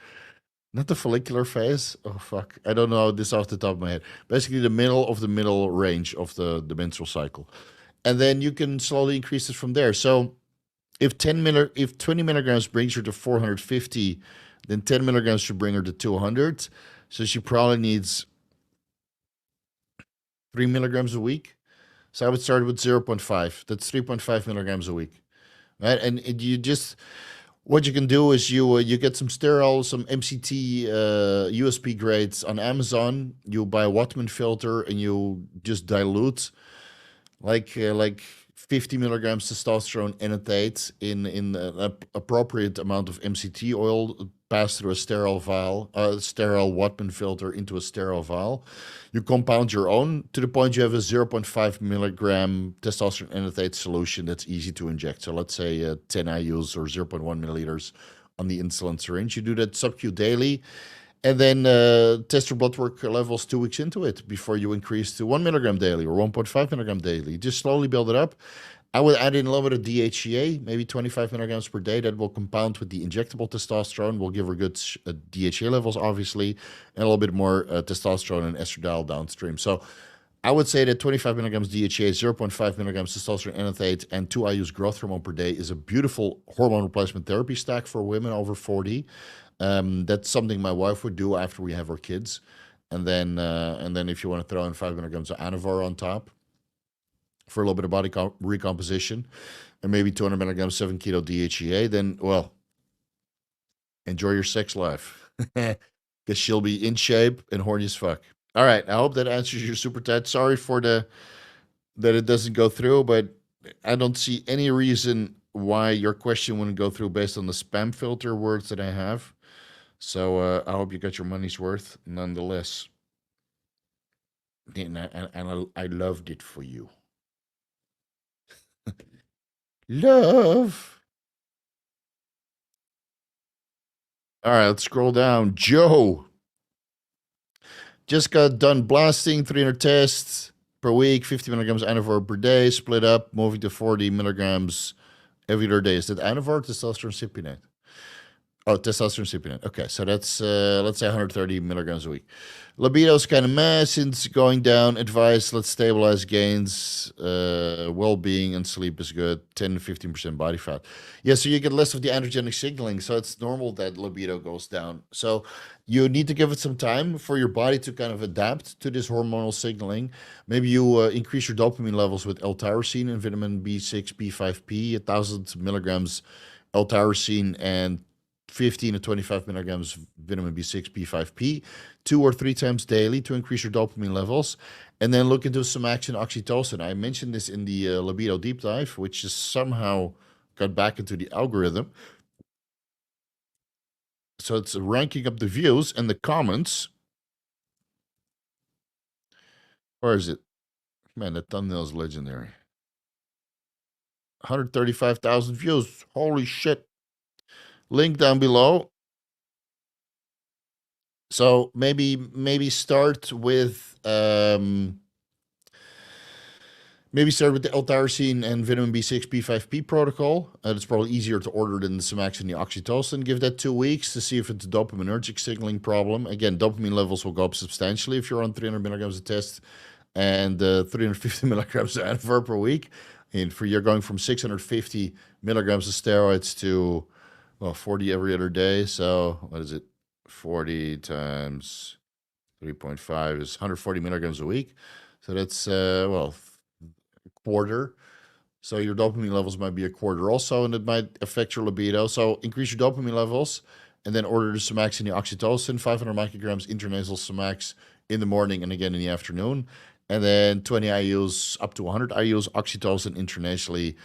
not the follicular phase. Oh, fuck. I don't know this off the top of my head. Basically, the middle range of the menstrual cycle. And then you can slowly increase it from there. So if 20 milligrams brings her to 450, then 10 milligrams should bring her to 200. So she probably needs 3 milligrams a week. So I would start with 0.5. That's 3.5 milligrams a week, right? And you just... What you can do is you get some sterol, some MCT USP grades on Amazon. You buy a Wattman filter and you just dilute like 50 milligrams testosterone enanthate in an appropriate amount of MCT oil, passed through a sterile vial, sterile Wattman filter into a sterile vial. You compound your own to the point you have a 0.5 milligram testosterone enanthate solution that's easy to inject. So let's say 10 IUs or 0.1 milliliters on the insulin syringe. You do that sub-Q daily, and then test your blood work levels 2 weeks into it before you increase to 1 milligram daily or 1.5 milligram daily. Just slowly build it up. I would add in a little bit of DHEA, maybe 25 milligrams per day. That will compound with the injectable testosterone. Will give her good DHEA levels, obviously, and a little bit more testosterone and estradiol downstream. So I would say that 25 milligrams DHEA, 0.5 milligrams testosterone enanthate, and 2 IUs growth hormone per day is a beautiful hormone replacement therapy stack for women over 40. That's something my wife would do after we have our kids. And then if you want to throw in 5 milligrams of Anavar on top for a little bit of body recomposition, and maybe 200 milligrams 7 keto DHEA, then, well, enjoy your sex life. Because she'll be in shape and horny as fuck. All right, I hope that answers your super chat. Sorry for that it doesn't go through, but I don't see any reason why your question wouldn't go through based on the spam filter words that I have. So I hope you got your money's worth nonetheless. And I loved it for you. Love. All right, let's scroll down. Joe just got done blasting 300 tests per week, 50 milligrams Anavar per day, split up, moving to 40 milligrams every other day. Is that Anavar or testosterone cypionate? Oh, testosterone cypionate. Okay, so that's, let's say 130 milligrams a week. Libido's kind of meh since going down. Advice, let's stabilize gains. Well-being and sleep is good. 10 to 15% body fat. Yeah, so you get less of the androgenic signaling, so it's normal that libido goes down. So you need to give it some time for your body to kind of adapt to this hormonal signaling. Maybe you increase your dopamine levels with L-tyrosine and vitamin B6, B5P, 1,000 milligrams L-tyrosine and 15 to 25 milligrams vitamin B6, B5P, 2 or 3 times daily to increase your dopamine levels. And then look into Somax and oxytocin. I mentioned this in the libido deep dive, which just somehow got back into the algorithm. So it's ranking up the views and the comments. Where is it? Man, that thumbnail is legendary. 135,000 views. Holy shit. Link down below. So maybe start with the L-tyrosine and vitamin B6 B5P protocol. It's probably easier to order than the Somax and the oxytocin. Give that 2 weeks to see if it's a dopaminergic signaling problem. Again, dopamine levels will go up substantially if you're on 300 milligrams of test and 350 milligrams of Anavar per week. And you're going from 650 milligrams of steroids to 40 every other day. So what is it? 40 times 3.5 is 140 milligrams a week. So that's, a quarter. So your dopamine levels might be a quarter also, and it might affect your libido. So increase your dopamine levels and then order the Somax and the oxytocin, 500 micrograms intranasal Somax in the morning and again in the afternoon. And then 20 IUs, up to 100 IUs, oxytocin intranasally,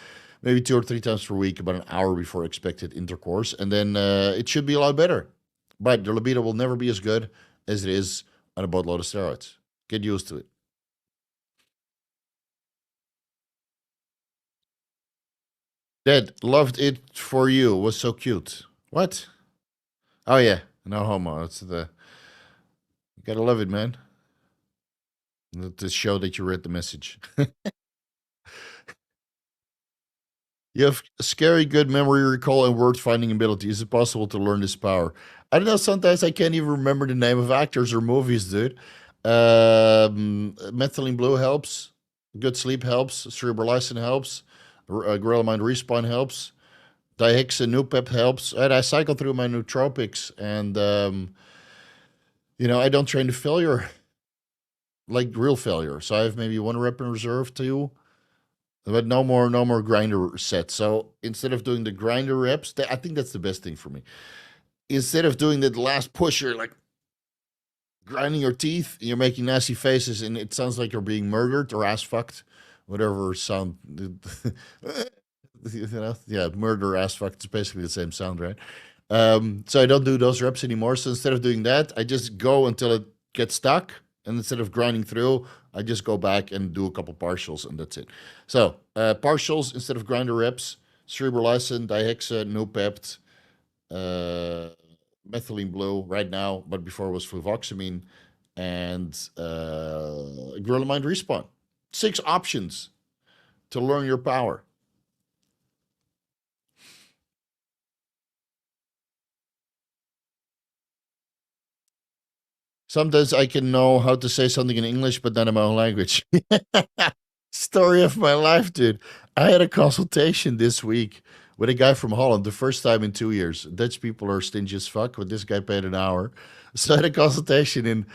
maybe 2 or 3 times per week, about an hour before expected intercourse. And then it should be a lot better. But the libido will never be as good as it is on a boatload of steroids. Get used to it. Dad, loved it for you. Was so cute. What? Oh, yeah. No homo. It's you gotta love it, man. To show that you read the message. You have scary good memory recall and word finding ability. Is it possible to learn this power? I don't know. Sometimes I can't even remember the name of actors or movies, dude. Methylene Blue helps. Good sleep helps. Cerebrolysin helps. Gorilla Mind Respawn helps. Dihexa Nupep helps. And I cycle through my nootropics, and I don't train to failure, like real failure. So I have maybe 1 rep in reserve too. But no more grinder sets. So instead of doing the grinder reps, I think that's the best thing for me. Instead of doing that last push, you're like grinding your teeth, and you're making nasty faces, and it sounds like you're being murdered or ass fucked whatever sound. Yeah, murder ass fuck. It's basically the same sound, right? So I don't do those reps anymore. So instead of doing that, I just go until it gets stuck. And instead of grinding through, I just go back and do a couple partials, and that's it. So partials instead of grinder reps: Cerebrolysin, Dihexa, Noopept, uh, Methylene Blue right now, but before it was fluvoxamine, and Gorilla Mind Respawn. 6 options to learn your power. Sometimes I can know how to say something in English, but not in my own language. Story of my life, dude. I had a consultation this week with a guy from Holland, the first time in 2 years. Dutch people are stingy as fuck, but this guy paid an hour. So I had a consultation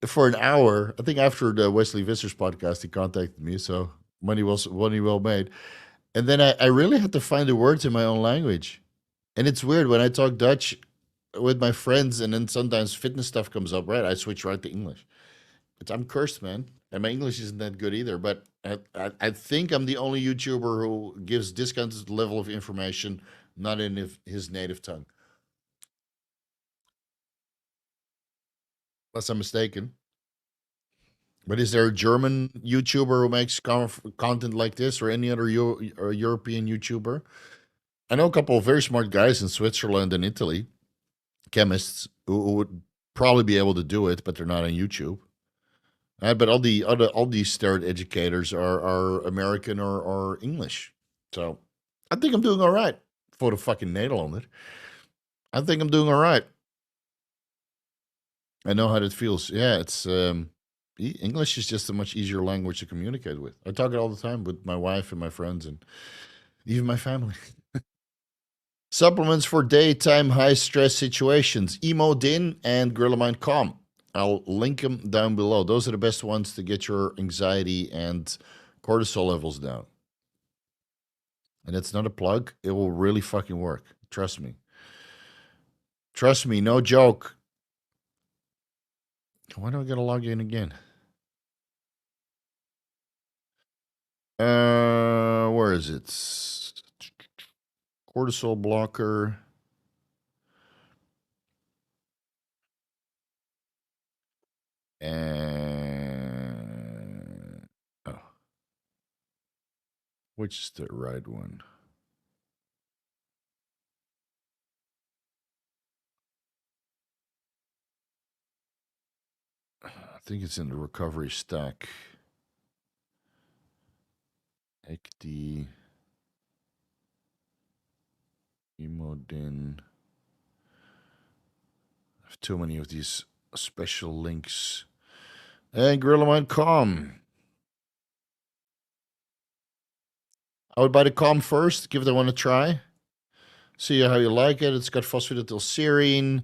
for an hour. I think after the Wesley Vissers podcast, he contacted me. So money well made. And then I really had to find the words in my own language. And it's weird when I talk Dutch with my friends, and then sometimes fitness stuff comes up, right? I switch right to English. I'm cursed, man. And my English isn't that good either. But I think I'm the only YouTuber who gives this kind of level of information not in his native tongue. Unless I'm mistaken. But is there a German YouTuber who makes content like this, or any other European YouTuber? I know a couple of very smart guys in Switzerland and Italy, chemists, who would probably be able to do it, but they're not on YouTube. But all these steroid educators are American or English. So I think I'm doing all right for the fucking Nederlander. I think I'm doing all right. I know how that feels. Yeah, it's English is just a much easier language to communicate with. I talk it all the time with my wife and my friends and even my family. Supplements for daytime high stress situations: Emodin and Gorilla Mind Calm. I'll link them down below. Those are the best ones to get your anxiety and cortisol levels down. And it's not a plug. It will really fucking work. Trust me. Trust me, no joke. Why do I gotta log in again? Where is it? Cortisol blocker. And oh, which is the right one? I think it's in the recovery stack. XD Emodin. I have too many of these special links. And Gorilla Mind Calm. I would buy the Calm first, give that one a try. See how you like it. It's got phosphatidylserine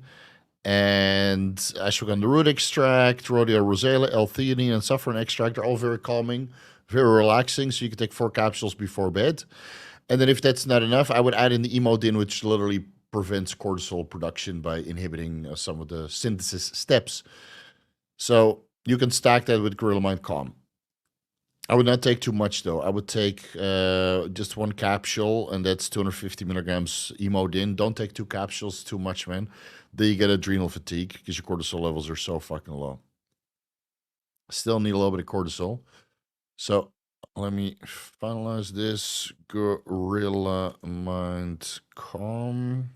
and ashwagandha root extract, rhodia rosea, L-theanine, and saffron extract. They're all very calming, very relaxing, so you can take 4 capsules before bed. And then if that's not enough, I would add in the Emodin, which literally prevents cortisol production by inhibiting some of the synthesis steps. So you can stack that with Gorilla Mind Calm. I would not take too much, though. I would take just 1 capsule, and that's 250 milligrams Emodin. Don't take 2 capsules, too much, man. Then you get adrenal fatigue because your cortisol levels are so fucking low. Still need a little bit of cortisol. So let me finalize this. Gorilla Mind Calm.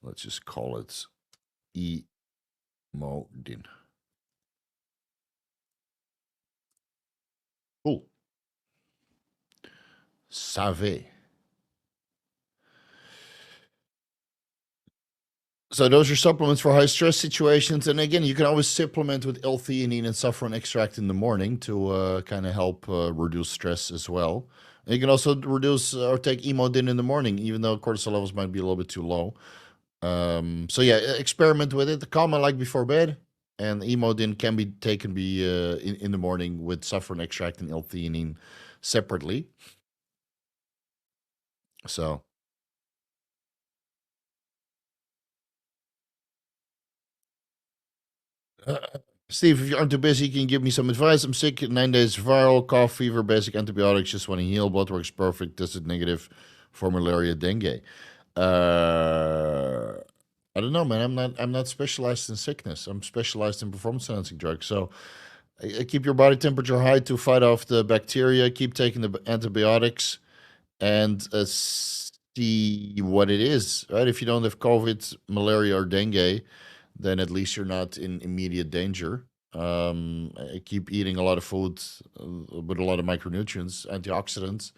Let's just call it Emodin. Cool. Save. So those are supplements for high stress situations. And again, you can always supplement with L-theanine and saffron extract in the morning to kind of help reduce stress as well. And you can also reduce or take Emodin in the morning, even though cortisol levels might be a little bit too low. So yeah, experiment with it. The Calm I like before bed, and Emodin can be taken in the morning with saffron extract and L-theanine separately. So Steve, if you aren't too busy, can you give me some advice? I'm sick, 9 days viral, cough, fever, basic antibiotics, just want to heal. Blood works perfect, tested negative for malaria, dengue. Uh, I don't know, man. I'm not specialized in sickness. I'm specialized in performance enhancing drugs. So I keep your body temperature high to fight off the bacteria. Keep taking the antibiotics and see what it is. Right? If you don't have COVID, malaria, or dengue, then at least you're not in immediate danger. I keep eating a lot of food with a lot of micronutrients, antioxidants.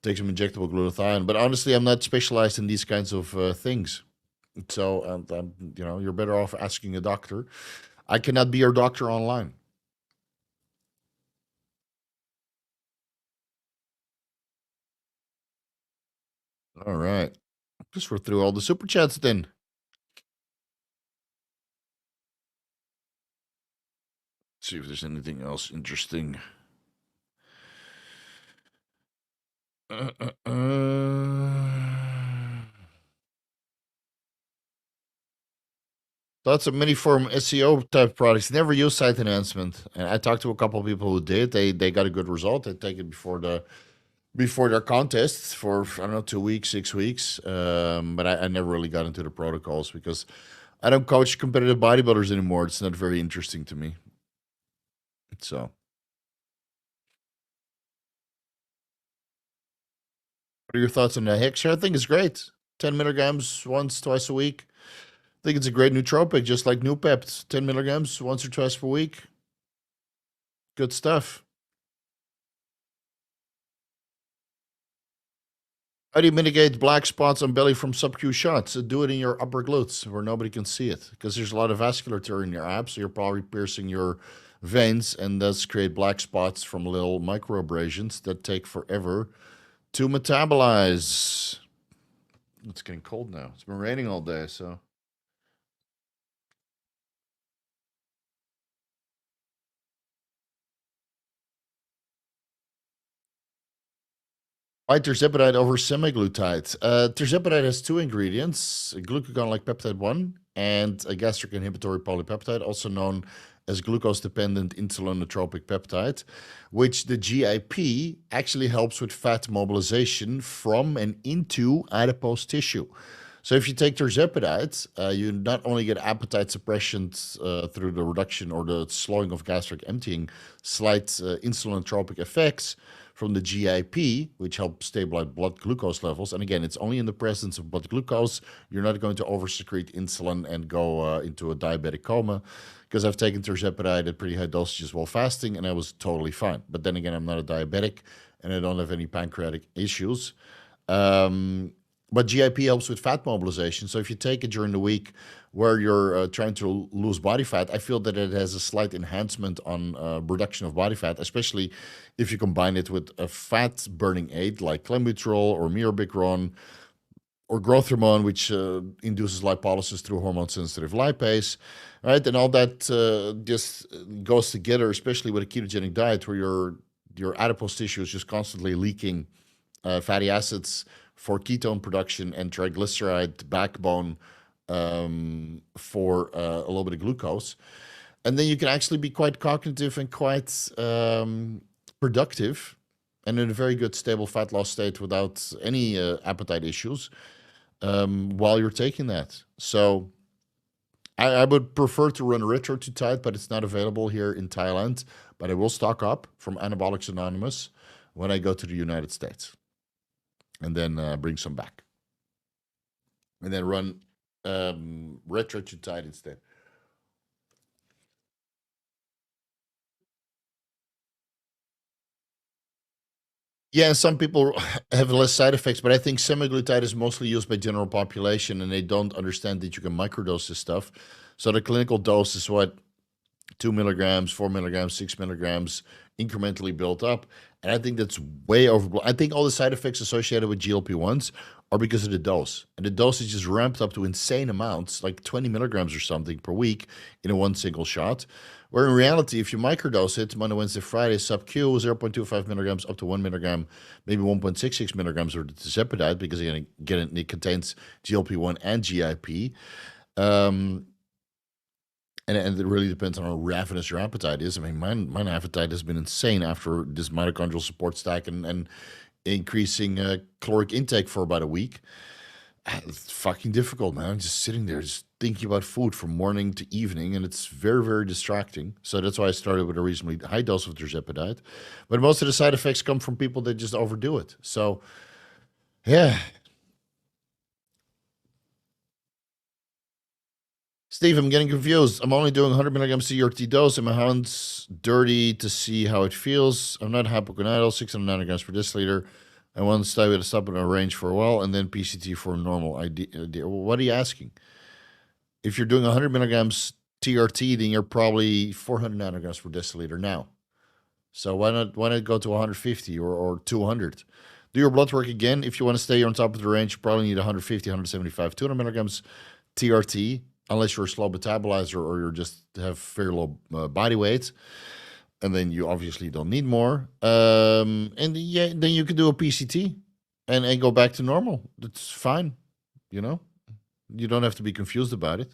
Take some injectable glutathione. But honestly, I'm not specialized in these kinds of things. So, you're better off asking a doctor. I cannot be your doctor online. All right. Just we're through all the super chats then. See if there's anything else interesting. Uh, uh, uh. Thoughts of mini form SEO type products. Never use site enhancement. And I talked to a couple of people who did. They got a good result. They take it before their contests for I don't know 2 weeks, 6 weeks. But I never really got into the protocols because I don't coach competitive bodybuilders anymore. It's not very interesting to me. So, what are your thoughts on the Hexa? I think it's great. 10 milligrams once, twice a week. I think it's a great nootropic, just like Noopept. 10 milligrams once or twice per week. Good stuff. How do you mitigate black spots on belly from sub-Q shots? Do it in your upper glutes where nobody can see it because there's a lot of vasculature in your abs. So you're probably piercing your veins and thus create black spots from little microabrasions that take forever to metabolize. It's getting cold now. It's been raining all day, so. Why tirzepatide over semaglutide? Tirzepatide has two ingredients, a glucagon-like peptide 1 and a gastric inhibitory polypeptide, also known as glucose-dependent insulin nootropic peptide, which the GIP actually helps with fat mobilization from and into adipose tissue. So if you take tirzepatide, you not only get appetite suppression through the reduction or the slowing of gastric emptying, slight insulinotropic effects from the GIP, which helps stabilize blood glucose levels. And again, it's only in the presence of blood glucose. You're not going to oversecrete insulin and go into a diabetic coma, because I've taken tirzepatide at pretty high dosages while fasting, and I was totally fine. But then again, I'm not a diabetic, and I don't have any pancreatic issues. But GIP helps with fat mobilization. So if you take it during the week where you're trying to lose body fat, I feel that it has a slight enhancement on reduction of body fat, especially if you combine it with a fat burning aid like clenbuterol or mirabegron or growth hormone, which induces lipolysis through hormone-sensitive lipase, right? And all that just goes together, especially with a ketogenic diet where your adipose tissue is just constantly leaking fatty acids for ketone production and triglyceride backbone for a little bit of glucose. And then you can actually be quite cognitive and quite productive and in a very good stable fat loss state without any appetite issues while you're taking that. So I would prefer to run Retrotide, but it's not available here in Thailand. But I will stock up from Anabolics Anonymous when I go to the United States. And then bring some back. And then run Retrotide instead. Yeah, some people have less side effects, but I think semaglutide is mostly used by general population, and they don't understand that you can microdose this stuff. So the clinical dose is what 2 milligrams, 4 milligrams, 6 milligrams, incrementally built up, and I think that's way overblown. I think all the side effects associated with GLP-1s are because of the dose, and the dosage is ramped up to insane amounts, like 20 milligrams or something per week in a one single shot. Where in reality, if you microdose it Monday, Wednesday, Friday, sub-Q, 0.25 milligrams up to 1 milligram, maybe 1.66 milligrams of the tirzepatide, because again, it contains GLP-1 and GIP. And it really depends on how ravenous your appetite is. I mean, mine appetite has been insane after this mitochondrial support stack and increasing caloric intake for about a week. It's fucking difficult, man. I'm just sitting there, just thinking about food from morning to evening, and it's very, very distracting. So that's why I started with a reasonably high dose of tirzepatide. But most of the side effects come from people that just overdo it. So, yeah. Steve, I'm getting confused. I'm only doing 100 milligrams CRT dose, and my hand's dirty to see how it feels. I'm not hypogonadal, 600 nanograms per deciliter. I want to stay with a supplement range for a while, and then PCT for normal idea. What are you asking? If you're doing 100 milligrams TRT, then you're probably 400 nanograms per deciliter now. So why not go to 150 or 200? Do your blood work again. If you want to stay on top of the range, you probably need 150, 175, 200 milligrams TRT, unless you're a slow metabolizer or you just have very low body weight. And then you obviously don't need more. And yeah, then you can do a PCT and go back to normal. That's fine. You know, you don't have to be confused about it.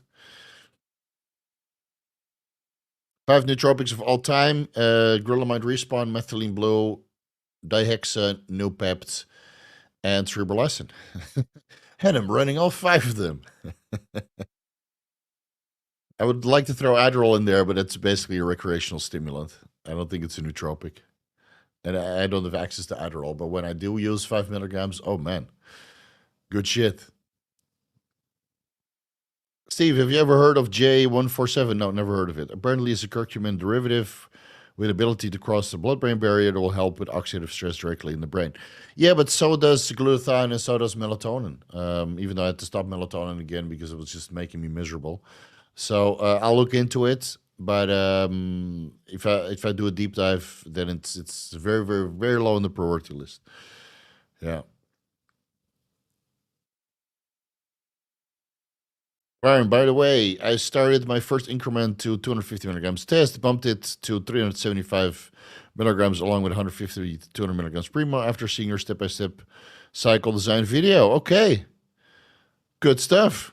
5 nootropics of all time: Grillamide Respawn, Methylene Blue, Dihexa, Noopept, and Cerebrolysin. And I'm running all 5 of them. I would like to throw Adderall in there, but it's basically a recreational stimulant. I don't think it's a nootropic. And I don't have access to Adderall, but when I do use 5 milligrams, oh man, good shit. Steve, have you ever heard of J147? No, never heard of it. Apparently, it's a curcumin derivative with ability to cross the blood-brain barrier that will help with oxidative stress directly in the brain. Yeah, but so does glutathione and so does melatonin. Even though I had to stop melatonin again because it was just making me miserable. So I'll look into it. But if I do a deep dive, then it's very, very, very low on the priority list. Yeah. Ryan, by the way, I started my first increment to 250 milligrams test, bumped it to 375 milligrams along with 150 to 200 milligrams primo after seeing your step-by-step cycle design video. Okay. Good stuff.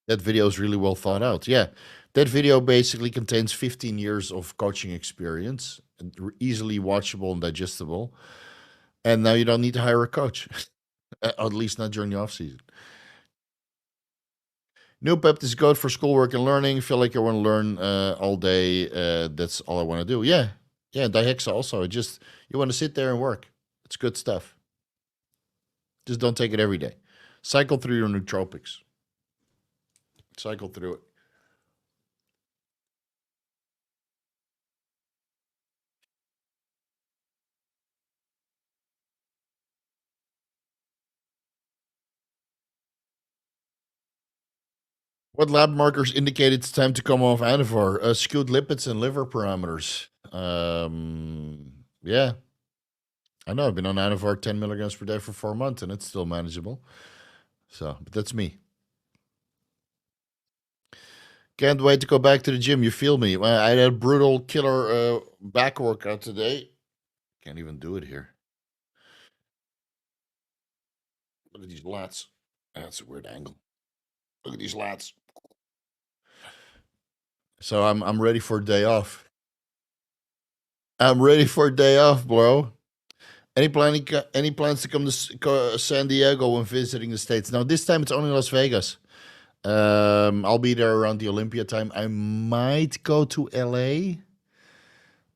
That video is really well thought out. Yeah. That video basically contains 15 years of coaching experience, easily watchable and digestible. And now you don't need to hire a coach, at least not during the off season. Noopept is good for schoolwork and learning. Feel like I want to learn all day. That's all I want to do. Yeah. Yeah. Dihexa also. You want to sit there and work. It's good stuff. Just don't take it every day. Cycle through your nootropics. Cycle through it. What lab markers indicate it's time to come off Anavar? Skewed lipids and liver parameters. Yeah. I know. I've been on Anavar 10 milligrams per day for 4 months, and it's still manageable. So, but that's me. Can't wait to go back to the gym. You feel me? I had a brutal killer back workout today. Can't even do it here. Look at these lats. That's a weird angle. Look at these lats. So I'm ready for a day off. I'm ready for a day off, bro. Any plans to come to San Diego when visiting the States? Now, this time it's only Las Vegas. I'll be there around the Olympia time. I might go to LA.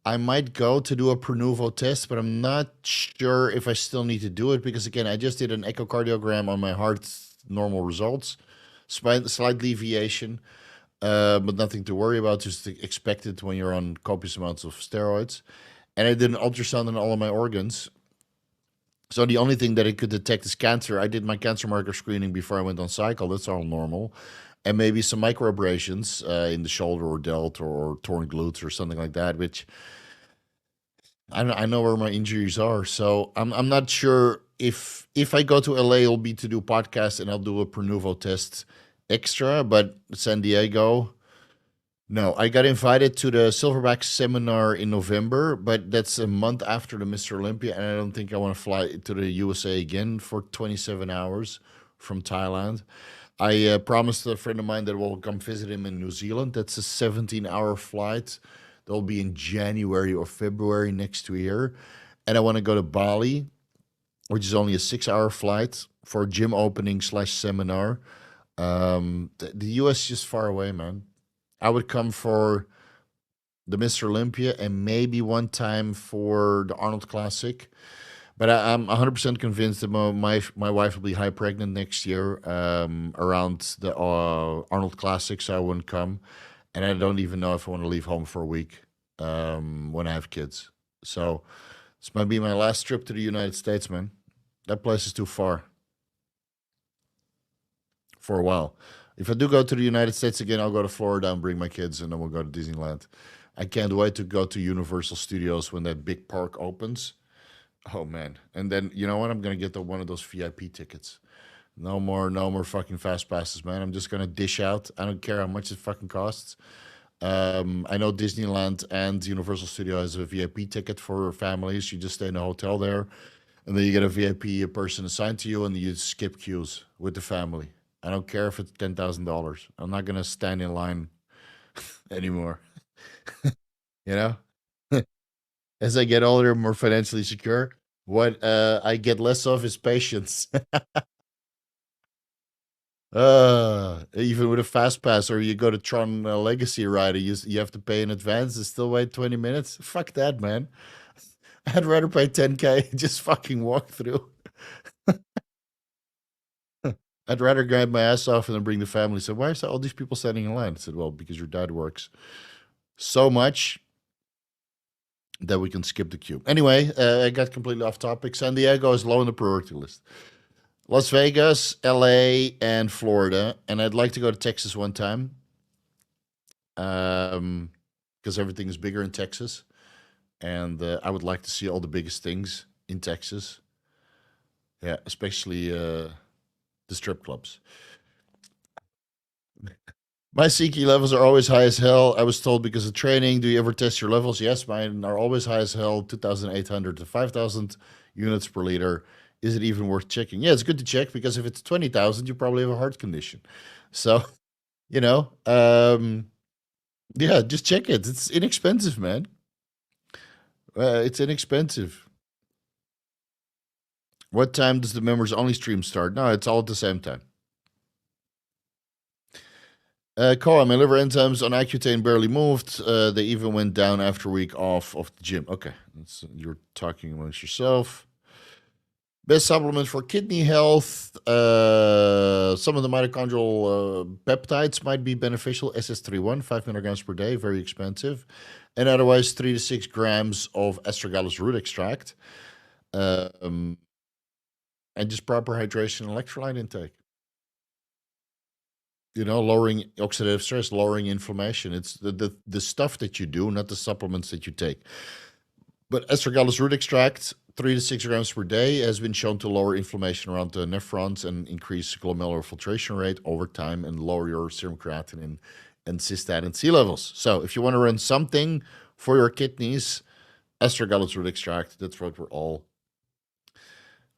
I might go to do a Pronuvo test, but I'm not sure if I still need to do it because, again, I just did an echocardiogram on my heart's normal results. Slight deviation, but nothing to worry about, just expected when you're on copious amounts of steroids. And I did an ultrasound on all of my organs. So the only thing that it could detect is cancer. I did my cancer marker screening before I went on cycle. That's all normal. And maybe some microabrasions in the shoulder or delt or torn glutes or something like that, which I know where my injuries are. So I'm not sure if I go to LA, it'll be to do podcasts and I'll do a Pronuvo test extra. But San Diego, no, I got invited to the Silverback seminar in November, but that's a month after the Mr. Olympia, and I don't think I want to fly to the USA again for 27 hours from Thailand. I promised a friend of mine that we'll come visit him in New Zealand. That's a 17-hour flight. That'll be in January or February next year. And I want to go to Bali, which is only a 6-hour flight for a gym opening slash seminar. The US is just far away, man. I would come for the Mr. Olympia and maybe one time for the Arnold Classic. But I'm 100% convinced that my wife will be high pregnant next year around the Arnold Classic, so I wouldn't come. And I don't even know if I want to leave home for a week when I have kids. So this might be my last trip to the United States, man. That place is too far for a while. If I do go to the United States again, I'll go to Florida and bring my kids, and then we'll go to Disneyland. I can't wait to go to Universal Studios when that big park opens. Oh man! And then you know what? I'm gonna get one of those VIP tickets. No more fucking fast passes, man. I'm just gonna dish out. I don't care how much it fucking costs. I know Disneyland and Universal Studio has a VIP ticket for families. You just stay in a hotel there, and then you get a VIP person assigned to you, and you skip queues with the family. I don't care if it's $10,000. I'm not gonna stand in line anymore. You know, as I get older, more financially secure, what I get less of is patience. Even with a fast pass, or you go to Tron Legacy ride, you have to pay in advance and still wait 20 minutes. Fuck that, man. I'd rather pay 10K and just fucking walk through. I'd rather grab my ass off and then bring the family. So why is all these people standing in line? I said, well, because your dad works so much that we can skip the queue. Anyway, I got completely off topic. San Diego is low on the priority list. Las Vegas, LA, and Florida. And I'd like to go to Texas one time. Because everything is bigger in Texas. And I would like to see all the biggest things in Texas. Yeah, especially the strip clubs. My CK levels are always high as hell. I was told because of training. Do you ever test your levels? Yes, mine are always high as hell, 2,800 to 5,000 units per liter. Is it even worth checking? Yeah, it's good to check because if it's 20,000, you probably have a heart condition. So, you know, yeah, just check it. It's inexpensive, man. It's inexpensive. What time does the members only stream start? No, it's all at the same time. Cora, my liver enzymes on Accutane barely moved. They even went down after a week off of the gym. Okay, you're talking amongst yourself. Best supplement for kidney health. Some of the mitochondrial peptides might be beneficial. SS31, 5 milligrams per day, very expensive. And otherwise, 3 to 6 grams of astragalus root extract. And just proper hydration and electrolyte intake. You know, lowering oxidative stress, lowering inflammation. It's the stuff that you do, not the supplements that you take. But astragalus root extract, 3 to 6 grams per day, has been shown to lower inflammation around the nephrons and increase glomerular filtration rate over time and lower your serum creatinine and cystatin C levels. So if you want to run something for your kidneys, astragalus root extract, that's what we're all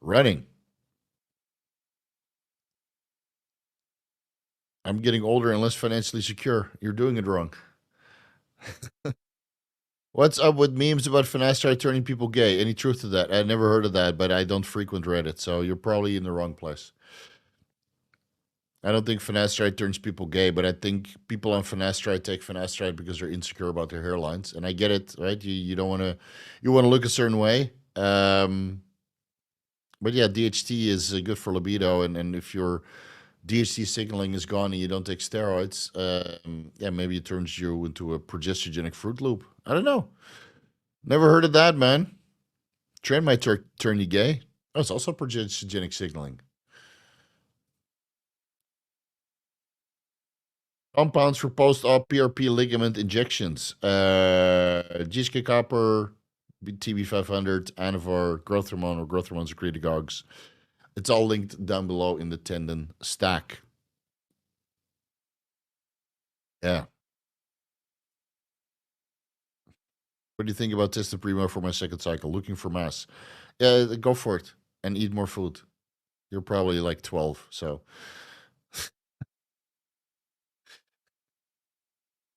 running. I'm getting older and less financially secure. You're doing it wrong. What's up with memes about finasteride turning people gay? Any truth to that? I never heard of that, but I don't frequent Reddit, so you're probably in the wrong place. I don't think finasteride turns people gay, but I think people on finasteride take finasteride because they're insecure about their hairlines, and I get it, right? You don't want to, you want to look a certain way. But yeah, DHT is good for libido, and if your DHT signaling is gone and you don't take steroids, yeah, maybe it turns you into a progestogenic Fruit Loop. I don't know. Never heard of that, man. Trend might turn you gay. Oh, it's also progestogenic signaling. Compounds for post-op PRP ligament injections. GSK copper, TB500, Anavar, growth hormone or growth hormone secretagogues. It's all linked down below in the tendon stack. Yeah. What do you think about Testosterone for my second cycle? Looking for mass. Yeah, go for it and eat more food. You're probably like 12, so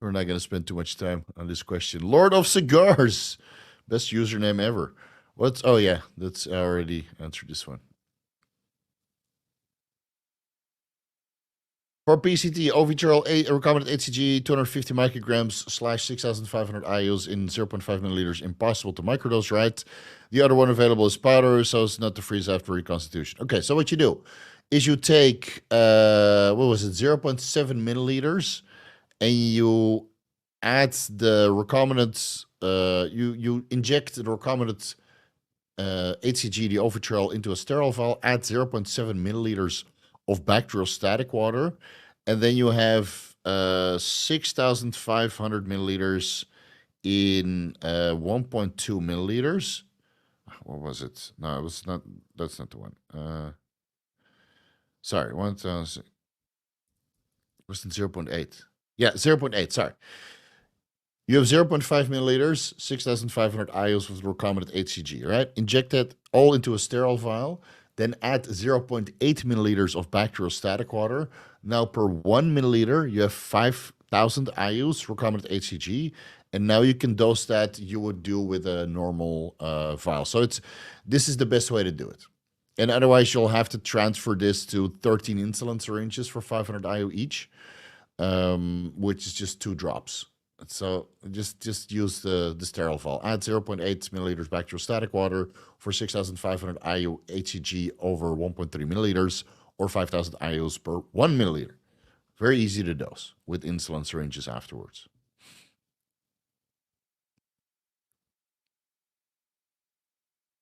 we're not going to spend too much time on this question. Lord of Cigars, best username ever. What's? Oh yeah, that's I already answered this one. For PCT, Ovitrol recommended HCG 250 micrograms / 6,500 IUs in 0.5 milliliters. Impossible to microdose, right? The other one available is powder, so it's not to freeze after reconstitution. Okay, so what you do is you take what was it, 0.7 milliliters, and you add the recombinant. You inject the recombinant HCG, the Ovitrol, into a sterile vial. Add 0.7 milliliters of bacterial static water, and then you have 6,500 milliliters in 1.2 milliliters. What was it? No, it was not. That's not the one. Sorry, 1,000. Was it 0.8? Yeah, 0.8. Sorry. You have 0.5 milliliters, 6,500 IUs with recombinant HCG, right? Inject that all into a sterile vial, then add 0.8 milliliters of bacteriostatic water. Now, per 1 milliliter, you have 5,000 IUs recombinant HCG, and now you can dose that you would do with a normal vial. So this is the best way to do it. And otherwise, you'll have to transfer this to 13 insulin syringes for 500 IU each, which is just 2 drops. So just use the sterile vial. Add 0.8 milliliters bacteriostatic water for 6,500 IU HCG over 1.3 milliliters, or 5,000 IUs per 1 milliliter. Very easy to dose with insulin syringes afterwards.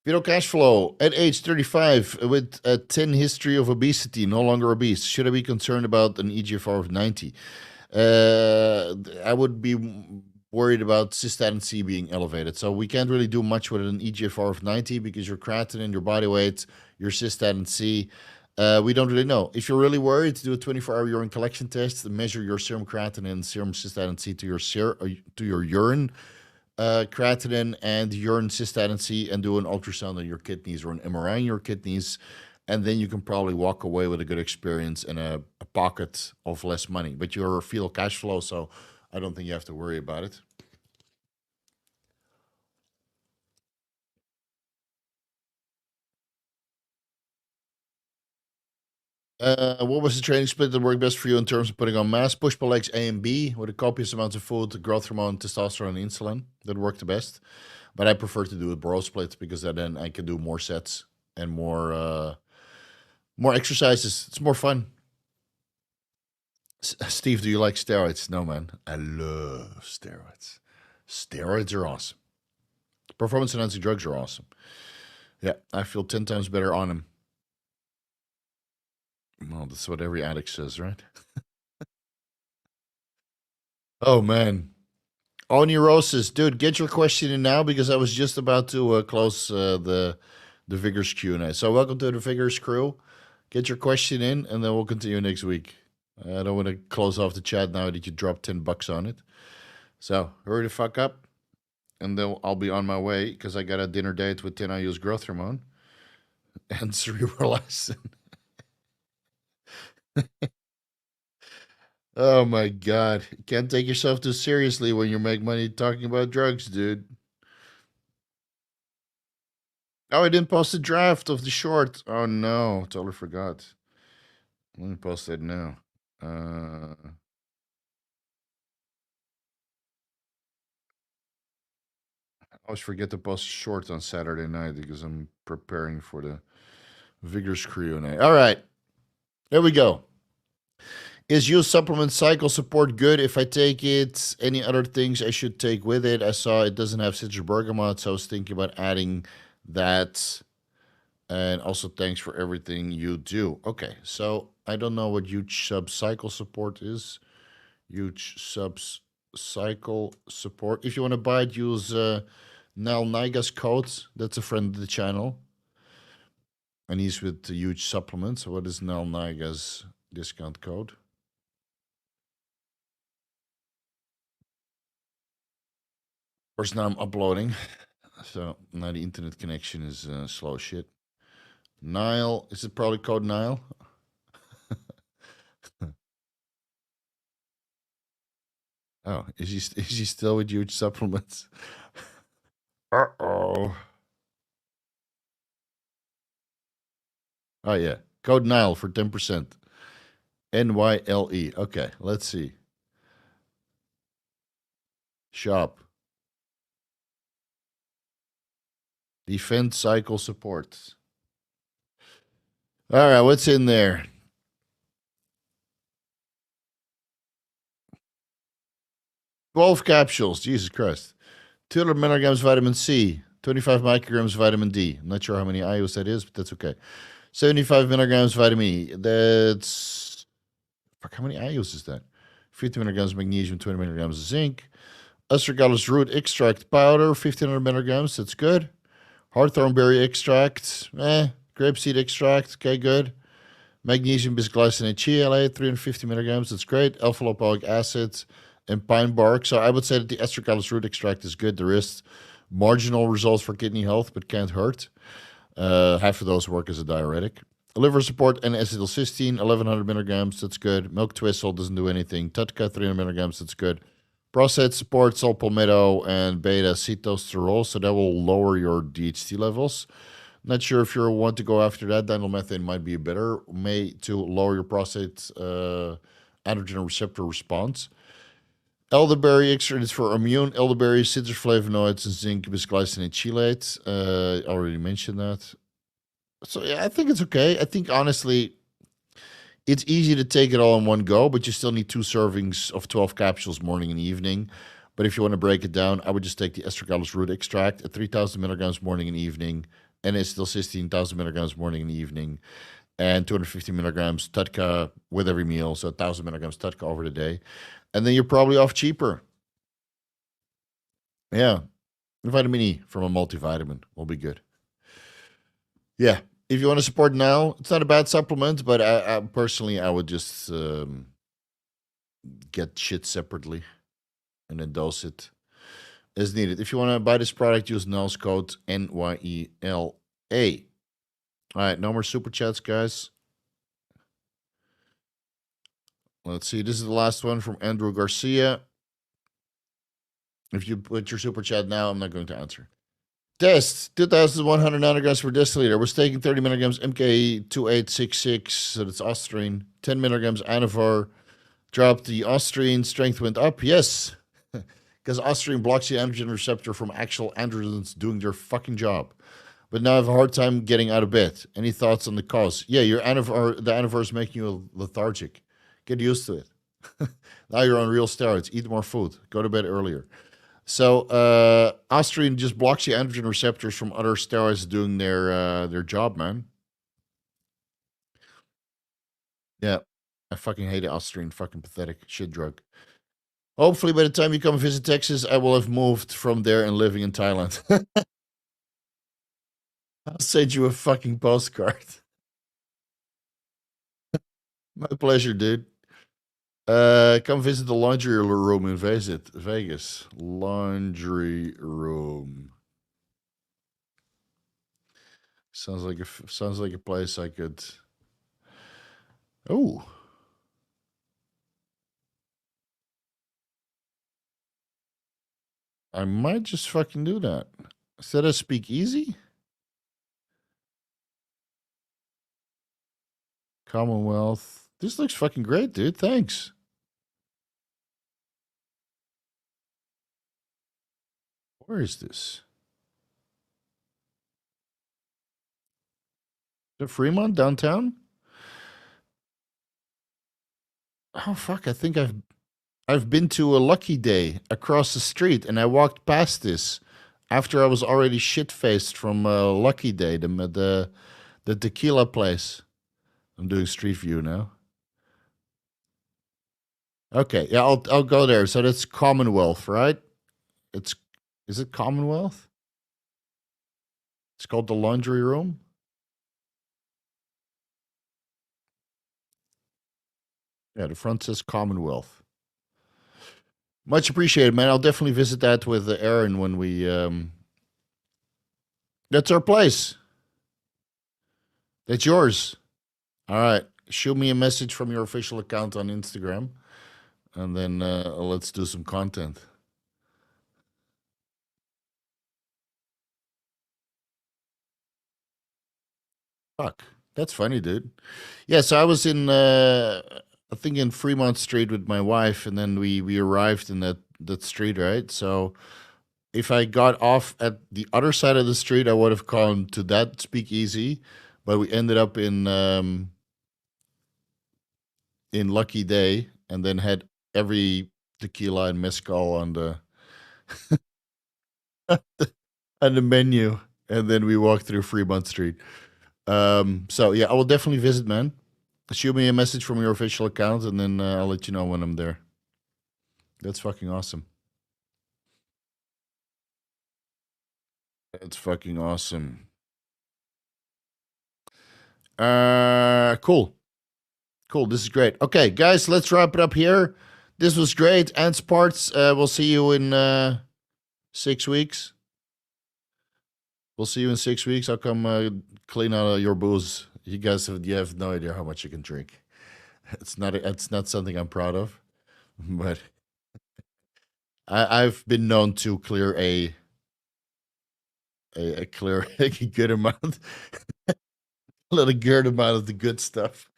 Vito Cashflow, at age 35, with a 10 history of obesity, no longer obese, should I be concerned about an EGFR of 90? I would be worried about cystatin C being elevated. So we can't really do much with an EGFR of 90 because your creatinine, your body weight, your cystatin C, we don't really know. If you're really worried, do a 24-hour urine collection test, measure your serum creatinine and serum cystatin C to your urine creatinine and urine cystatin C, and do an ultrasound on your kidneys or an MRI on your kidneys. And then you can probably walk away with a good experience and a pocket of less money. But you're fetal cash flow, so I don't think you have to worry about it. What was the training split that worked best for you in terms of putting on mass? Push-pull legs A and B with a copious amounts of food, growth hormone, testosterone, and insulin. That worked the best. But I prefer to do a bro split because then I can do more sets and more exercises. It's more fun. Steve, do you like steroids? No, man. I love steroids. Steroids are awesome. Performance enhancing drugs are awesome. Yeah, I feel 10 times better on them. Well, that's what every addict says, right? Oh, man. On neurosis. Dude, get your question in now because I was just about to close the Vigorous Q&A. So welcome to the Vigorous crew. Get your question in, and then we'll continue next week. I don't want to close off the chat now that you dropped $10 on it. So hurry the fuck up, and then I'll be on my way because I got a dinner date with 10 IU's growth hormone and Cerebrolysin. Oh my God. You can't take yourself too seriously when you make money talking about drugs, dude. Oh, I didn't post the draft of the short. Oh no, totally forgot. Let me post that now. I always forget to post short on Saturday night because I'm preparing for the Vigorous Q&A. All right, there we go. Is use supplement cycle support good if I take it? Any other things I should take with it? I saw it doesn't have citrus bergamot, so I was thinking about adding that. And also, thanks for everything you do. Okay, so I don't know what huge sub cycle support is. Huge subs cycle support. If you want to buy it, use Nal Niga's code. That's a friend of the channel. And he's with the huge supplements. So what is Nal Niga's discount code? Of course, now I'm uploading. So now the internet connection is slow shit. Nile. Is it probably code Nile? Oh, is he still with huge supplements? Uh-oh. Oh, yeah. Code Nile for 10%. NYLE. Okay, let's see. Shop. Defense cycle support. All right, what's in there? 12 capsules. Jesus Christ. 200 milligrams vitamin C. 25 micrograms vitamin D. I'm not sure how many IUs that is, but that's okay. 75 milligrams vitamin E. That's... Fuck, how many IUs is that? 50 milligrams magnesium, 20 milligrams of zinc. Astragalus root extract powder, 1500 milligrams. That's good. Hawthorn berry extract. Grapeseed extract. Okay, good. Magnesium bisglycinate CLA, 350 milligrams. That's great. Alpha-lipoic acid and pine bark. So I would say that the astragalus root extract is good. There is marginal results for kidney health, but can't hurt. Half of those work as a diuretic. Liver support and acetylcysteine, 1100 milligrams. That's good. Milk twistle doesn't do anything. Tutka, 300 milligrams. That's good. Prostate support, saw palmetto, and beta cetosterol. So that will lower your DHT levels. Not sure if you want to go after that. Dimethyl might be a better way to lower your prostate androgen receptor response. Elderberry extract is for immune. Elderberry, citrus flavonoids, and zinc bisglycinate chelate. I already mentioned that. So yeah, I think it's okay. I think honestly, it's easy to take it all in one go, but you still need 2 servings of 12 capsules morning and evening. But if you want to break it down, I would just take the astragalus root extract at 3,000 milligrams morning and evening, and acetylcysteine 1,000 milligrams morning and evening, and 250 milligrams Tutka with every meal, so 1,000 milligrams Tutka over the day. And then you're probably off cheaper. Yeah. Vitamin E from a multivitamin will be good. Yeah. If you want to support now, it's not a bad supplement, but I personally, I would just get shit separately and then dose it as needed. If you want to buy this product, use Nels code NYELA. All right, no more super chats, guys. Let's see. This is the last one from Andrew Garcia. If you put your super chat now, I'm not going to answer. Test 2,100 nanograms per deciliter. We're taking 30 milligrams MK2866, so that's Ostarine. 10 milligrams Anavar. Dropped the Ostarine. Strength went up. Yes, because Ostarine blocks the androgen receptor from actual androgens doing their fucking job. But now I have a hard time getting out of bed. Any thoughts on the cause? Yeah, the Anavar is making you lethargic. Get used to it. Now you're on real steroids. Eat more food. Go to bed earlier. So Ostarine just blocks the androgen receptors from other steroids doing their job, man. Yeah, I fucking hate Ostarine. Fucking pathetic shit drug. Hopefully, by the time you come visit Texas, I will have moved from there and living in Thailand. I'll send you a fucking postcard. My pleasure, dude. Come visit the laundry room in Vegas. Laundry room. Sounds like a place I could. Oh. I might just fucking do that. Instead of speak easy? Commonwealth. This looks fucking great, dude. Thanks. Where is this? The Fremont downtown? Oh fuck! I think I've been to a Lucky Day across the street, and I walked past this after I was already shit faced from Lucky Day, the tequila place. I'm doing Street View now. Okay, yeah, I'll go there. So that's Commonwealth, right? Is it Commonwealth? It's called the laundry room. Yeah, the front says Commonwealth. Much appreciated, man. I'll definitely visit that with Aaron when we. That's our place. That's yours. All right. Shoot me a message from your official account on Instagram, and then let's do some content. Fuck. That's funny, dude. Yeah, so I was in I think in Fremont Street with my wife, and then we arrived in that street, right? So if I got off at the other side of the street, I would have gone to that speakeasy, but we ended up in Lucky Day, and then had every tequila and mezcal on the on the menu, and then we walked through Fremont Street. So yeah, I will definitely visit, man. Shoot me a message from your official account, and then I'll let you know when I'm there. That's fucking awesome. That's fucking awesome. Cool. Cool. This is great. Okay, guys, let's wrap it up here. This was great. And Sparts, we'll see you in 6 weeks. We'll see you in 6 weeks. I'll come clean out your booze. You have no idea how much you can drink. It's not something I'm proud of, but I've been known to clear a clear a good amount, a little good amount of the good stuff.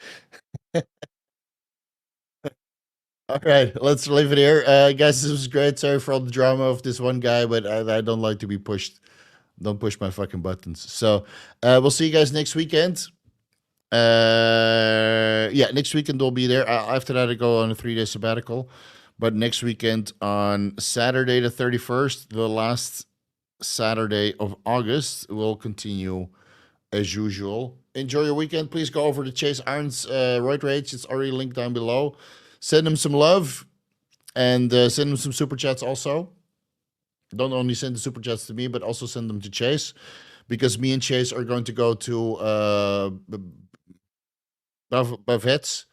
All right, let's leave it here, guys. This was great. Sorry for all the drama of this one guy, but I don't like to be pushed. Don't push my fucking buttons. So we'll see you guys next weekend. Yeah, next weekend we'll be there. After that, I go on a 3-day sabbatical. But next weekend on Saturday the 31st, the last Saturday of August, we'll continue as usual. Enjoy your weekend. Please go over to Chase Arns Roid Rage. It's already linked down below. Send him some love, and send him some super chats also. Don't only send the super chats to me, but also send them to Chase, because me and Chase are going to go to Bavets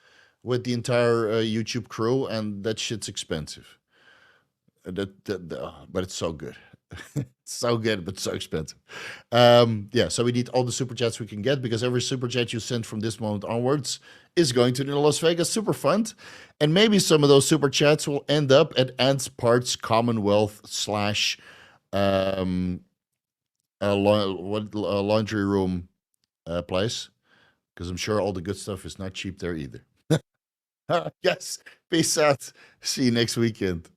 with the entire YouTube crew, and that shit's expensive. But it's so good. It's so good, but so expensive. Yeah, so we need all the super chats we can get, because every super chat you send from this moment onwards is going to the Las Vegas Super Fund, and maybe some of those super chats will end up at Ants Parts Commonwealth slash laundry room place, because I'm sure all the good stuff is not cheap there either. Yes, peace out. See you next weekend.